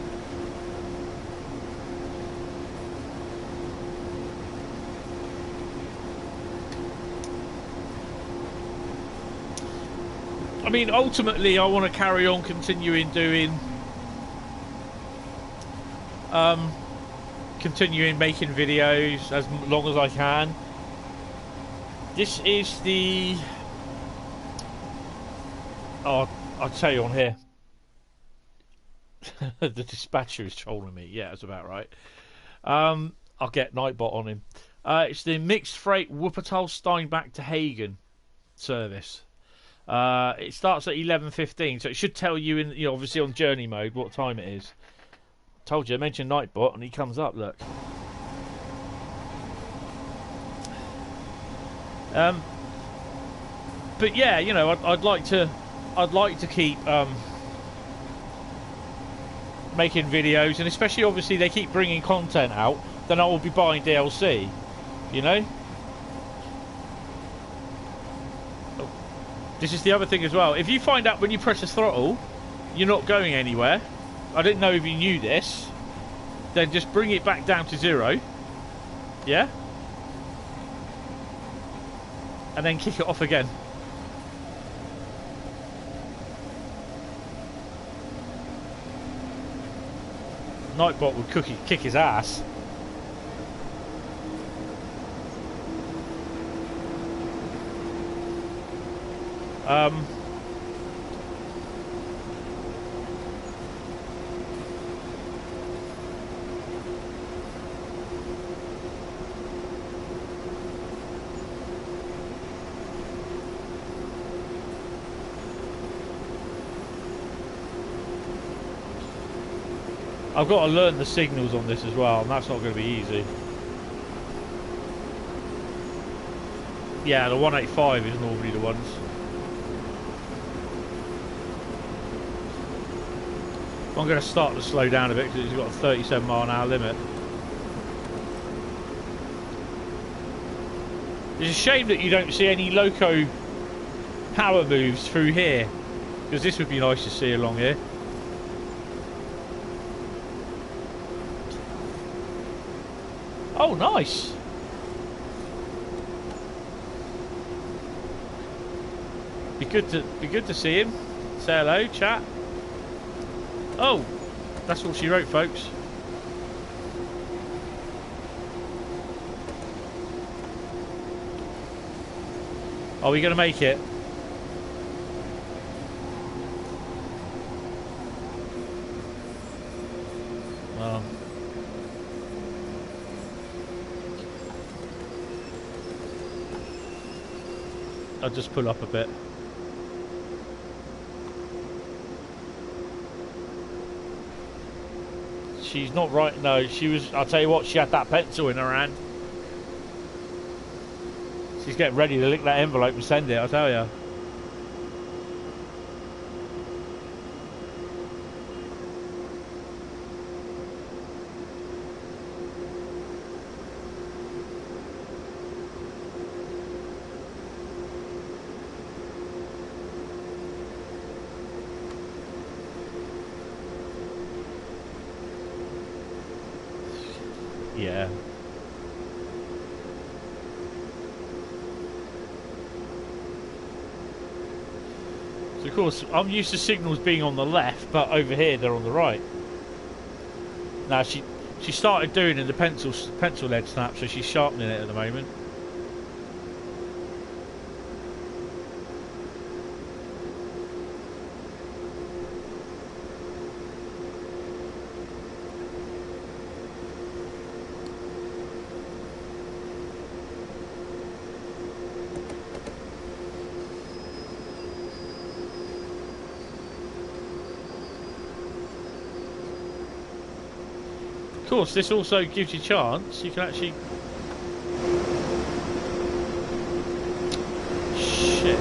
I mean, ultimately, I want to carry on continuing doing, making videos as long as I can. This is the... Oh, I'll tell you on here. The dispatcher is trolling me. Yeah, that's about right. I'll get Nightbot on him. It's the mixed freight Wuppertal Steinbeck to Hagen service. It starts at 11:15, so it should tell you in, obviously on journey mode what time it is. Told you, I mentioned Nightbot, and he comes up. Look. But yeah, I'd like to keep making videos, and especially obviously they keep bringing content out. Then I will be buying DLC. This is the other thing as well. If you find out when you press the throttle, you're not going anywhere. I didn't know if you knew this. Then just bring it back down to 0. Yeah? And then kick it off again. Nightbot would kick his ass. I've got to learn the signals on this as well, and that's not going to be easy. Yeah, the 185 is normally the ones. I'm going to start to slow down a bit because it's got a 37-mile-an-hour limit. It's a shame that you don't see any loco power moves through here, because this would be nice to see along here. Oh, nice! Be good to see him. Say hello, chat. Oh, that's all she wrote, folks. Are we going to make it? Well, I'll just pull up a bit. She's not right. No, she was. I'll tell you what. She had that pencil in her hand. She's getting ready to lick that envelope and send it. I'll tell you. Yeah. So of course I'm used to signals being on the left, but over here they're on the right. Now she started doing in the pencil lead snap, so she's sharpening it at the moment. Of course, this also gives you a chance. You can actually... Shit.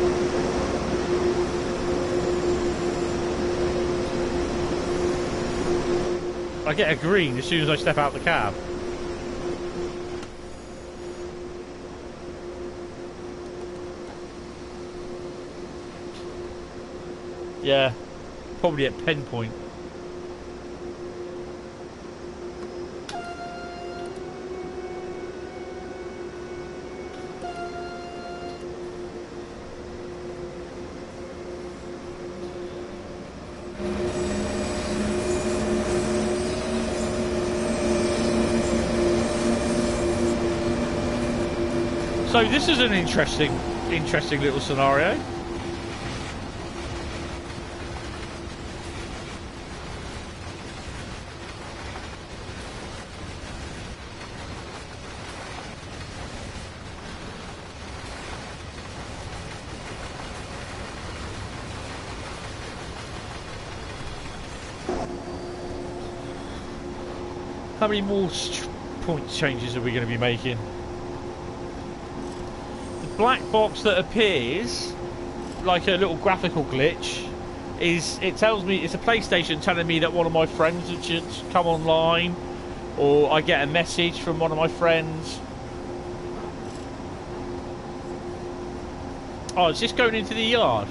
I get a green as soon as I step out the cab. Yeah, probably at Pen Point. So this is an interesting little scenario. How many more point changes are we going to be making? Black box that appears like a little graphical glitch it tells me it's a PlayStation telling me that one of my friends has just come online, or I get a message from one of my friends. Oh, it's just going into the yard.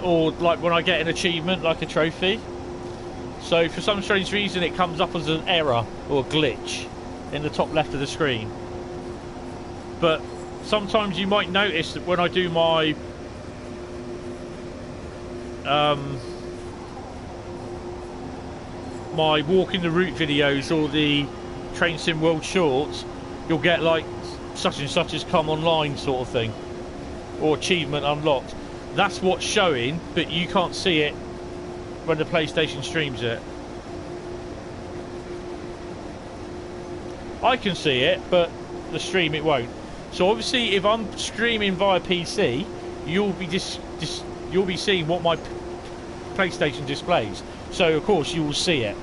Or like when I get an achievement, like a trophy. So for some strange reason it comes up as an error or a glitch in the top left of the screen. But sometimes you might notice that when I do my my walking the route videos or the Train Sim World Shorts, you'll get like such and such has come online sort of thing, or achievement unlocked. That's what's showing, but you can't see it when the PlayStation streams it. I can see it, but the stream it won't. So obviously, if I'm streaming via PC, you'll be seeing what my PlayStation displays. So of course you will see it.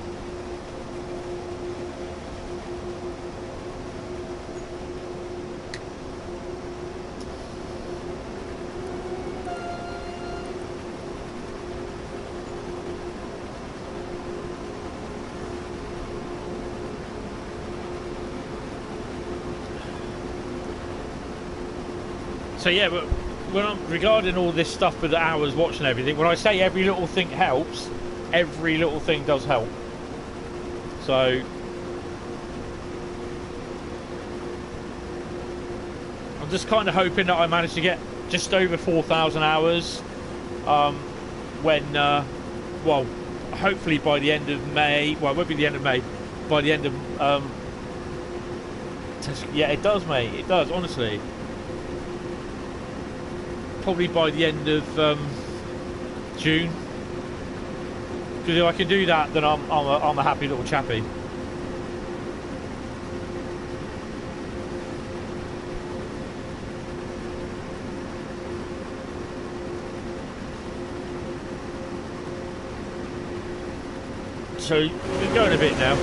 So yeah, but when I'm regarding all this stuff with the hours watching everything, when I say every little thing helps, every little thing does help. So I'm just kind of hoping that I manage to get just over 4,000 hours when well, hopefully by the end of May. Well, it won't be the end of May, by the end of yeah, it does, mate, it does, honestly. Probably by the end of June, because if I can do that, then I'm a happy little chappy. So we're going a bit now.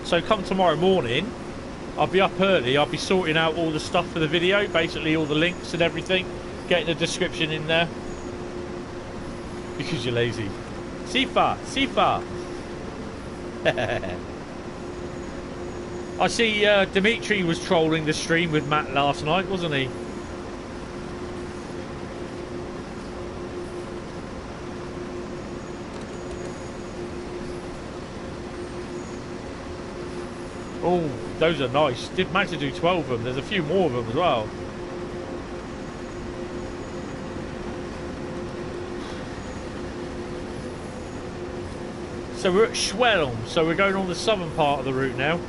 So come tomorrow morning, I'll be up early, I'll be sorting out all the stuff for the video, basically all the links and everything, getting the description in there. Because you're lazy. Seaford, Seaford. I see Dimitri was trolling the stream with Matt last night, wasn't he? Oh, those are nice. Did manage to do 12 of them. There's a few more of them as well. So we're at Schwelm, so we're going on the southern part of the route now.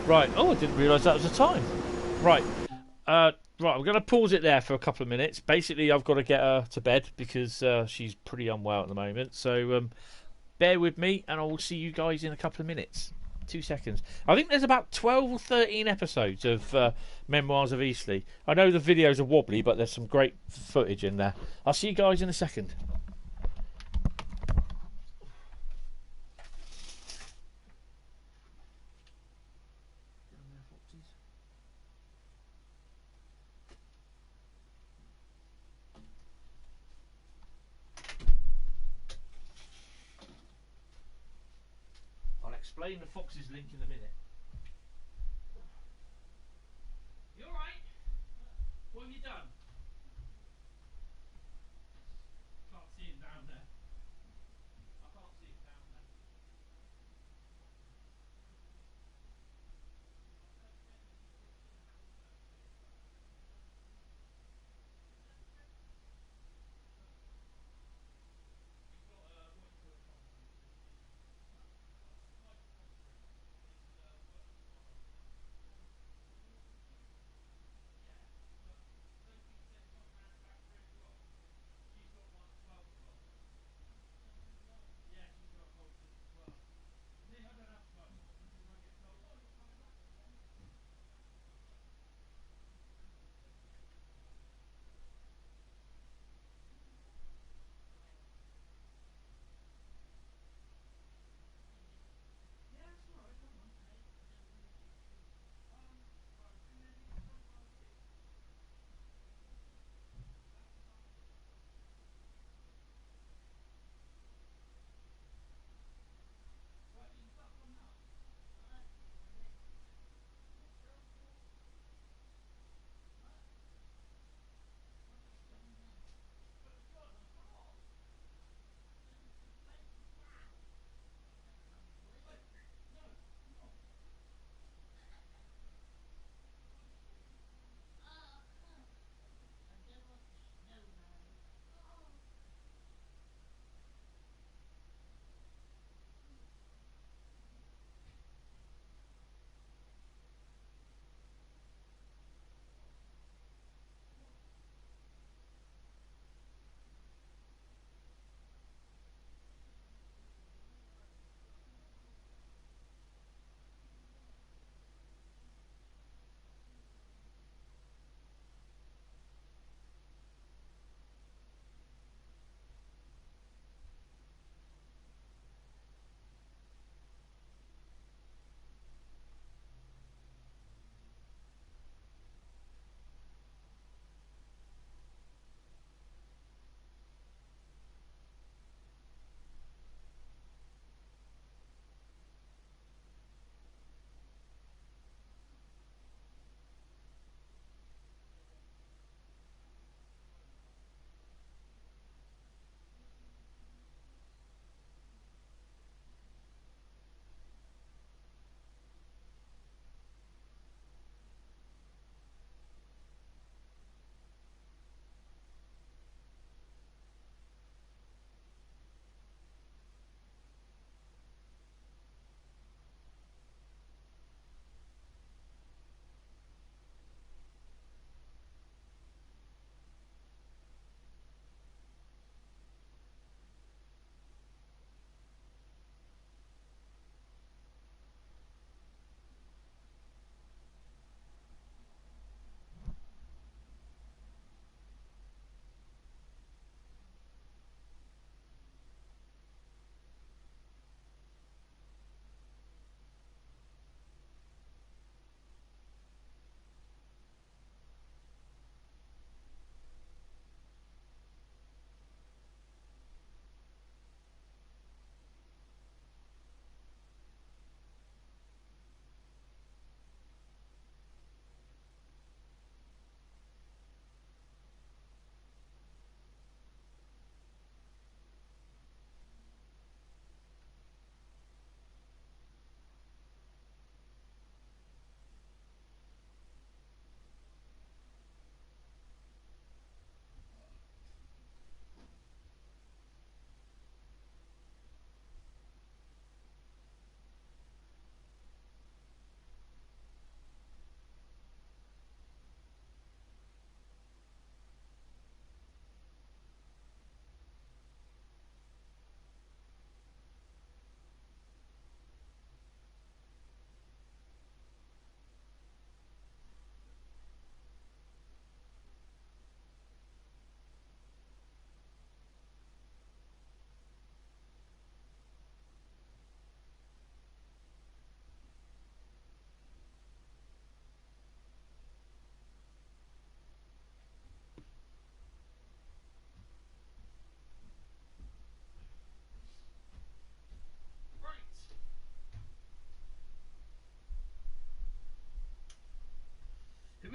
Right, oh, I didn't realise that was the time. Right, right, I'm going to pause it there for a couple of minutes. Basically, I've got to get her to bed because she's pretty unwell at the moment. So bear with me and I will see you guys in a couple of minutes. 2 seconds. I think there's about 12 or 13 episodes of Memoirs of Eastleigh. I know the videos are wobbly, but there's some great footage in there. I'll see you guys in a second. I'll explain the Foxes link in a minute. You alright? What have you done? Can't see him down there. I can't see him down there. You've got what do you call it?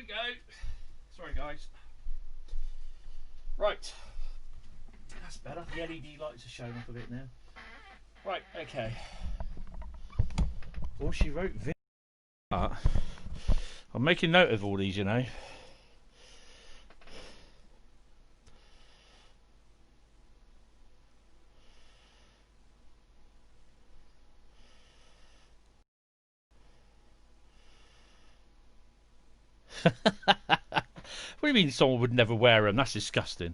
we go. Sorry, guys. Right. That's better. The LED lights are showing up a bit now. Right, okay. All she wrote. I'm making note of all these, you know. What do you mean someone would never wear them? That's disgusting.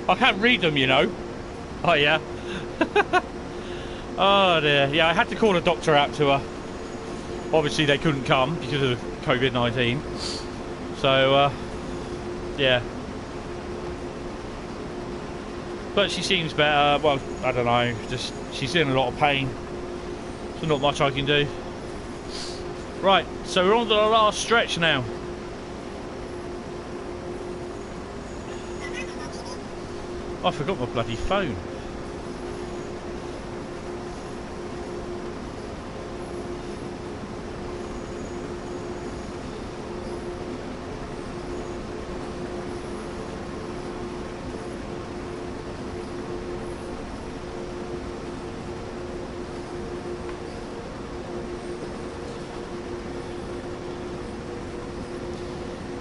I can't read them, you know. Oh, yeah. Oh, dear. Yeah, I had to call a doctor out to her. Obviously, they couldn't come because of COVID-19. So, yeah. But she seems better. Well, I don't know. Just she's in a lot of pain. So not much I can do. Right, so we're on to the last stretch now. I forgot my bloody phone.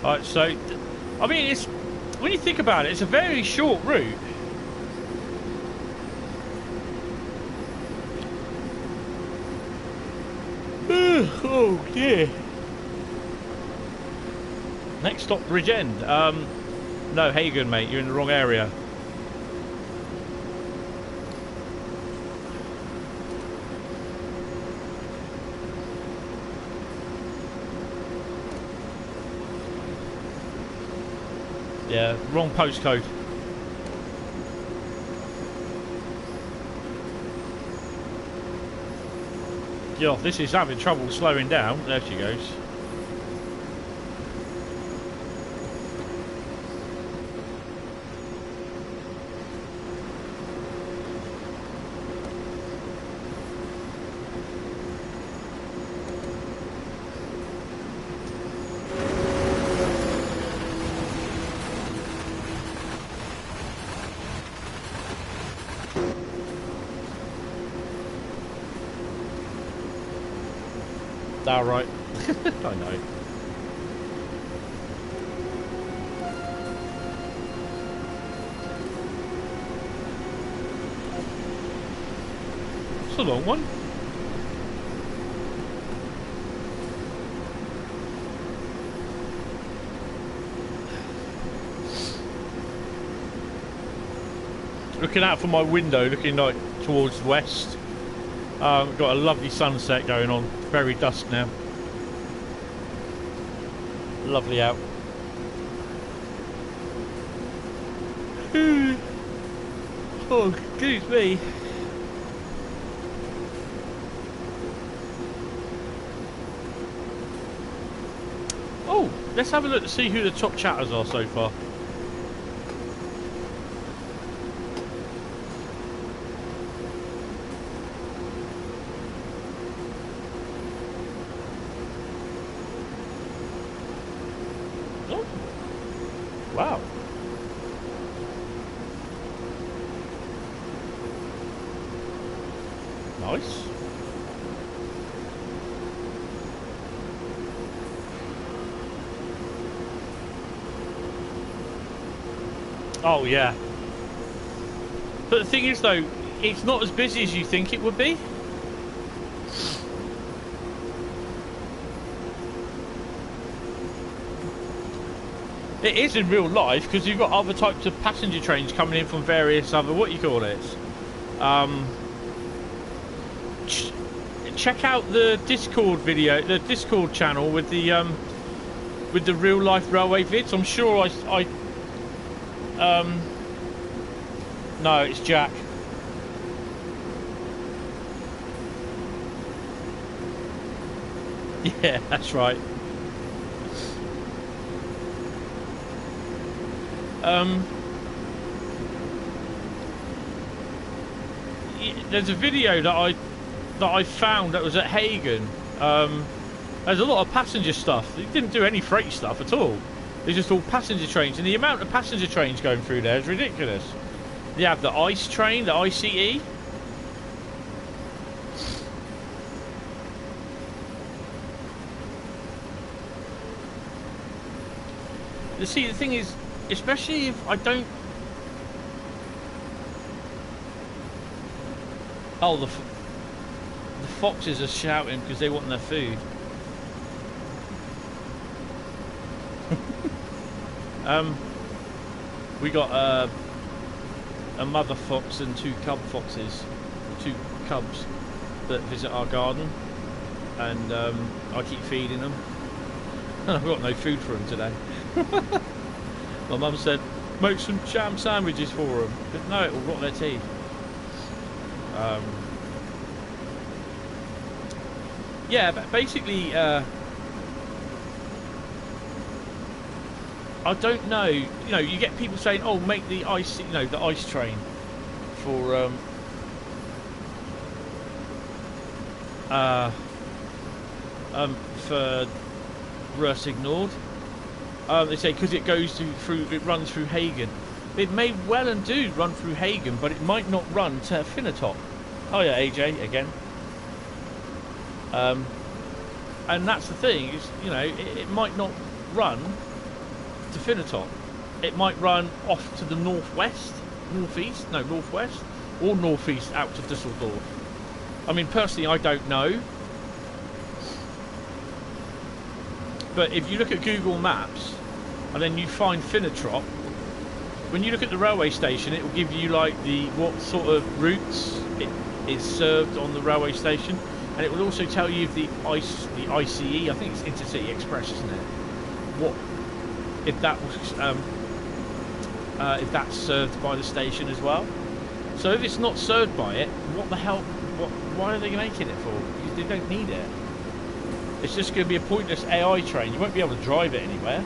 Right, so, I mean, it's, when you think about it, it's a very short route. Oh dear. Next stop, Bridgend. No, Hagen, mate, you're in the wrong area. Yeah, wrong postcode. Yeah, this is having trouble slowing down. There she goes. All right. I know. It's a long one. Looking out from my window, looking like towards the west. We've got a lovely sunset going on. Very dusk now. Lovely out. Oh, excuse me. Oh, let's have a look to see who the top chatters are so far. Wow. Nice. Oh yeah. But the thing is though, it's not as busy as you think it would be. It is in real life because you've got other types of passenger trains coming in from various other, what you call it. Check out the Discord video, the Discord channel with the real life railway vids. I'm sure no, it's Jack. Yeah, that's right. There's a video that I found that was at Hagen. There's a lot of passenger stuff. They didn't do any freight stuff at all. It's just all passenger trains, and the amount of passenger trains going through there is ridiculous. You have the ICE train, the ICE. You see, the thing is, especially if I don't... Oh, the foxes are shouting because they want their food. We got a mother fox and two cub foxes, two cubs that visit our garden, and I keep feeding them. I've got no food for them today. My mum said, make some jam sandwiches for them. But no, it will rot their teeth. Yeah, but basically, I don't know. You know, you get people saying, "Oh, make the ice, you know, the ice train for Rhein Nord." They say because it goes through, it runs through Hagen. It may well and do run through Hagen, but it might not run to Finnatop. Oh yeah, AJ again. And that's the thing, is, you know, it might not run to Finnatop. It might run off to the northwest, northeast, no, northwest, or northeast out to Düsseldorf. I mean, personally, I don't know. But if you look at Google Maps and then you find Finnatop, when you look at the railway station, it will give you like what sort of routes it is served on the railway station, and it will also tell you if the ICE, I think it's Intercity Express, isn't it? If that was if that's served by the station as well. So if it's not served by it, what the hell? Why are they making it for? Because they don't need it. It's just going to be a pointless AI train. You won't be able to drive it anywhere.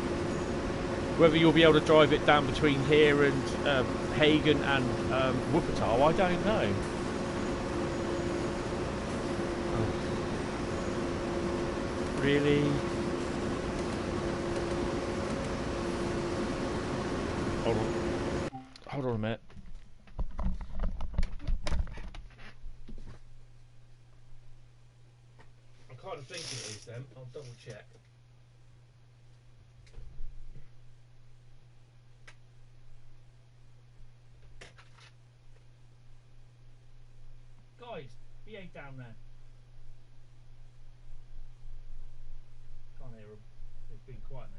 Whether you'll be able to drive it down between here and Hagen and Wuppertal, I don't know. Oh. Really? Hold on. Hold on a minute. I kind of think it is then. I'll double check. Guys, behave down there. Can't hear them. They've been quiet now.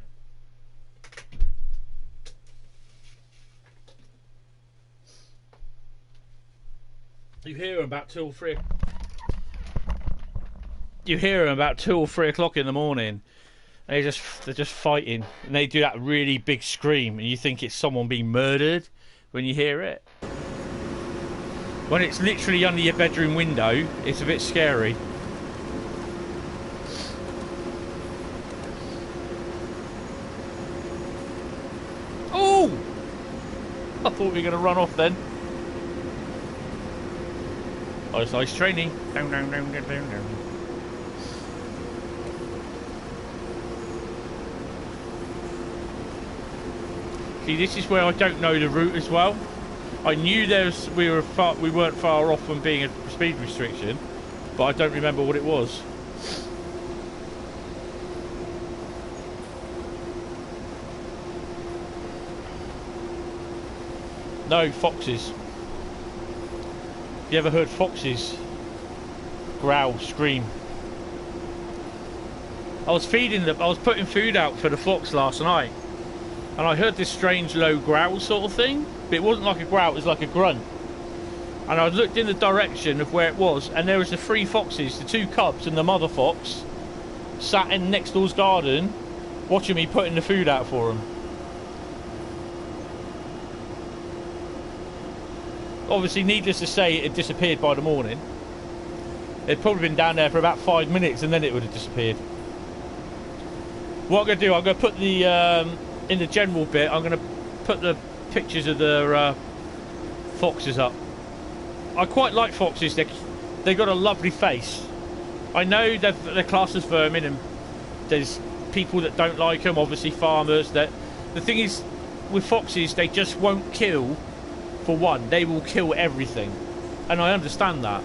You hear them about 2 or 3. You hear them about 2 or 3 o'clock in the morning. And they're just fighting, and they do that really big scream, and you think it's someone being murdered when you hear it. When it's literally under your bedroom window, it's a bit scary. Oh! I thought we were going to run off then. Oh, it's nice training. Down, down, down, down, down, down. See, this is where I don't know the route as well. I knew we weren't far off from being a speed restriction, but I don't remember what it was. No, foxes. You ever heard foxes growl, scream? I was putting food out for the fox last night, and I heard this strange low growl sort of thing, but it wasn't like a growl, it was like a grunt. And I looked in the direction of where it was, and there was the 3 foxes, the 2 cubs and the mother fox, sat in next door's garden, watching me putting the food out for them. Obviously, needless to say, it had disappeared by the morning. It'd probably been down there for about 5 minutes, and then it would have disappeared. What I'm going to do, I'm going to put the in the general bit, I'm going to put the pictures of the foxes up. I quite like foxes. They've got a lovely face. I know they're classed as vermin, and There's people that don't like them, obviously farmers. That the thing is, with foxes, they just won't kill for one. They will kill everything, and I understand that,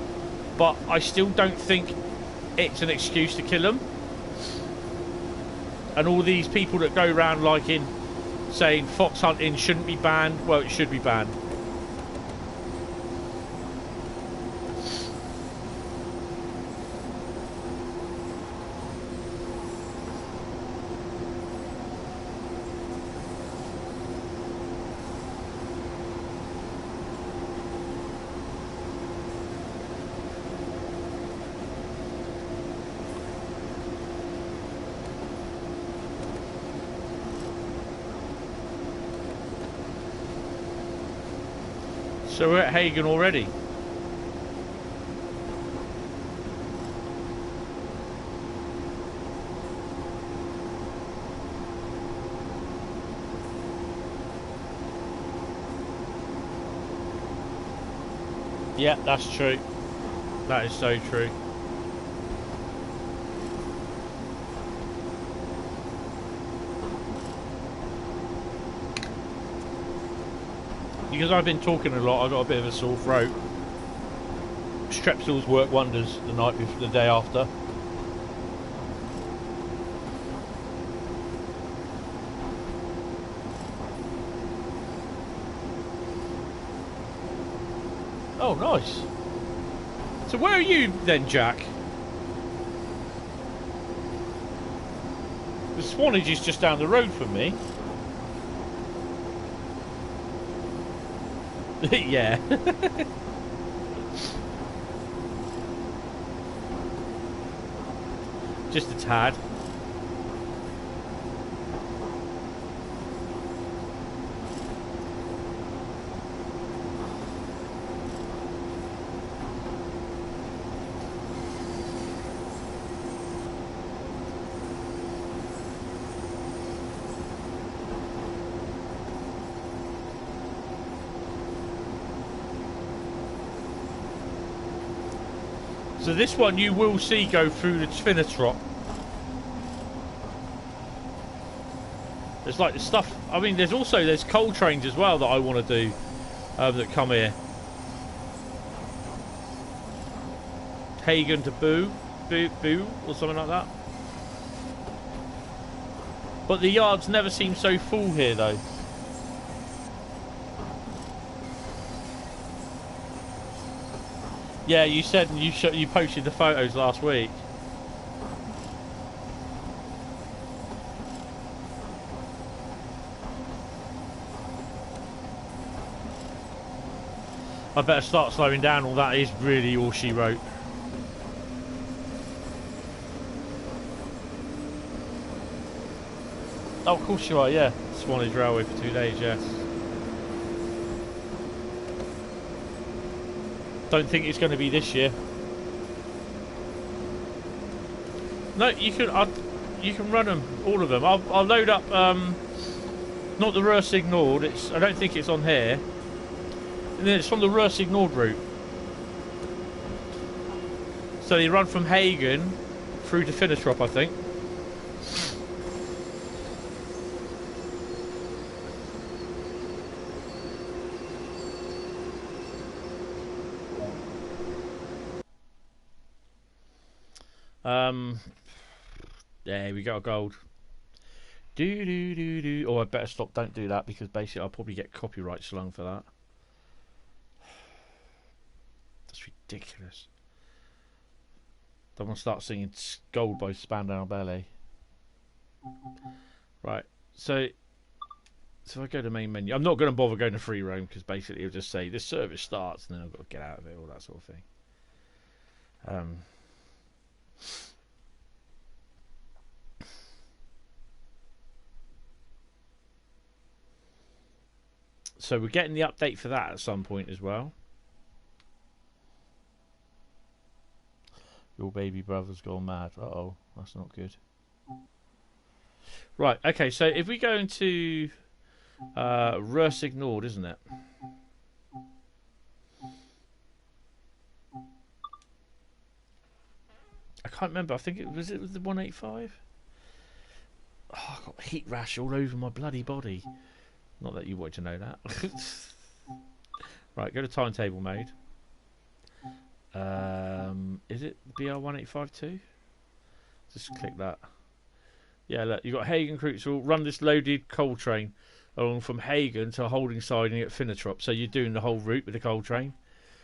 but I still don't think it's an excuse to kill them. And all these people that go around saying fox hunting shouldn't be banned, well, it should be banned. So we're at Hagen already. Yeah, that's true. That is so true. Because I've been talking a lot, I've got a bit of a sore throat. Strepsils work wonders the night before, the day after. Oh, nice. So where are you then, Jack? The Swanage is just down the road from me. Yeah. Just a tad. So this one you will see go through the Peninsular. There's like the stuff. I mean, there's coal trains as well that I want to do that come here. Hagen to Boo, or something like that. But the yards never seem so full here, though. Yeah, you said you posted the photos last week. I better start slowing down. All that is really all she wrote. Oh, of course you are. Yeah, Swanage Railway for 2 days. Yes. Don't think it's going to be this year. No, you can run them, all of them. I'll load up. Not the Rhein-Ruhr Eight. I don't think it's on here. And then it's from the Rhein-Ruhr Eight route. So they run from Hagen through to Peninsular, I think. Yeah, we got a gold. Oh, I better stop. Don't do that because basically I'll probably get copyright slung for that. That's ridiculous. Don't want to start singing "Gold" by Spandau Ballet. Right. So if I go to main menu, I'm not going to bother going to free roam because basically it'll just say this service starts and then I've got to get out of it, all that sort of thing. So we're getting the update for that at some point as well. Your baby brother's gone mad. Uh-oh, that's not good. Right, okay, so if we go into Rhein-Ruhr, isn't it? I can't remember. I think it was the 185. Oh, I've got heat rash all over my bloody body. Not that you wanted to know that. Right, go to timetable mode. Is it BR1852? Just click that. Yeah, look, you've got Hagen Kreutzel, run this loaded coal train along from Hagen to a holding siding at Finnetrop. So you're doing the whole route with the coal train.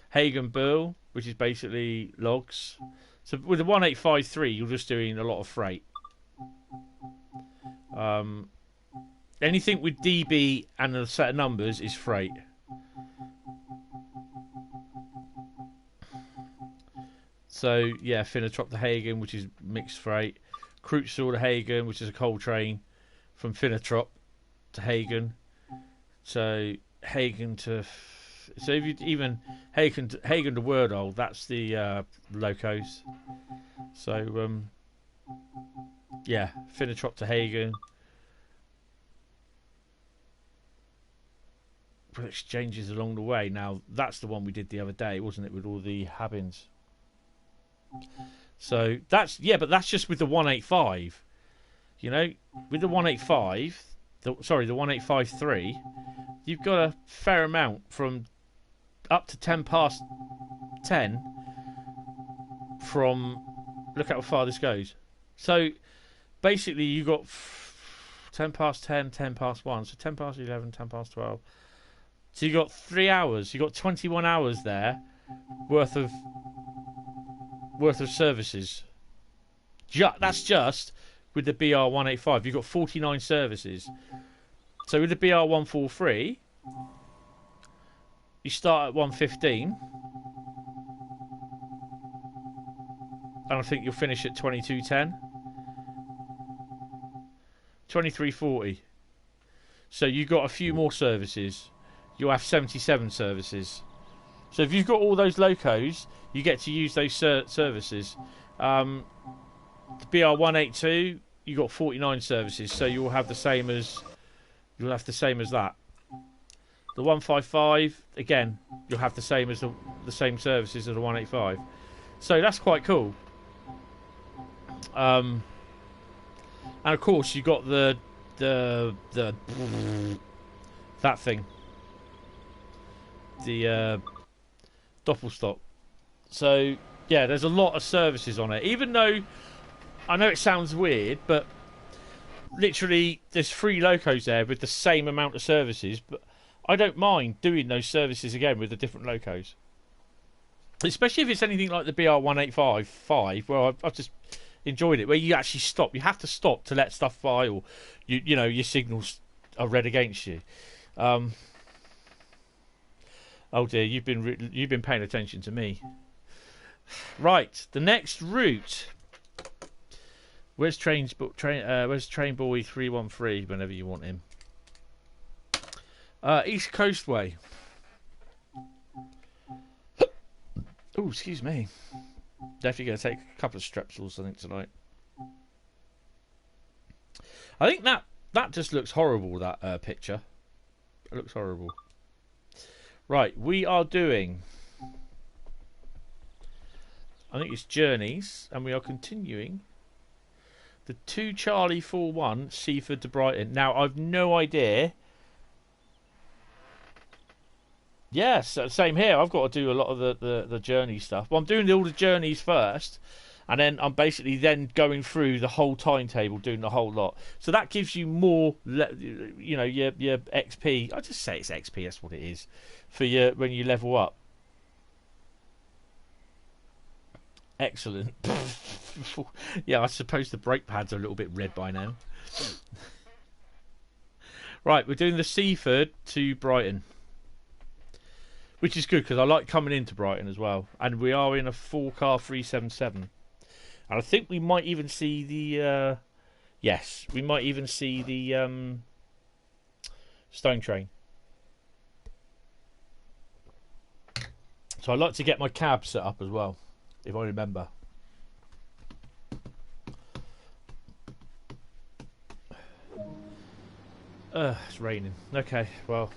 Hagen Burl, which is basically logs. So with the 1853, you're just doing a lot of freight. Anything with DB and a set of numbers is freight. So yeah, Finnetrop to Hagen, which is mixed freight. Kreutzel to Hagen, which is a coal train from Finnetrop to Hagen. So Hagen to, so if you even Hagen to Wuppertal, that's the locos. So yeah, Finnetrop to Hagen. Exchanges along the way. Now that's the one we did the other day, wasn't it, with all the Habins? So that's, yeah, but that's just with the 185. You know, with the 185, the 1853, you've got a fair amount from up to 10 past 10 from, look how far this goes. So basically you got 10 past 10, 10 past 1, so 10 past 11, 10 past 12. So you got 3 hours, you got 21 hours there worth of services. That's just with the BR185. You've got 49 services. So with the BR143, you start at 115, and I think you'll finish at 2210, 2340. So you've got a few more services. You'll have 77 services. So if you've got all those locos, you get to use those services. The BR182, you got 49 services, so you'll have the same as that. The 155, again, you'll have the same as the same services as the 185. So that's quite cool. And of course you got the that thing, the Doppelstock. So yeah, there's a lot of services on it. Even though I know it sounds weird, but literally there's 3 locos there with the same amount of services. But I don't mind doing those services again with the different locos, especially if it's anything like the BR1855, where I've just enjoyed it, where you actually stop. You have to stop to let stuff by, or you know your signals are read against you. Oh dear, you've been paying attention to me. Right, the next route. Where's Train Boy 313? Whenever you want him. East Coastway. Oh, excuse me. Definitely going to take a couple of strepsils, I think, tonight. I think that just looks horrible. That picture. It looks horrible. Right, we are doing, I think it's Journeys, and we are continuing the 2 Charlie 41 Seaford to Brighton. Now, I've no idea. Yes, same here. I've got to do a lot of the journey stuff. Well, I'm doing all the journeys first, and then I'm basically then going through the whole timetable, doing the whole lot. So that gives you more, you know, your XP. I just say it's XP. That's what it is for your when you level up. Excellent. Yeah, I suppose the brake pads are a little bit red by now. Right, we're doing the Seaford to Brighton, which is good because I like coming into Brighton as well. And we are in a 4-car 377. And I think we might even see the... yes, we might even see the Stone Train. So I'd like to get my cab set up as well, if I remember. It's raining. Okay, well...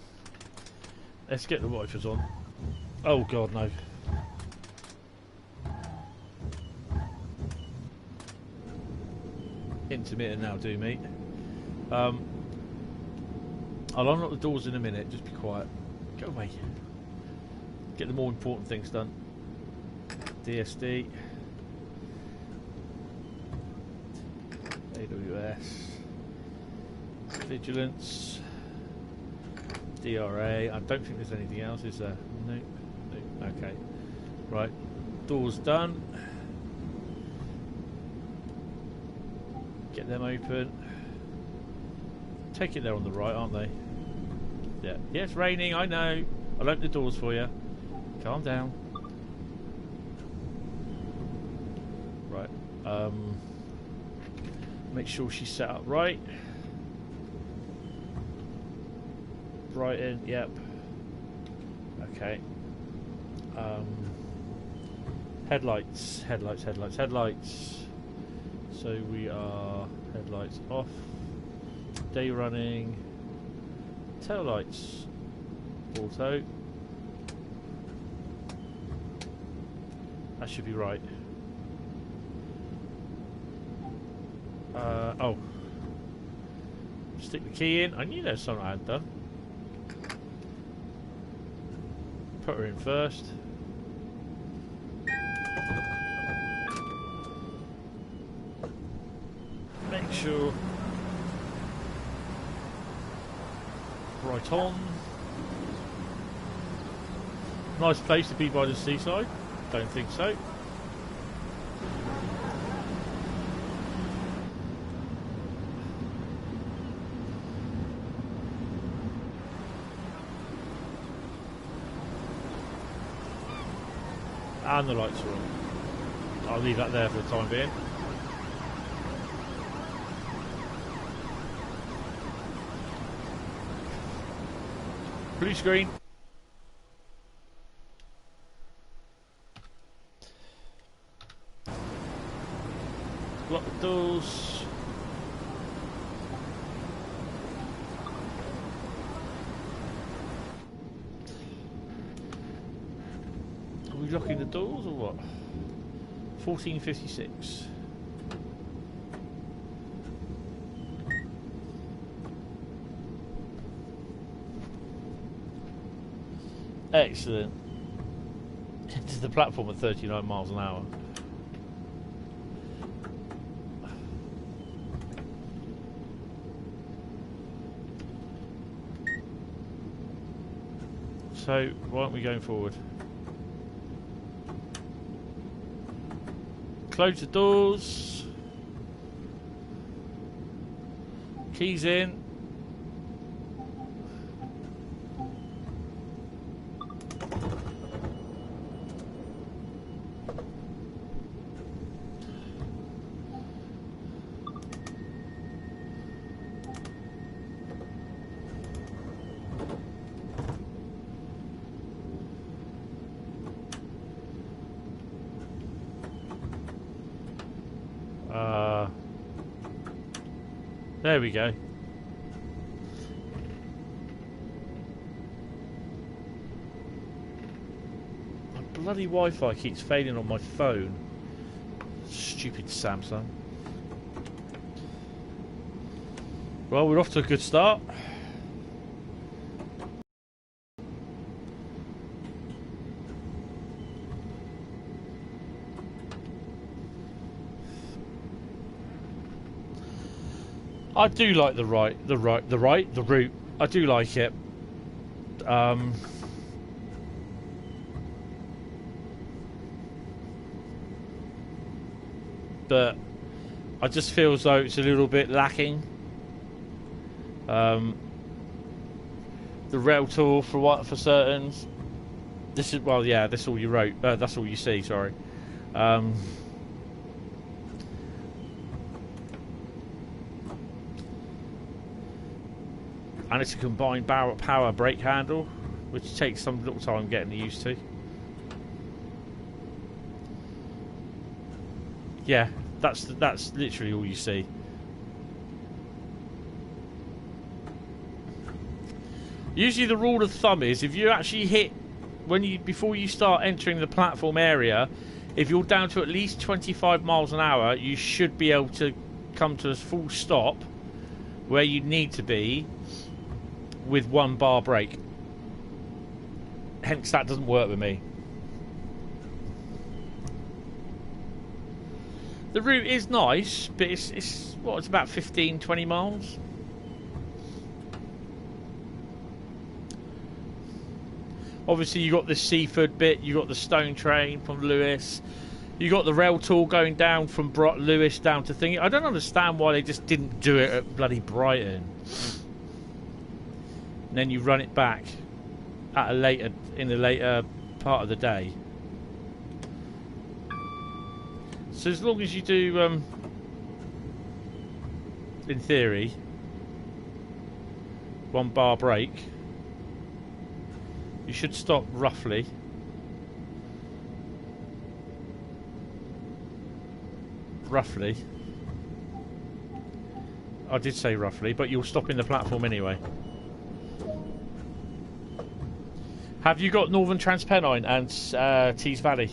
let's get the wipers on. Oh god, no. Intermittent now, do mate. I'll unlock the doors in a minute. Just be quiet. Go away. Get the more important things done. DSD. AWS. Vigilance. DRA. I don't think there's anything else, is there? Nope. Nope. Okay. Right. Doors done. Get them open. Take it they're on the right, aren't they? Yeah. Yeah, it's raining, I know. I'll open the doors for you. Calm down. Right. Make sure she's set up right. Brighton, yep. Okay. Headlights. So we are headlights off. Day running. Tail lights. Auto. That should be right. Oh. Stick the key in. I knew there was something I had done. Put her in first. Make sure. Right on. Nice place to be by the seaside. Don't think so. And the lights are on. I'll leave that there for the time being. Blue screen. Lock the doors. Are we locking the doors or what? 1456. Excellent. To the platform at 39 miles an hour. So, why aren't we going forward? Close the doors. Keys in. There we go. My bloody Wi-Fi keeps failing on my phone. Stupid Samsung. Well, we're off to a good start. I do like the route. I do like it. But I just feel as though it's a little bit lacking. The rail tour for certain. This is, well, yeah. That's all you wrote. That's all you see. Sorry. And it's a combined power brake handle, which takes some little time getting used to. Yeah, that's literally all you see. Usually the rule of thumb is if you actually hit before you start entering the platform area, if you're down to at least 25 miles an hour, you should be able to come to a full stop where you need to be with 1 bar brake. Hence, that doesn't work with me. The route is nice, but it's about 15, 20 miles. Obviously, you got the Seaford bit, you got the Stone Train from Lewis, you got the rail tour going down from Lewis down to Thingy. I don't understand why they just didn't do it at bloody Brighton. And then you run it back at in a later part of the day. So as long as you do, in theory, 1 bar brake, you should stop roughly. I did say roughly, but you'll stop in the platform anyway. Have you got Northern Trans Pennine and Tees Valley?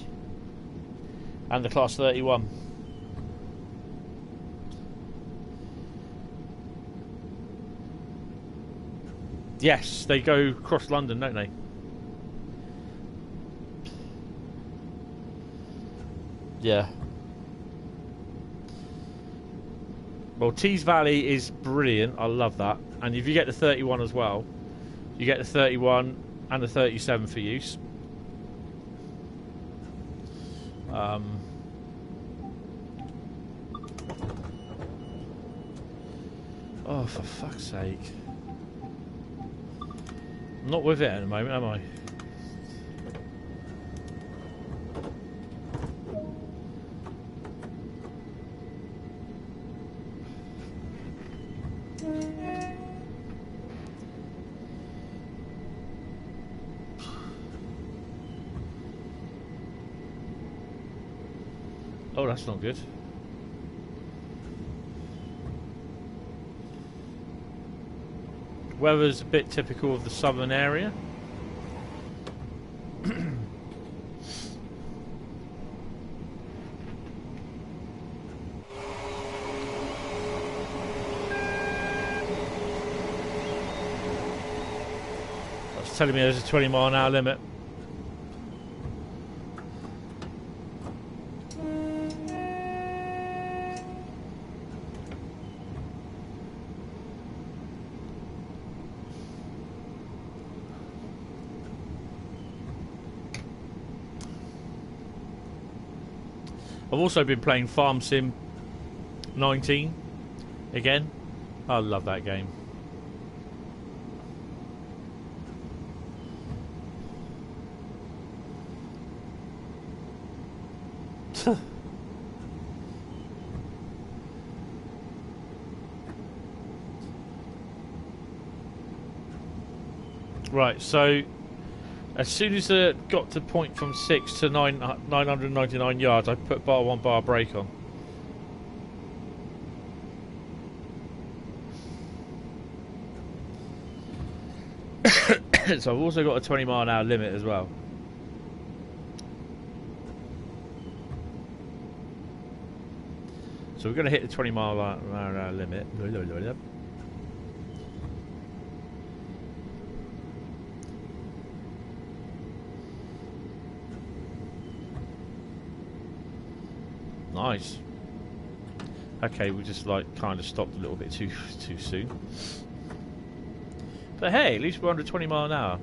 And the Class 31? Yes, they go across London, don't they? Yeah. Well, Tees Valley is brilliant. I love that. And if you get the 31 as well, you get the 31 and the 37 for use. Oh, for fuck's sake. I'm not with it at the moment, am I? Oh, that's not good. Weather's a bit typical of the southern area. That's telling me there's a 20-mile-an-hour limit. I've also been playing Farm Sim 19 again. I love that game. Right, so as soon as it got to point from 6 to 999 yards, I put 1 bar brake on. So I've also got a 20-mile-an-hour limit as well. So we're going to hit the 20-mile-an-hour limit. Nice. Okay, we just like kind of stopped a little bit too soon. But hey, at least we're under 20 mile an hour.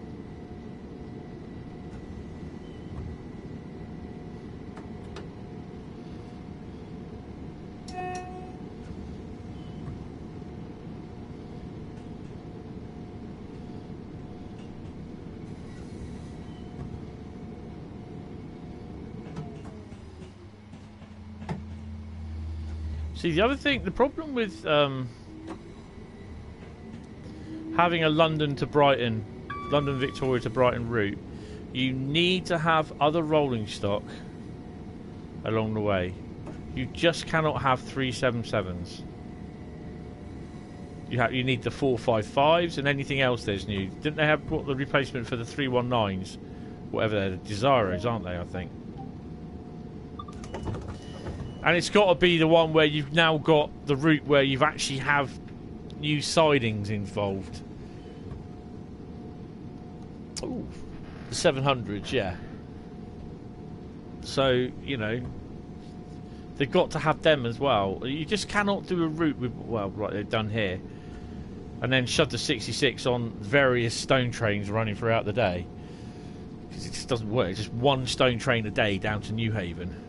See, the other thing, the problem with having a London to Brighton, London Victoria to Brighton route, you need to have other rolling stock along the way. You just cannot have 377s. You need the 455s and anything else there's new. Didn't they have the replacement for the 319s? Whatever they're, the Desiros, aren't they, I think? And it's got to be the one where you've now got the route where you've actually have new sidings involved. Ooh, the 700s, yeah. So, you know, they've got to have them as well. You just cannot do a route with, well, like they've done here, and then shove the 66 on various stone trains running throughout the day. Because it just doesn't work. It's just one stone train a day down to New Haven.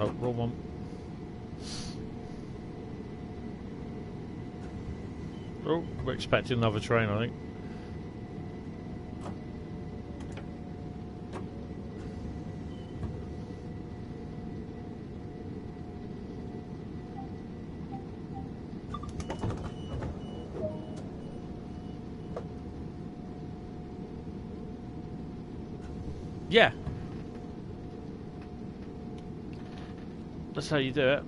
Oh, wrong one. Oh, we're expecting another train, I think. Yeah. That's how you do it.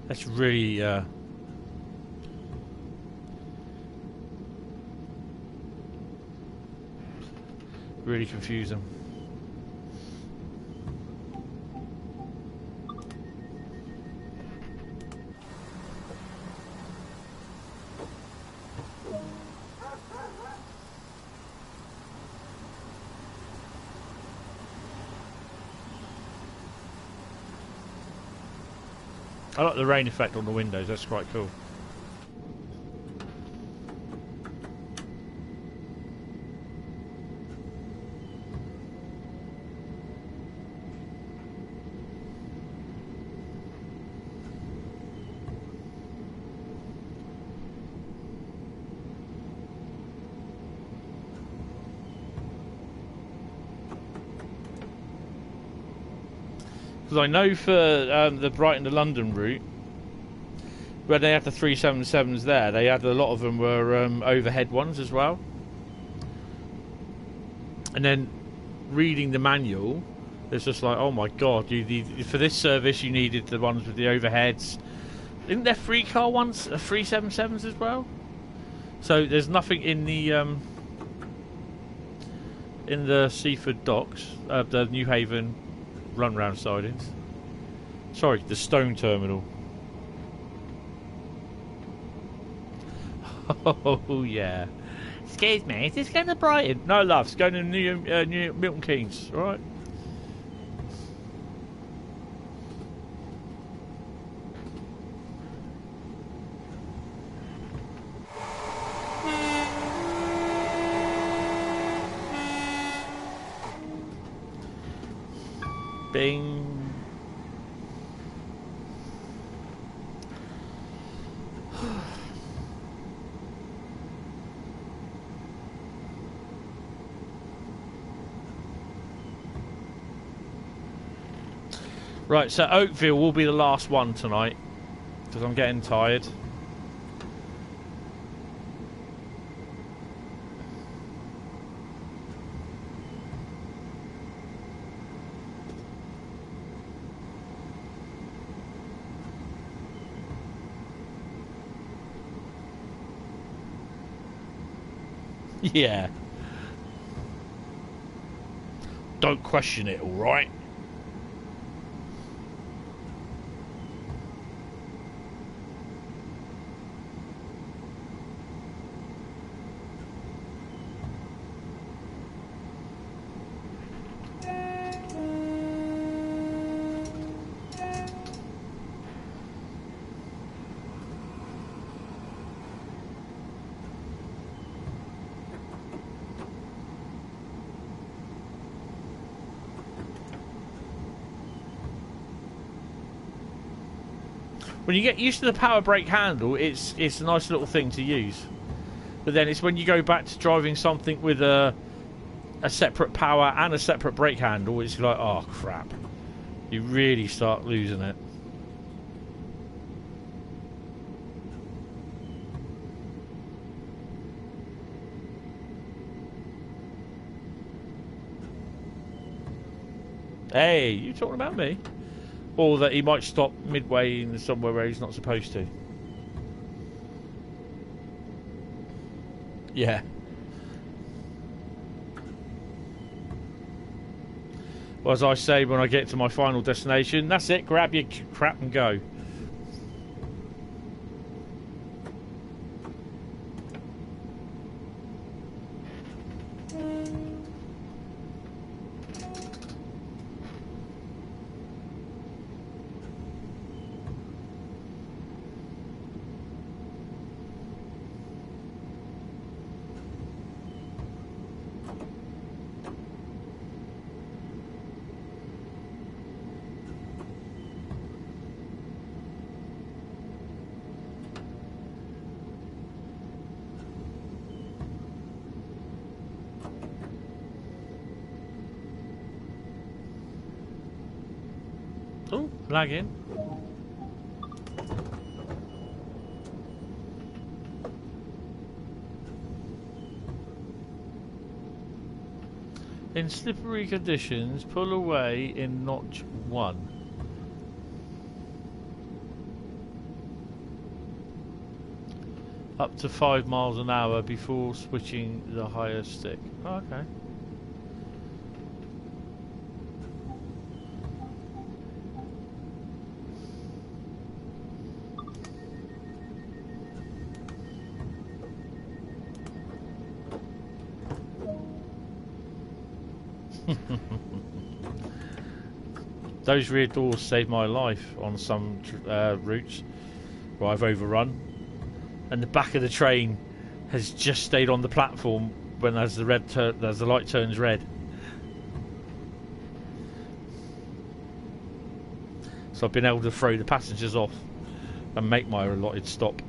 That's really really confusing. I like the rain effect on the windows, that's quite cool. Because I know for the Brighton to London route, where they had the 377s there, they had a lot of them were overhead ones as well. And then reading the manual, it's just like, oh my god, for this service you needed the ones with the overheads. Isn't there 3-car ones, 377s as well? So there's nothing in the Seaford docks, the New Haven run round sidings. Sorry, the Stone Terminal. Oh yeah. Excuse me, is this going to Brighton? No, love, it's going to New Milton Keynes, alright? Bing. Right, so Oakville will be the last one tonight because I'm getting tired. Yeah. Don't question it, all right? When you get used to the power brake handle, it's a nice little thing to use. But then it's when you go back to driving something with a separate power and a separate brake handle, it's like, oh crap. You really start losing it. Hey, you talking about me? Or that he might stop midway in somewhere where he's not supposed to. Yeah. Well, as I say when I get to my final destination, that's it, grab your crap and go. Oh, lagging. In slippery conditions, pull away in notch 1. Up to 5 miles an hour before switching the higher stick. Oh, okay. Those rear doors saved my life on some routes where I've overrun, and the back of the train has just stayed on the platform when as the light turns red. So I've been able to throw the passengers off and make my allotted stop.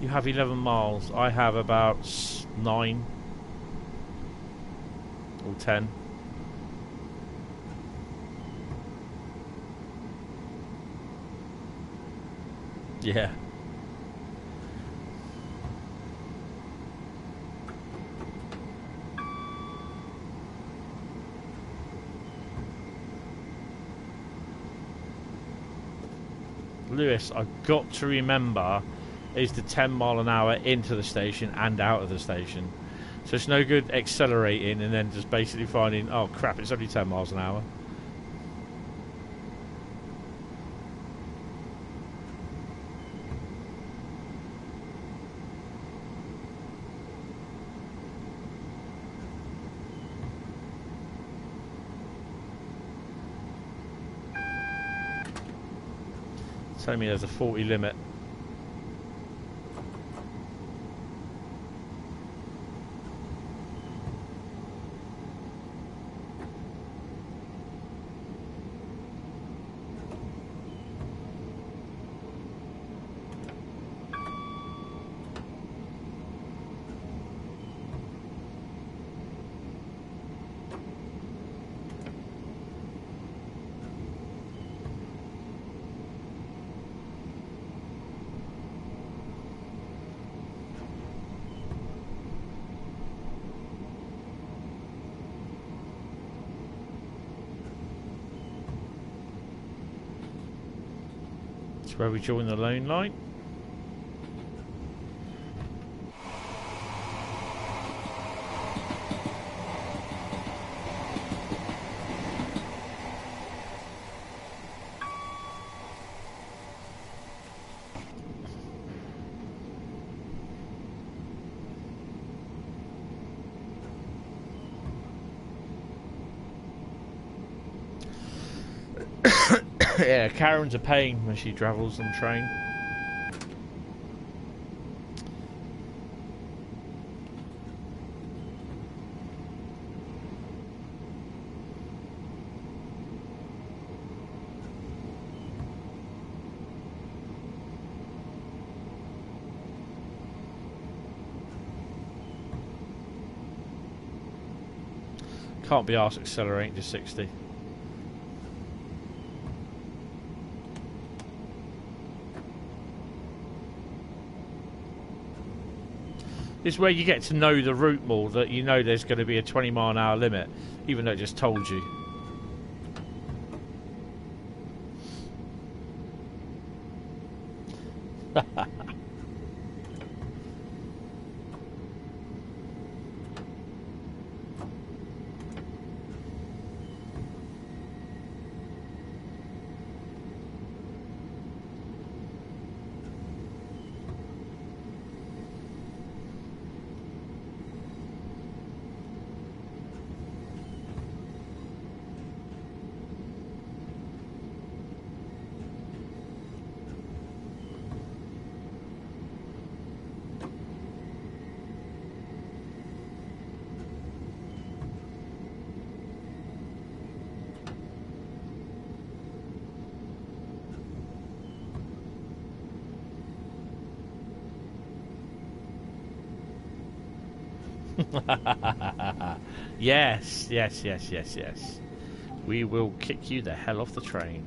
You have 11 miles. I have about 9 or 10. Yeah. Lewis, I've got to remember is the 10 mile an hour into the station and out of the station. So it's no good accelerating and then just basically finding, oh crap, it's only 10 miles an hour. Telling me there's a 40 limit. Where we join the lone line. Yeah, Karen's a pain when she travels on train. Can't be arsed accelerating to 60. This is where you get to know the route more, that you know there's going to be a 20-mile-an-hour limit, even though it just told you. Yes, yes, yes, yes, yes. We will kick you the hell off the train.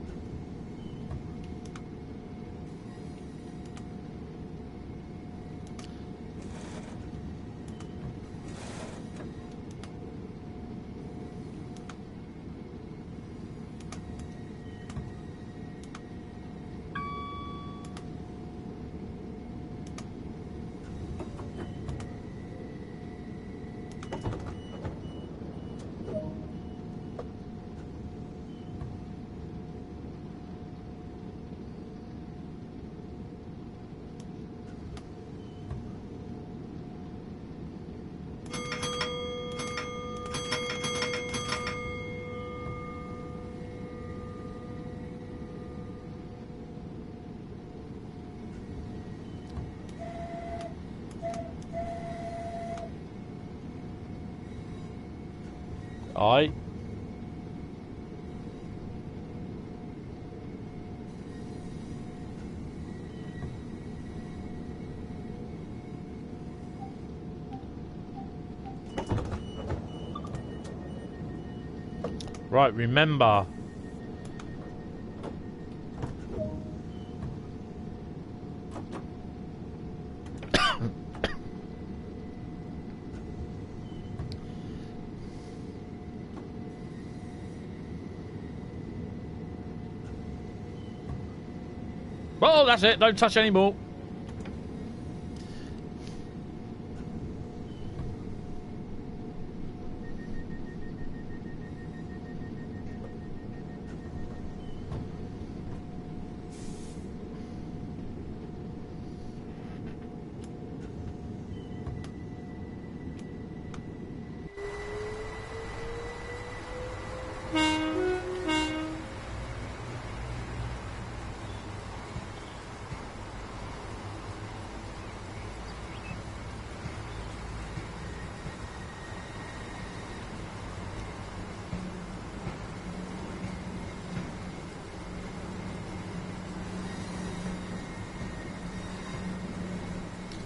Aye. Right, remember. Oh, that's it. Don't touch any more.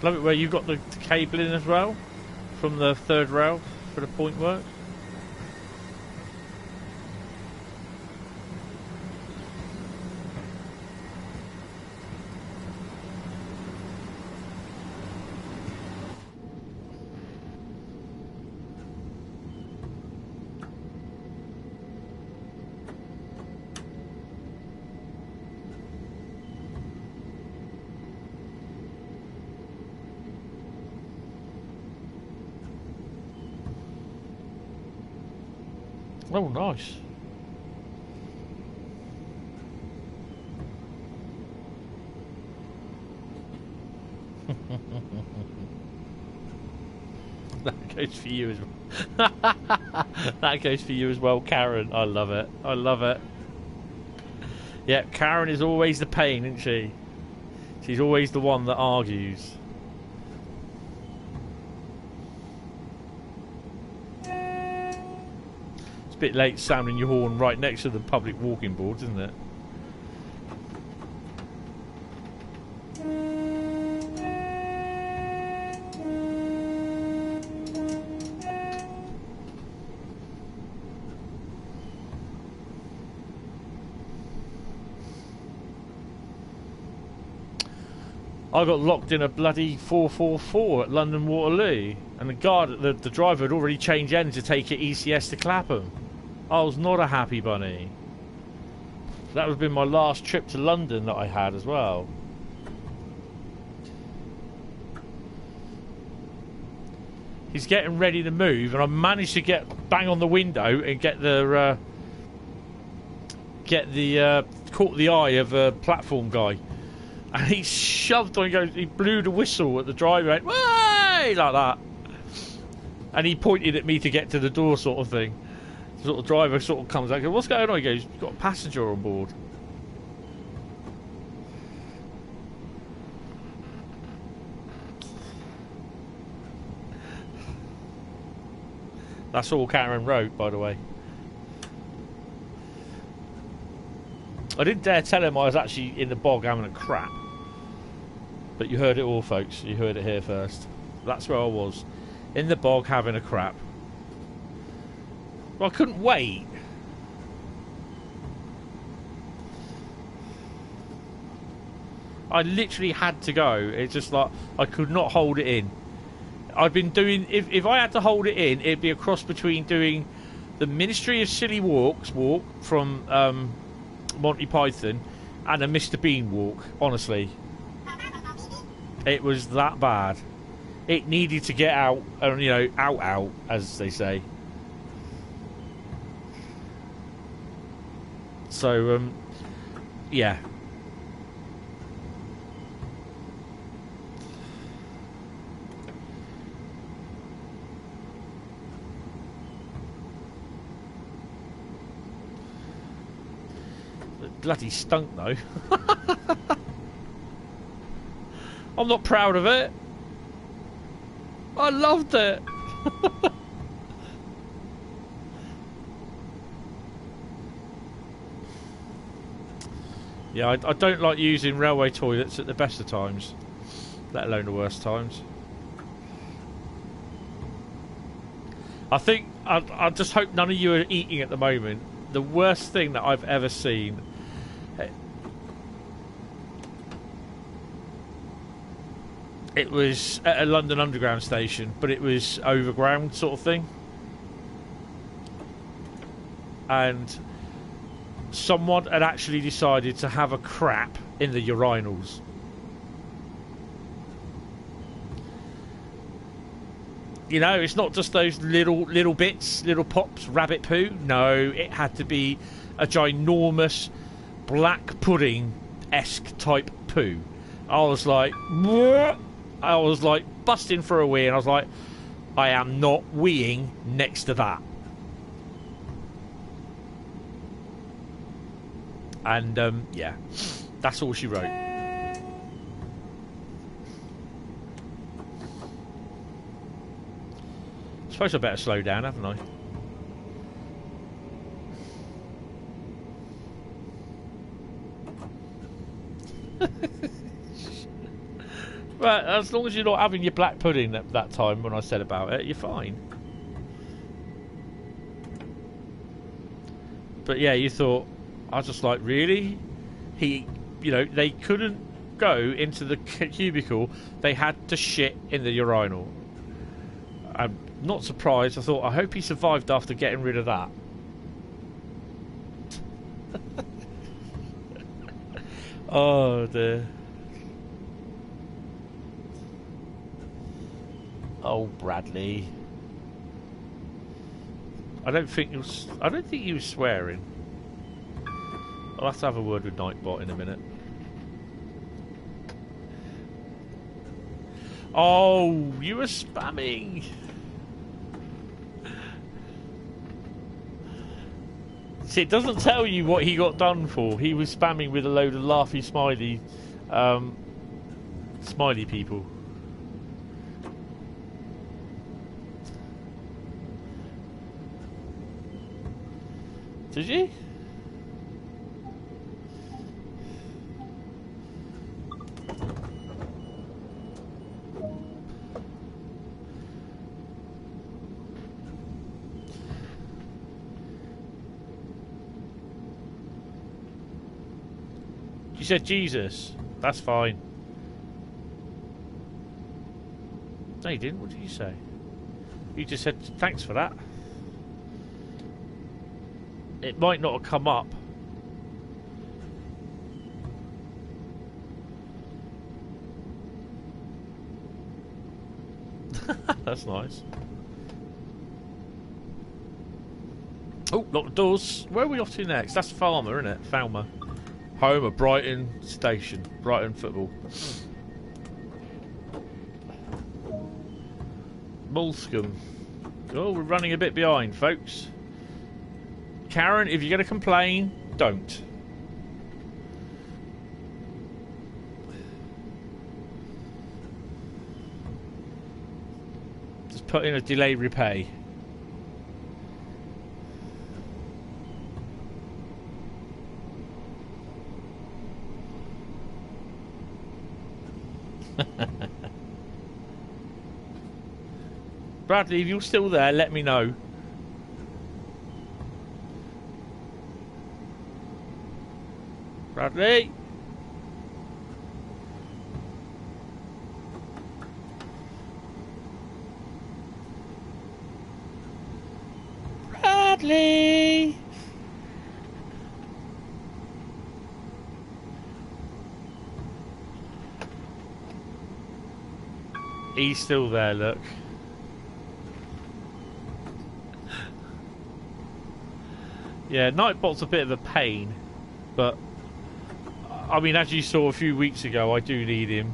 Love it where you got the cable in as well from the third rail for the point work. Oh, nice. That goes for you as well. That goes for you as well, Karen. I love it. I love it. Yeah, Karen is always the pain, isn't she? She's always the one that argues. It's a bit late sounding your horn right next to the public walking boards, isn't it? I got locked in a bloody 444 at London Waterloo, and the driver had already changed ends to take it ECS to Clapham. I was not a happy bunny. That would have been my last trip to London that I had as well. He's getting ready to move, and I managed to bang on the window and caught the eye of a platform guy. And he shoved on, he blew the whistle at the driver, went, "Way!" like that. And he pointed at me to get to the door, sort of thing. The sort of driver sort of comes out, goes, "What's going on?" He goes, "You've got a passenger on board." That's all Karen wrote, by the way. I didn't dare tell him I was actually in the bog having a crap. But you heard it all, folks. You heard it here first. That's where I was. In the bog having a crap. Well, I couldn't wait. I literally had to go. It's just like I could not hold it in. I've been doing... If I had to hold it in, it'd be a cross between doing the Ministry of Silly walk from Monty Python and a Mr. Bean walk, honestly. It was that bad. It needed to get out, and out, as they say. So, yeah. It bloody stunk, though. I'm not proud of it. I loved it. Yeah, I don't like using railway toilets at the best of times, let alone the worst times. I just hope none of you are eating at the moment. The worst thing that I've ever seen. It was at a London Underground station, but it was overground sort of thing. And someone had actually decided to have a crap in the urinals. You know, it's not just those little bits, little pops, rabbit poo. No, it had to be a ginormous black pudding-esque type poo. I was like, what? I was like busting for a wee, and I was like, I am not weeing next to that. And yeah, that's all she wrote. I suppose I better slow down, haven't I? But as long as you're not having your black pudding that time when I said about it, you're fine. But yeah, you thought, I was just like, really? They couldn't go into the cubicle. They had to shit in the urinal. I'm not surprised. I thought, I hope he survived after getting rid of that. Oh dear. Oh, Bradley. I don't think he was swearing. I'll have to have a word with Nightbot in a minute. Oh, you were spamming. See, it doesn't tell you what he got done for. He was spamming with a load of laughy smiley, smiley people. Did you? You said Jesus. That's fine. No, you didn't. What did you say? You just said thanks for that. It might not have come up. That's nice. Oh, lock the doors. Where are we off to next? That's Falmer, isn't it? Falmer. Home of Brighton Station. Brighton football. Mulscombe. Oh, we're running a bit behind, folks. Karen, if you're going to complain, don't. Just put in a delay repay. Bradley, if you're still there, let me know. Bradley? Bradley? He's still there, look. Yeah, Nightbot's a bit of a pain, but I mean, as you saw a few weeks ago, I do need him.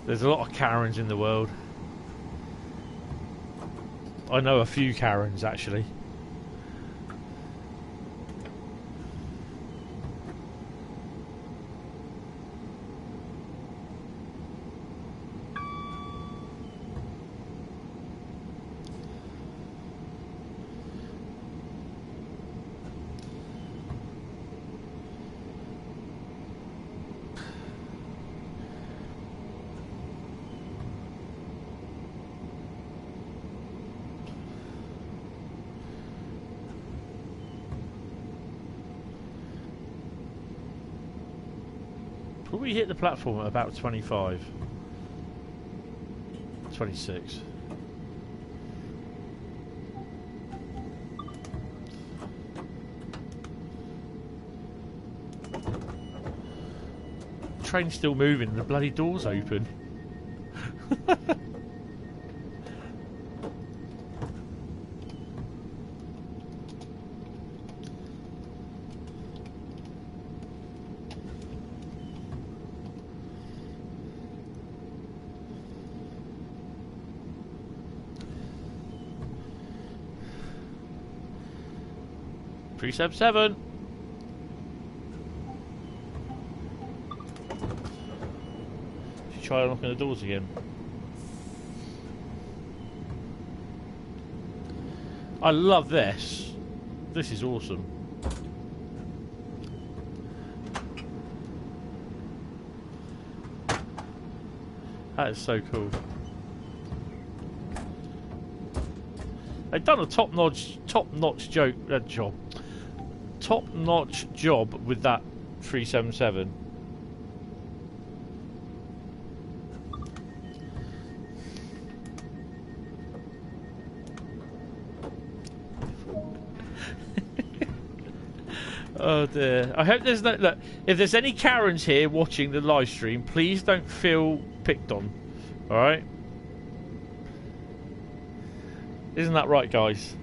There's a lot of Karens in the world. I know a few Karens, actually. We hit the platform at about 25, 26. Train's still moving and the bloody door's open. Precept 7. Should try knocking the doors again. I love this. This is awesome. That is so cool. They've done a top-notch job with that 377. Oh dear. I hope there's no... Look, if there's any Karens here watching the live stream, please don't feel picked on. Alright? Isn't that right, guys?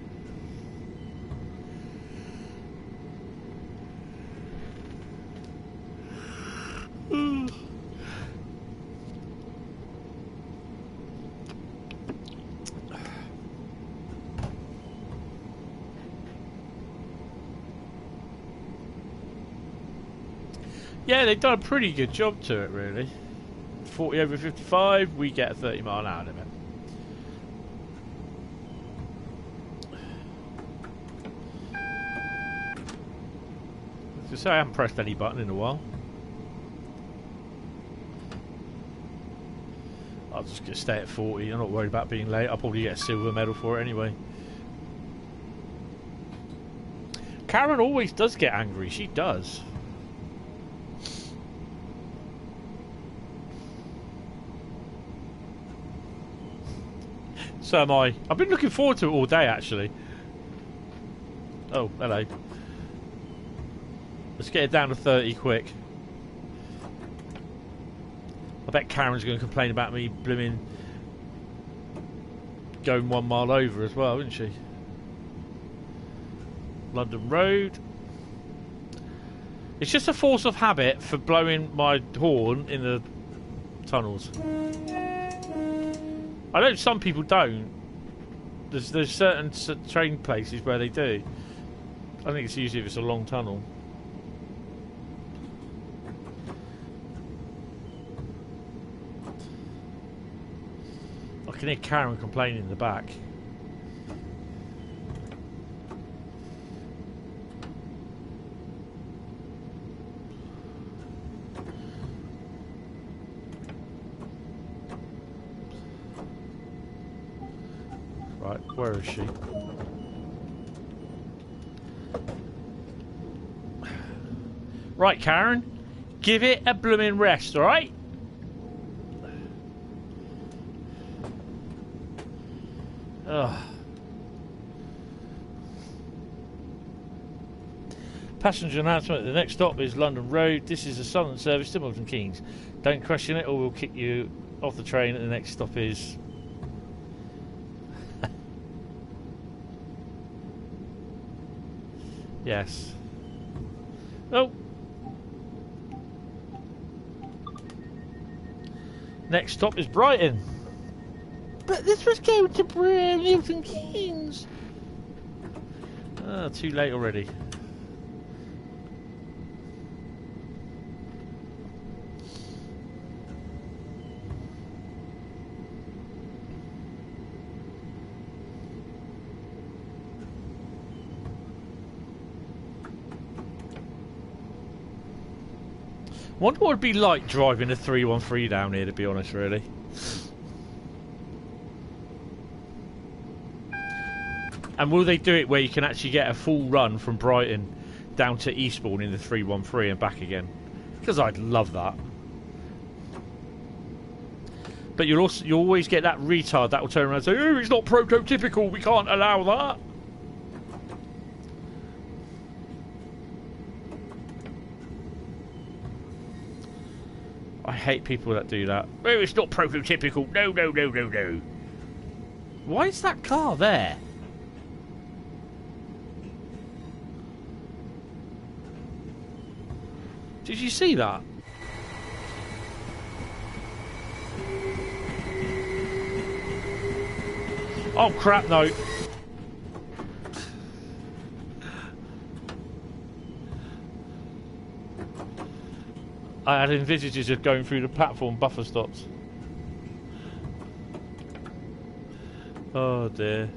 Yeah, they've done a pretty good job to it, really. 40 over 55, we get a 30 mile an hour limit. So I haven't pressed any button in a while. I'll just gonna stay at 40. I'm not worried about being late. I'll probably get a silver medal for it anyway. Karen always does get angry. She does. So am I. I've been looking forward to it all day, actually. Oh, hello. Let's get it down to 30 quick. I bet Karen's going to complain about me blooming going 1 mile over as well, isn't she? London Road. It's just a force of habit for blowing my horn in the tunnels. I know some people don't. There's certain train places where they do. I think it's usually if it's a long tunnel. I can hear Karen complaining in the back. Right, where is she? Right, Karen, give it a blooming rest, alright? Ugh. Passenger announcement, the next stop is London Road. This is a Southern service to Milton Keynes. Don't question it or we'll kick you off the train. And the next stop is... Yes. Oh. Next stop is Brighton. But this was going to Milton Keynes. Ah, too late already. Wonder what it'd be like driving a 313 down here, to be honest, really. And will they do it where you can actually get a full run from Brighton down to Eastbourne in the 313 and back again? Because I'd love that. But you'll always get that retard that will turn around and say, "Oh, it's not prototypical, we can't allow that." I hate people that do that. "Oh, it's not prototypical. No, no, no, no, no." Why is that car there? Did you see that? Oh crap, no. I had envisaged of going through the platform buffer stops. Oh dear.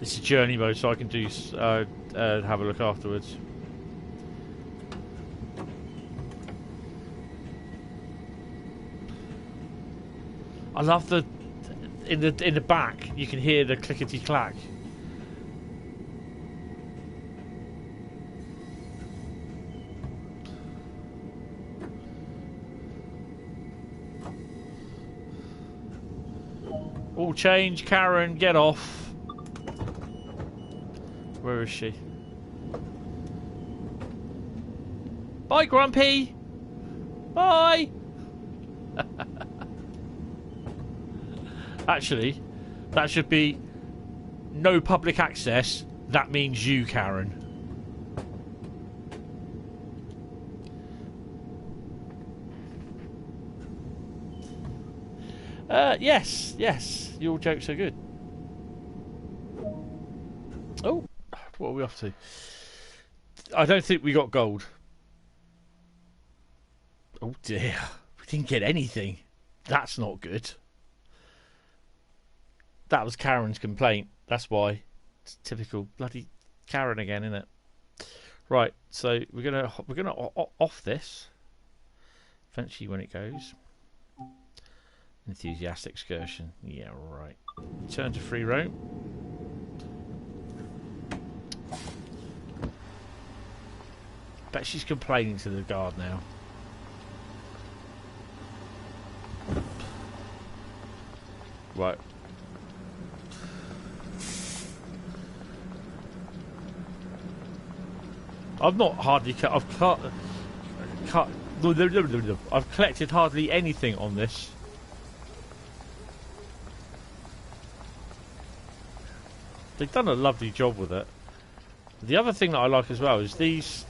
It's a journey mode, so I can do have a look afterwards. I love the in the back. You can hear the clickety clack. All change, Karen. Get off. Where is she? Bye, Grumpy. Bye. Actually, that should be no public access. That means you, Karen. Yes, yes. Your jokes are good. Oh, what are we off to? I don't think we got gold. Oh dear, we didn't get anything. That's not good. That was Karen's complaint. That's why. It's typical bloody Karen again, isn't it? Right, so we're gonna off this. Eventually, when it goes. Enthusiastic excursion. Yeah, right. Return to free roam. Bet she's complaining to the guard now. Right. I've not hardly I've collected hardly anything on this. They've done a lovely job with it. The other thing that I like as well is these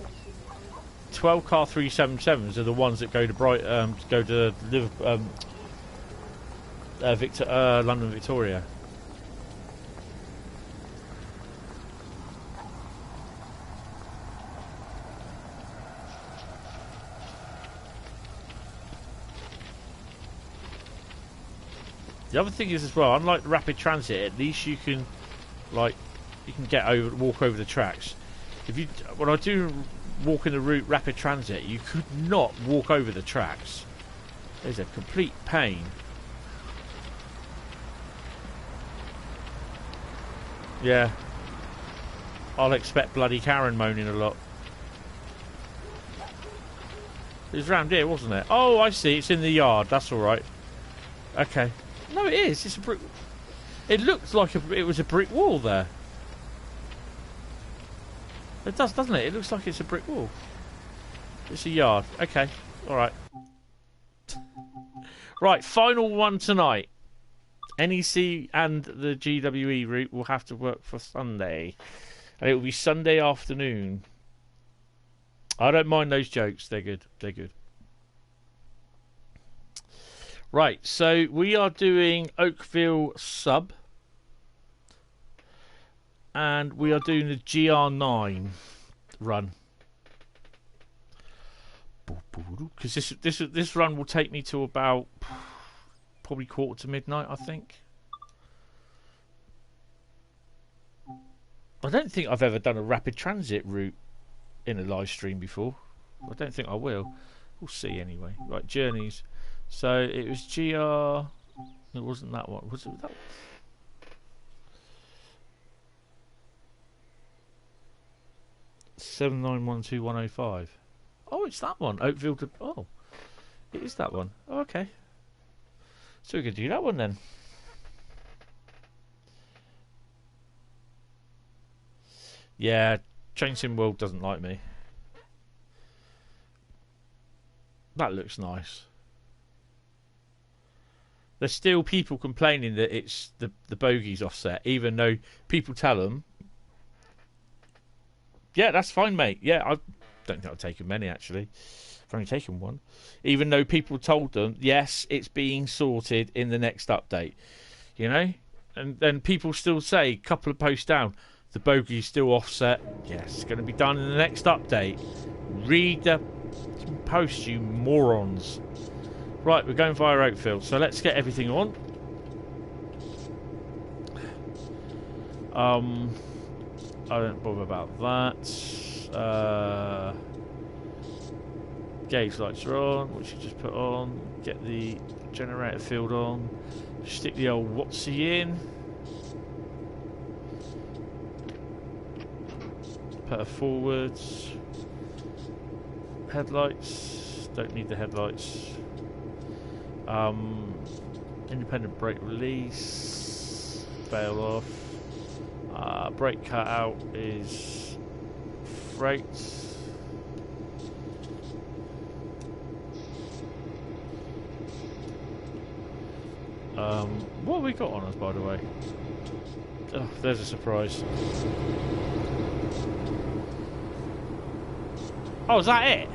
12 car 377s are the ones that go to Brighton, go to London Victoria. The other thing is as well, unlike the rapid transit, at least you can, like, you can walk over the tracks. When I do walk in the route rapid transit, you could not walk over the tracks. It's a complete pain. Yeah. I'll expect bloody Karen moaning a lot. It was round here, wasn't it? Oh, I see. It's in the yard. That's all right. Okay. No, it is. It's a brick. It looks like it was a brick wall there. It does, doesn't it? It looks like it's a brick wall. It's a yard. Okay. All right. Right. Final one tonight. NEC and the GWE route will have to work for Sunday, and it will be Sunday afternoon. I don't mind those jokes. They're good. They're good. Right, so we are doing Oakville sub, and we are doing the GR9 run. Because this run will take me to about probably quarter to midnight, I think. I don't think I've ever done a rapid transit route in a live stream before. I don't think I will. We'll see anyway. Right, journeys. So it was GR. It wasn't that one. Was it that one? $7912105. Oh, it's that one. Oakville to. Oh, it is that one. Oh, okay. So we could do that one then. Yeah, Train Sim World doesn't like me. That looks nice. There's still people complaining that it's the bogey's offset, even though people tell them, yeah, that's fine, mate. Yeah, I don't think I've taken many, actually. I've only taken one. Even though people told them, yes, it's being sorted in the next update. You know? And then people still say, a couple of posts down, the bogey's still offset. Yes, it's going to be done in the next update. Read the post, you morons. Right, we're going via Oakville, so let's get everything on. I don't bother about that. Gauge lights are on, which you just put on. Get the generator field on. Stick the old Watsy in. Put her forwards. Headlights. Don't need the headlights. Independent brake release, bail off. Brake cutout is freight. What have we got on us, by the way? Oh, there's a surprise. Oh, is that it?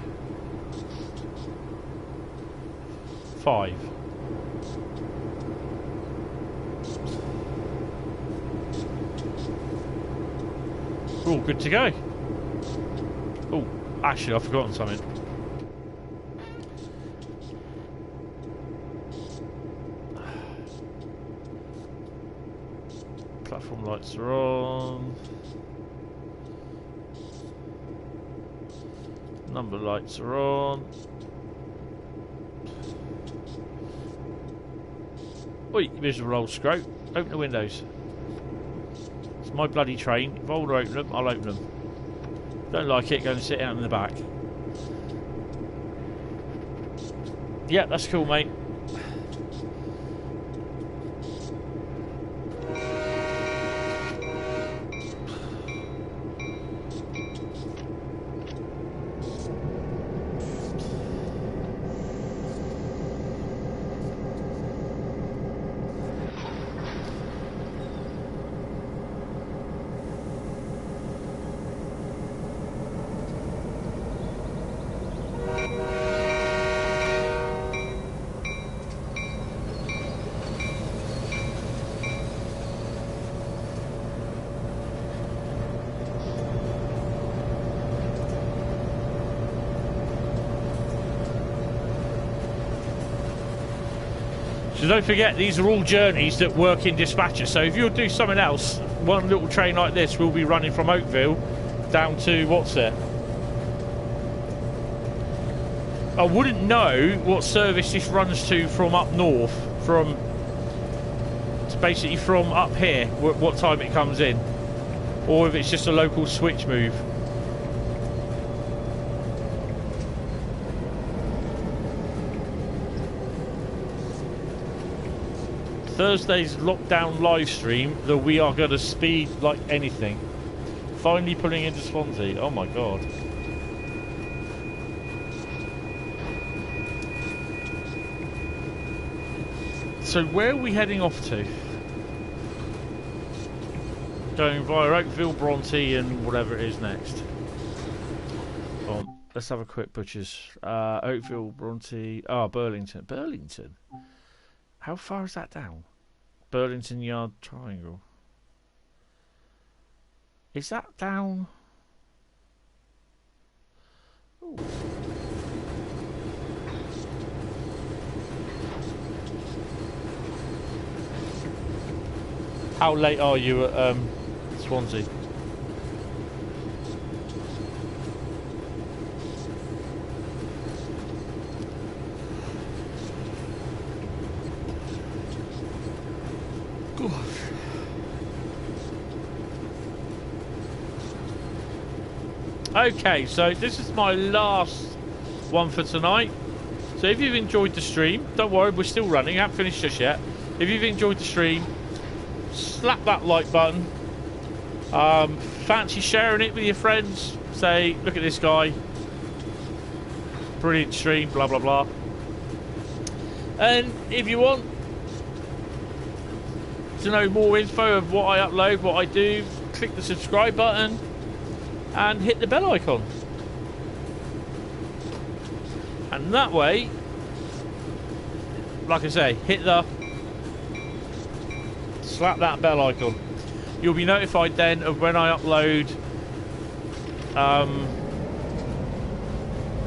5. We're all good to go. Oh, actually, I've forgotten something. Platform lights are on. Number lights are on. Oi, you miserable old scrote. Open the windows. It's my bloody train. If I want to open them, I'll open them. Don't like it, go and sit out in the back. Yeah, that's cool, mate. So don't forget, these are all journeys that work in dispatcher. So if you'll do something else, one little train like this will be running from Oakville down to what's there. I wouldn't know what service this runs to from up north, from basically from up here, what time it comes in, or if it's just a local switch move. Thursday's lockdown live stream, that we are going to speed like anything. Finally pulling into Swansea. Oh my god. So where are we heading off to? Going via Oakville, Bronte and whatever it is next. Let's have a quick butcher's. Oakville, Bronte... Burlington. Burlington? How far is that down? Burlington Yard Triangle. Is that down? Ooh. How late are you at Swansea? Okay, so this is my last one for tonight. So if you've enjoyed the stream, don't worry, we're still running, I haven't finished just yet. If you've enjoyed the stream, slap that like button. Fancy sharing it with your friends. Say, look at this guy. Brilliant stream, blah, blah, blah. And if you want to know more info of what I upload, what I do, click the subscribe button and hit the bell icon. And that way, like I say, slap that bell icon. You'll be notified then of when I upload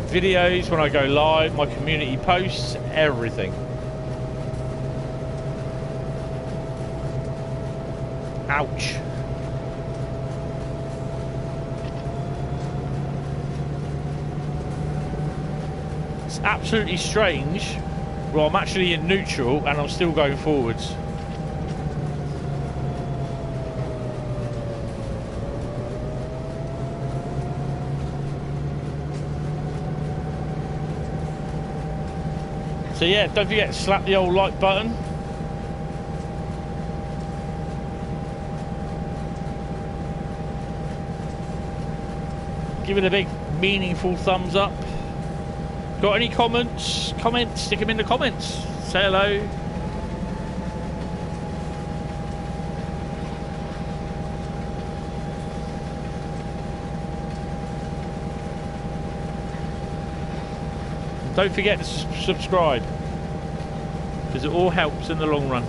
videos, when I go live, my community posts, everything. Ouch. It's absolutely strange. Well, I'm actually in neutral and I'm still going forwards. So yeah, don't forget to slap the old like button. Give it a big meaningful thumbs up. Got any comments? Stick them in the comments. Say hello. Don't forget to subscribe, because it all helps in the long run.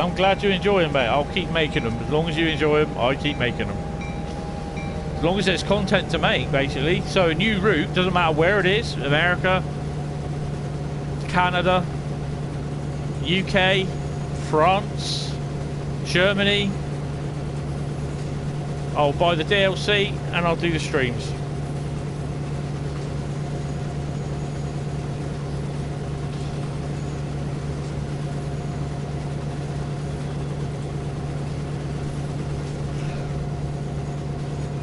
I'm glad you enjoy them, mate. I'll keep making them. As long as you enjoy them, I keep making them. As long as there's content to make, basically. So a new route, doesn't matter where it is, America, Canada, UK, France, Germany. I'll buy the DLC and I'll do the streams.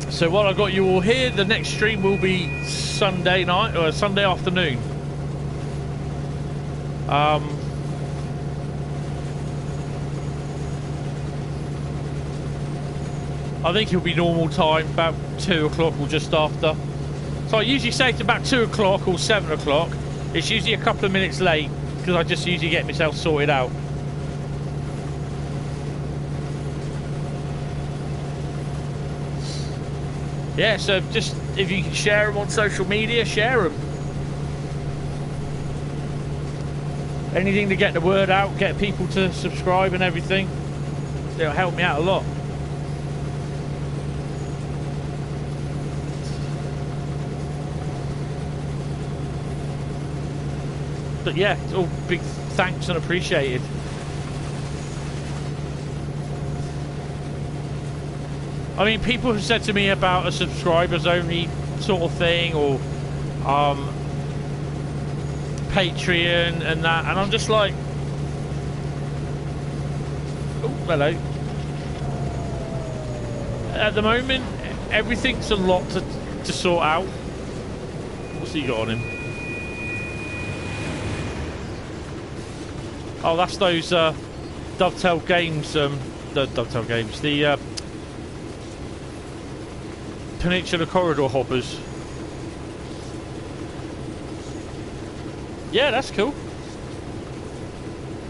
So while I got you all here, the next stream will be Sunday night or Sunday afternoon. I think it'll be normal time, about 2 o'clock or just after. So I usually say it's about 2 o'clock or 7 o'clock. It's usually a couple of minutes late because I just usually get myself sorted out. Yeah, so just if you can share them on social media, share them. Anything to get the word out, get people to subscribe and everything. It'll help me out a lot. But yeah, it's all big thanks and appreciated. I mean, people have said to me about a subscribers only sort of thing, or Patreon and that, and I'm just like, oh, hello. At the moment, everything's a lot to sort out. What's he got on him? Oh, that's those Dovetail games, the Dovetail games, the Peninsular corridor hoppers. Yeah, that's cool.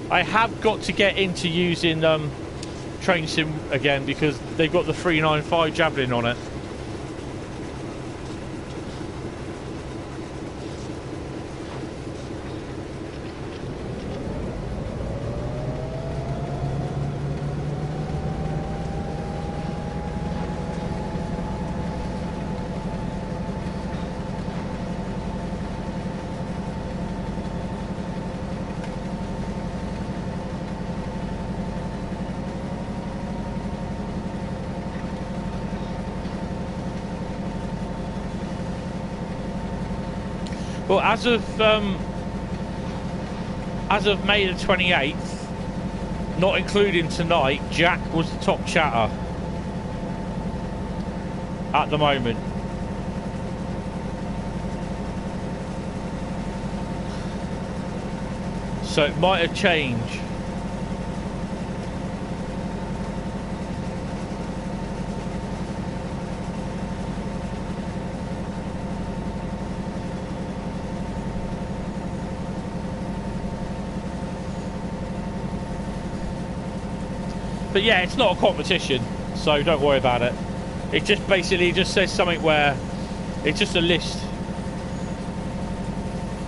I have got to get into using Train Sim again because they've got the 395 Javelin on it. Well, as of May the 28th, not including tonight, Jack was the top chatter at the moment. So it might have changed. But yeah, it's not a competition, so don't worry about it. It just basically just says something where it's just a list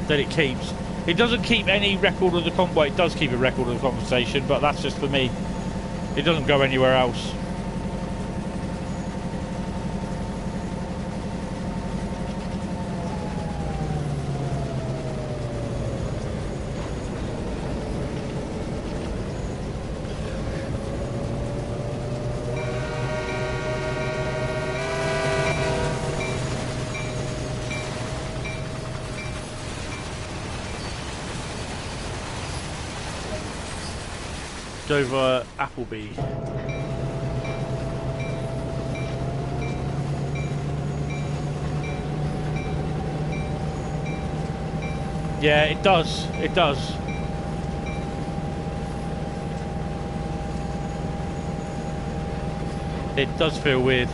that it keeps. It doesn't keep any record of the well, it does keep a record of the conversation, but that's just for me. It doesn't go anywhere else. Over Appleby. Yeah, it does. It does. It does feel weird.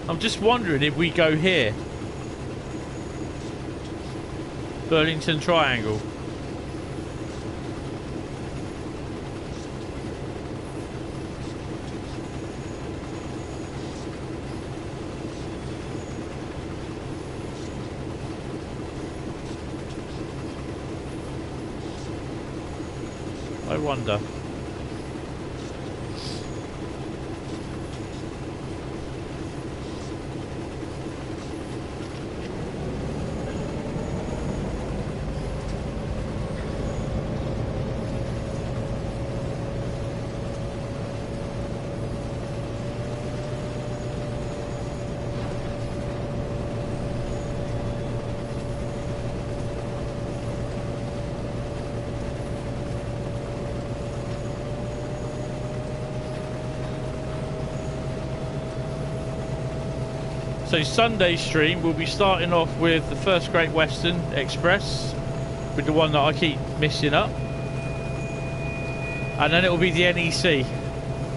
I'm just wondering if we go here. Burlington Triangle. I wonder. So Sunday stream, we'll be starting off with the first Great Western Express, with the one that I keep missing up. And then it will be the NEC.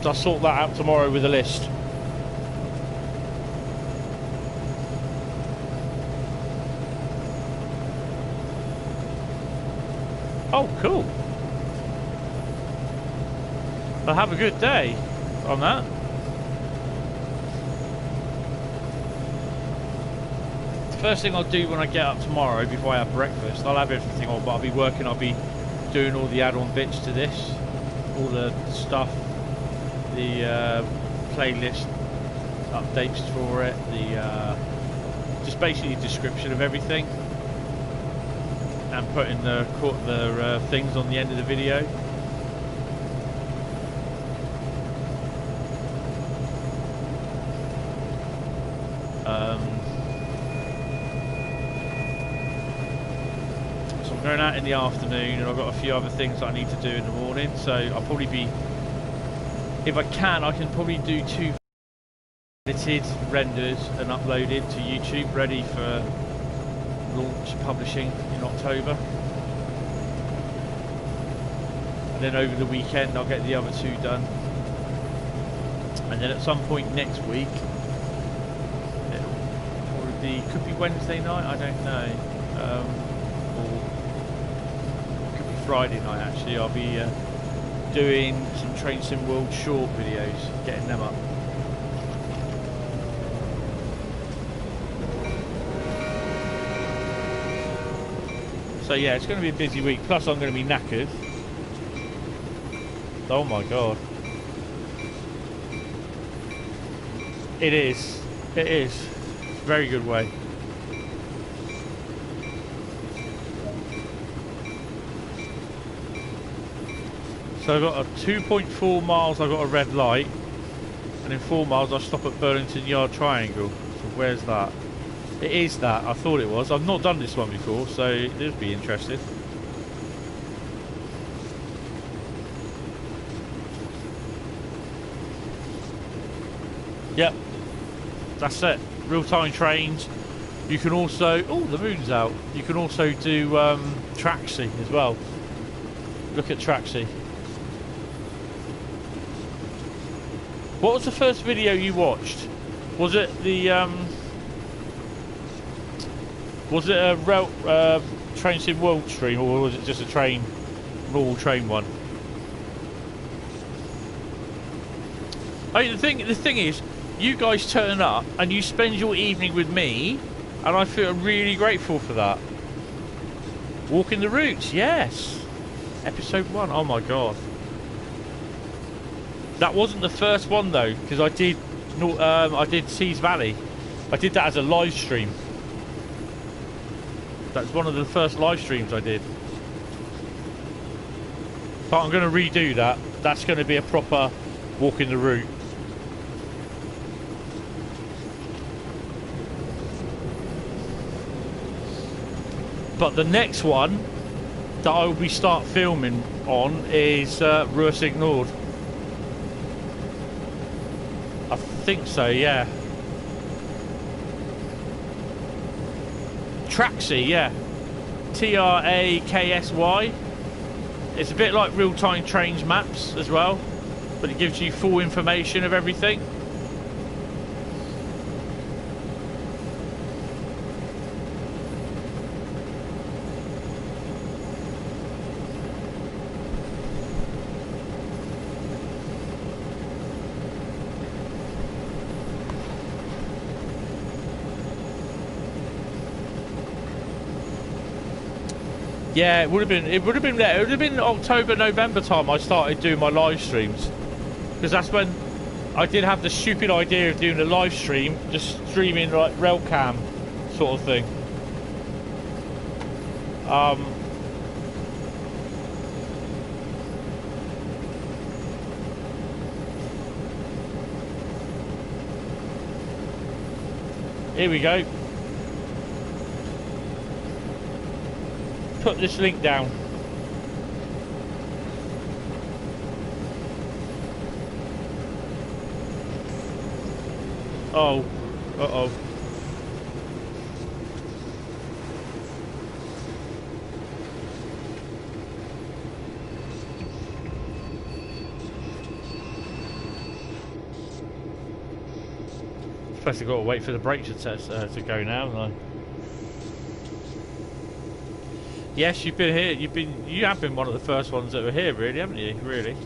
So I'll sort that out tomorrow with a list. Oh, cool. Well, have a good day on that. First thing I'll do when I get up tomorrow, before I have breakfast, I'll have everything on, but I'll be working, I'll be doing all the add-on bits to this, all the stuff, the playlist updates for it, the just basically a description of everything, and putting the things on the end of the video. Going out in the afternoon, and I've got a few other things that I need to do in the morning, so I'll probably be, if I can probably do 2 edited, rendered and uploaded to YouTube, ready for launch publishing in October. And then over the weekend I'll get the other 2 done, and then at some point next week, it'll probably be, could be Wednesday night, I don't know, or Friday night actually, I'll be doing some Train Sim World short videos, getting them up. So yeah, it's going to be a busy week, plus I'm going to be knackered. Oh my god. It is. It is. Very good way. So I've got a 2.4 miles, I've got a red light, and in 4 miles I'll stop at Burlington Yard Triangle. So where's that? It is that, I thought it was. I've not done this one before, so it'll be interesting. Yep, that's it. Real-time trains. You can also, oh, the moon's out. You can also do Traxi as well. Look at Traxi. What was the first video you watched? Was it the was it a Train Sim World stream, or was it just a normal train one? I mean, the thing is, you guys turn up and you spend your evening with me, and I feel really grateful for that. Walking the routes, yes. Episode 1. Oh my god. That wasn't the first one though, because I did Seas Valley. I did that as a live stream. That's one of the first live streams I did. But I'm going to redo that. That's going to be a proper walking the route. But the next one that I will be start filming on is Ruhr Nord. I think so, yeah. Traxi, yeah. Traksy. It's a bit like real-time trains maps as well, but it gives you full information of everything. Yeah, it would have been. It would have been. It would have been October, November time. I started doing my live streams because that's when I did have the stupid idea of doing a live stream, just streaming like railcam sort of thing. Here we go. Put this link down. Oh, uh-oh. Suppose I've got to wait for the brake to go now, haven't I? Yes, you've been here. You have been one of the first ones that were here, really, haven't you? Really.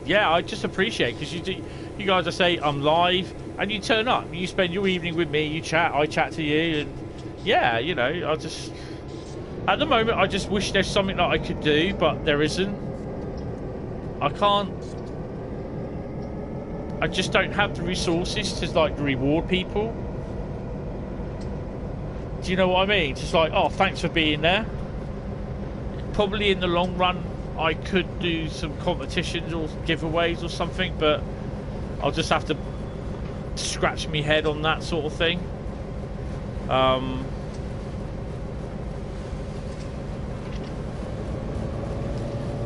Yeah, I just appreciate because you guys, I say I'm live, and you turn up. You spend your evening with me. You chat. I chat to you, and yeah, you know, I just at the moment I just wish there's something that I could do, but there isn't. I can't. I just don't have the resources to like reward people. Do you know what I mean? Just like, oh, thanks for being there. Probably in the long run, I could do some competitions or giveaways or something, but I'll just have to scratch my head on that sort of thing.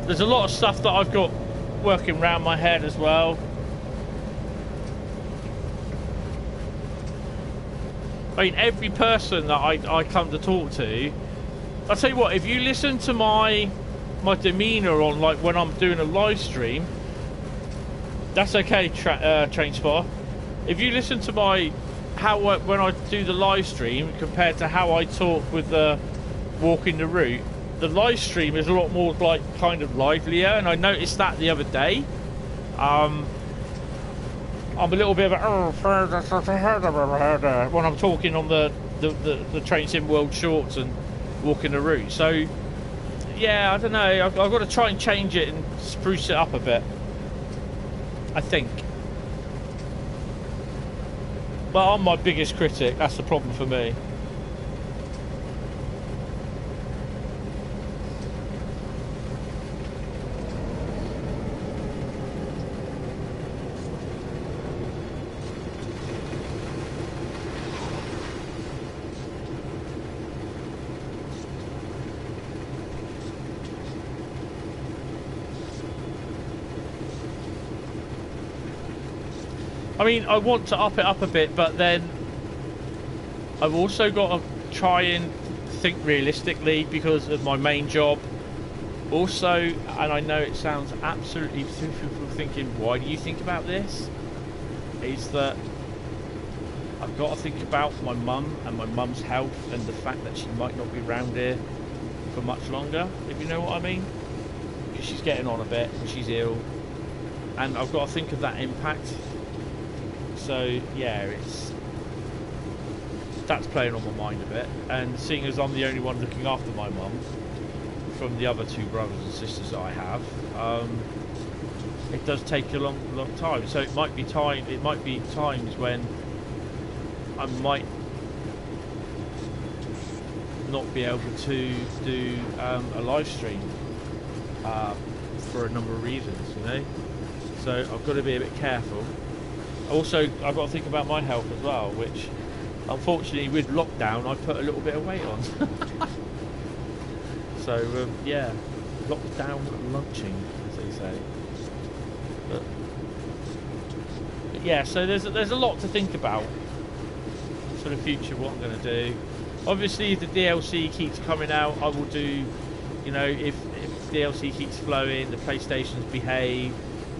There's a lot of stuff that I've got working around my head as well. I mean, every person that I come to talk to, I'll tell you what, if you listen to my demeanour on, like, when I'm doing a live stream, that's okay, Train Spot. If you listen to when I do the live stream compared to how I talk with the walking the route, the live stream is a lot more, like, kind of livelier, and I noticed that the other day. I'm a little bit of a when I'm talking on the Train Sim World Shorts and walking the route. So yeah, I don't know. I've got to try and change it and spruce it up a bit, I think. But I'm my biggest critic. That's the problem for me. I mean, I want to up it up a bit, but then I've also got to try and think realistically because of my main job. Also, and I know it sounds absolutely people thinking, why do you think about this? Is that I've got to think about my mum and my mum's health and the fact that she might not be around here for much longer, if you know what I mean. Because she's getting on a bit and she's ill. And I've got to think of that impact. So yeah, that's playing on my mind a bit, and seeing as I'm the only one looking after my mum from the other two brothers and sisters that I have, it does take a long time. So it might be times when I might not be able to do a live stream for a number of reasons, you know. So I've got to be a bit careful. Also, I've got to think about my health as well, which, unfortunately, with lockdown, I put a little bit of weight on. So, yeah, lockdown lunching, as they say. But yeah, so there's a lot to think about for the future, what I'm going to do. Obviously, if the DLC keeps coming out, I will do, you know, if DLC keeps flowing, the PlayStations behave,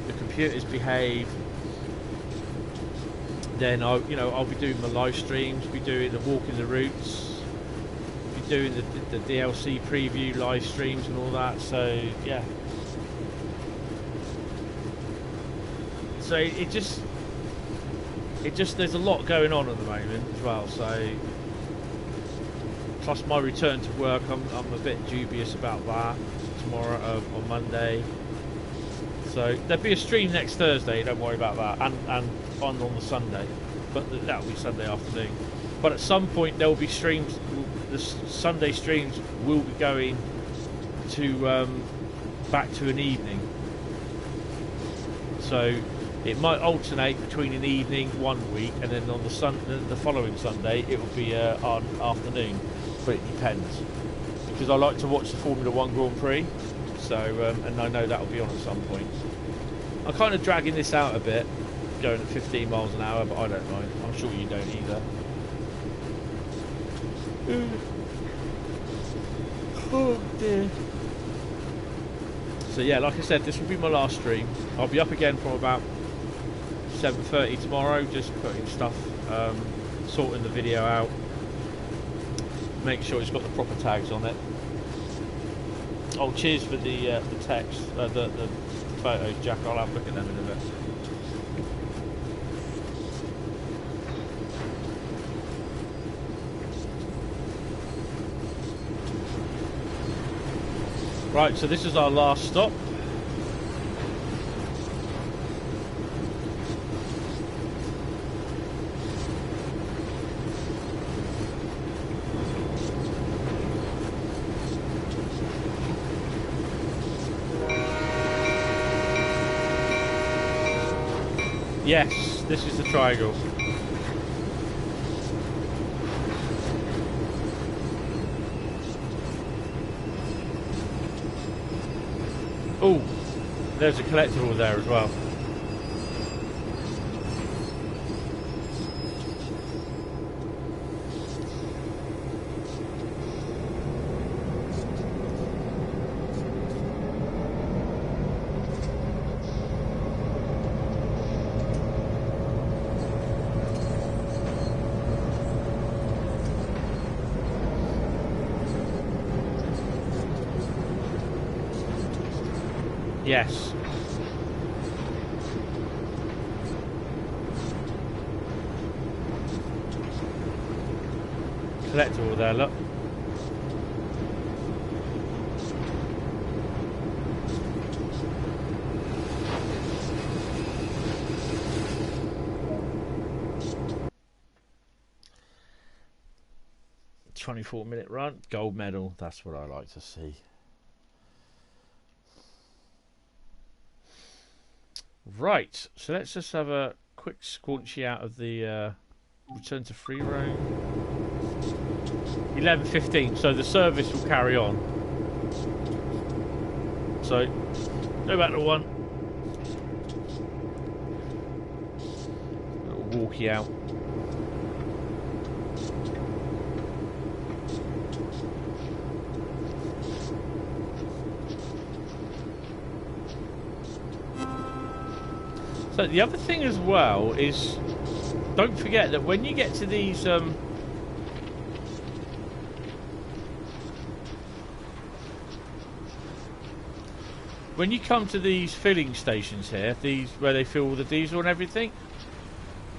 the computers behave, then I'll be doing my live streams, be doing the walking the routes, be doing the DLC preview live streams and all that. So yeah, so it just there's a lot going on at the moment as well. So plus my return to work, I'm a bit dubious about that tomorrow on Monday. So there'll be a stream next Thursday, don't worry about that, and on the Sunday, but that'll be Sunday afternoon. But at some point there will be streams. The Sunday streams will be going to back to an evening. So it might alternate between an evening one week, and then on the following Sunday it will be on afternoon. But it depends, because I like to watch the Formula 1 Grand Prix. So and I know that will be on at some point. I'm kind of dragging this out a bit, going at 15 miles an hour, but I don't mind. I'm sure you don't either. Oh dear. So yeah, like I said, this will be my last stream. I'll be up again from about 7:30 tomorrow, just putting stuff, sorting the video out, make sure it's got the proper tags on it. Oh, cheers for the text, the photos, Jack. I'll have a look at them in a bit. Right, so this is our last stop. Yes, this is the triangle. Oh, there's a collectible there as well. Yes. Collectible there, look. "24-minute run, gold medal." That's what I like to see. Right, so let's just have a quick squaunchy out of the return to free roam. 11:15, so the service will carry on. So go back to 1. Little walkie out. So the other thing as well is, don't forget that when you get to these when you come to these filling stations here, these where they fill all the diesel and everything,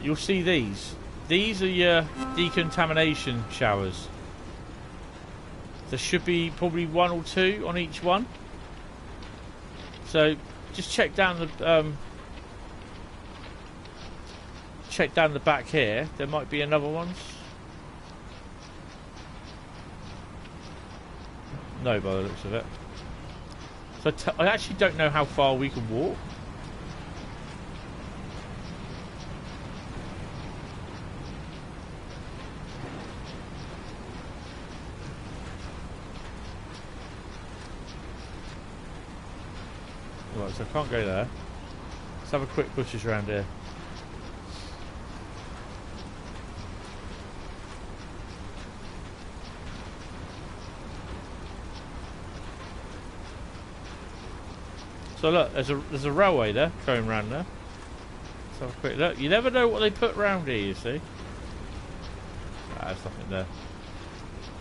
you'll see these. These are your decontamination showers. There should be probably 1 or 2 on each one. So just check down the back here. There might be another ones. No, by the looks of it. So I actually don't know how far we can walk. Right, so I can't go there. Let's have a quick butcher's around here. So look, there's a railway there going round there. Let's have a quick look. You never know what they put round here, you see. Ah, there's nothing there.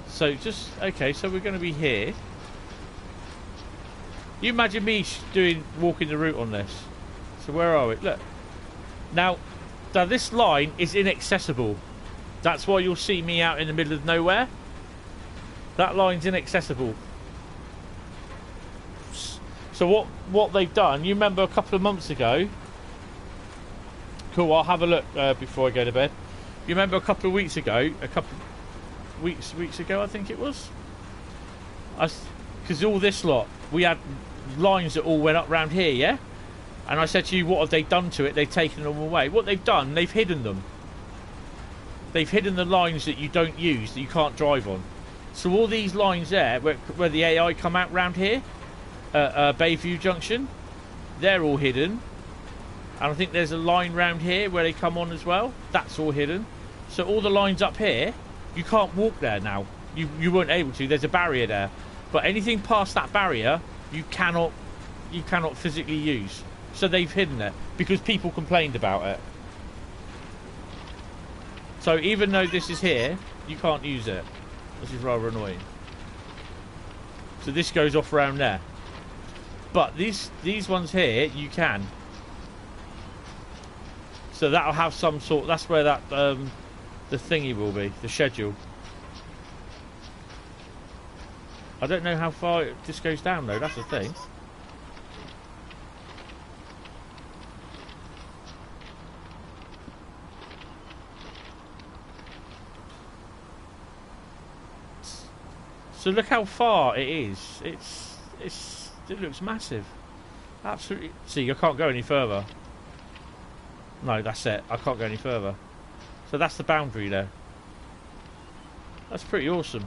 So just okay. So we're going to be here. You imagine me walking the route on this. So where are we? Look. Now this line is inaccessible. That's why you'll see me out in the middle of nowhere. That line's inaccessible. So what they've done, you remember a couple of months ago. Cool, I'll have a look before I go to bed. You remember a couple of weeks ago, weeks ago I think it was. Because all this lot, we had lines that all went up round here, yeah? And I said to you, what have they done to it? They've taken them away. What they've done, they've hidden them. They've hidden the lines that you don't use, that you can't drive on. So all these lines there, where the AI come out round here, Bayview Junction, they're all hidden. And I think there's a line round here where they come on as well. That's all hidden. So all the lines up here, you can't walk there now. You weren't able to. There's a barrier there. But anything past that barrier, you cannot physically use. So they've hidden it because people complained about it. So even though this is here, you can't use it. This is rather annoying. So this goes off around there. But these ones here, you can. So that'll have some sort. That's where that the thingy will be, the schedule. I don't know how far this goes down though. That's the thing. So look how far it is. It looks massive. Absolutely. See, I can't go any further. No, that's it. I can't go any further. So that's the boundary there. That's pretty awesome.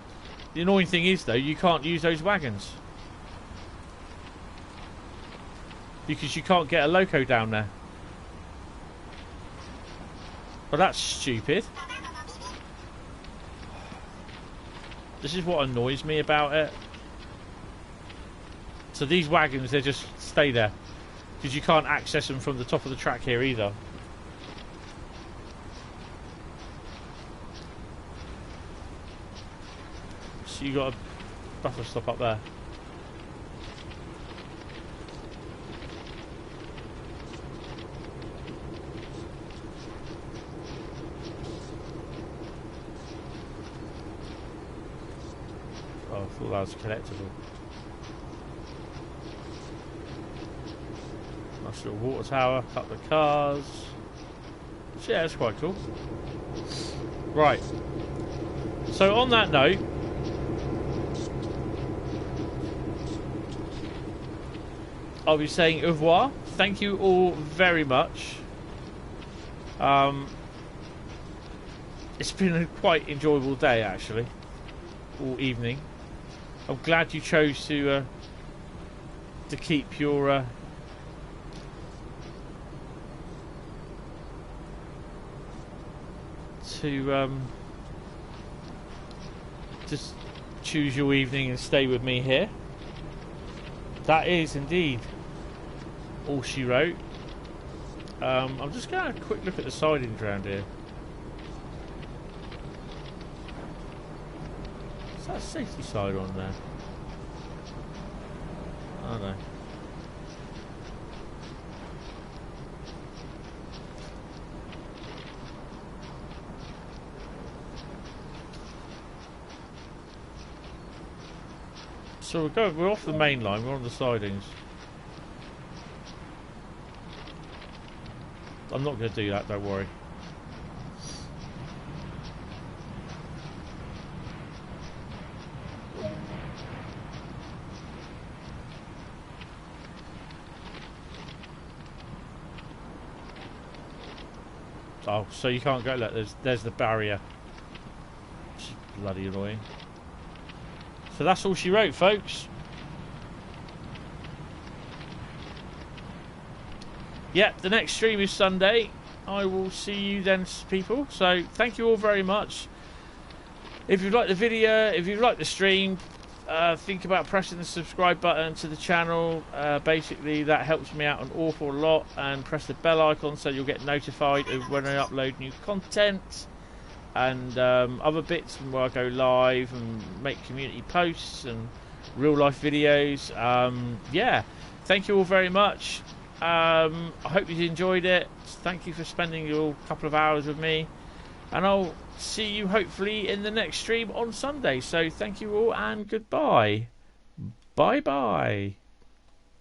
The annoying thing is, though, you can't use those wagons. Because you can't get a loco down there. Well, that's stupid. This is what annoys me about it. So these wagons, they just stay there. Because you can't access them from the top of the track here either. So you got a buffer stop up there. Oh, I thought that was collectible. Nice little water tower, a couple of cars. So yeah, that's quite cool. Right. So on that note, I'll be saying au revoir. Thank you all very much. It's been a quite enjoyable day actually, all evening. I'm glad you chose to keep your just choose your evening and stay with me here. That is indeed all she wrote. I'm just going to have a quick look at the sidings around here. Is that a safety side on there? I don't know. So we're off the main line, we're on the sidings. I'm not going to do that, don't worry. Oh, so you can't go, look, there's the barrier. It's bloody annoying. So that's all she wrote, folks. Yep, the next stream is Sunday. I will see you then, people. So thank you all very much. If you've liked the video, if you've liked the stream, think about pressing the subscribe button to the channel. Basically, that helps me out an awful lot. And press the bell icon so you'll get notified of when I upload new content. And other bits where I go live and make community posts and real life videos. Yeah, thank you all very much. I hope you enjoyed it. Thank you for spending your couple of hours with me. and I'll see you hopefully in the next stream on Sunday. So thank you all and goodbye. Bye bye.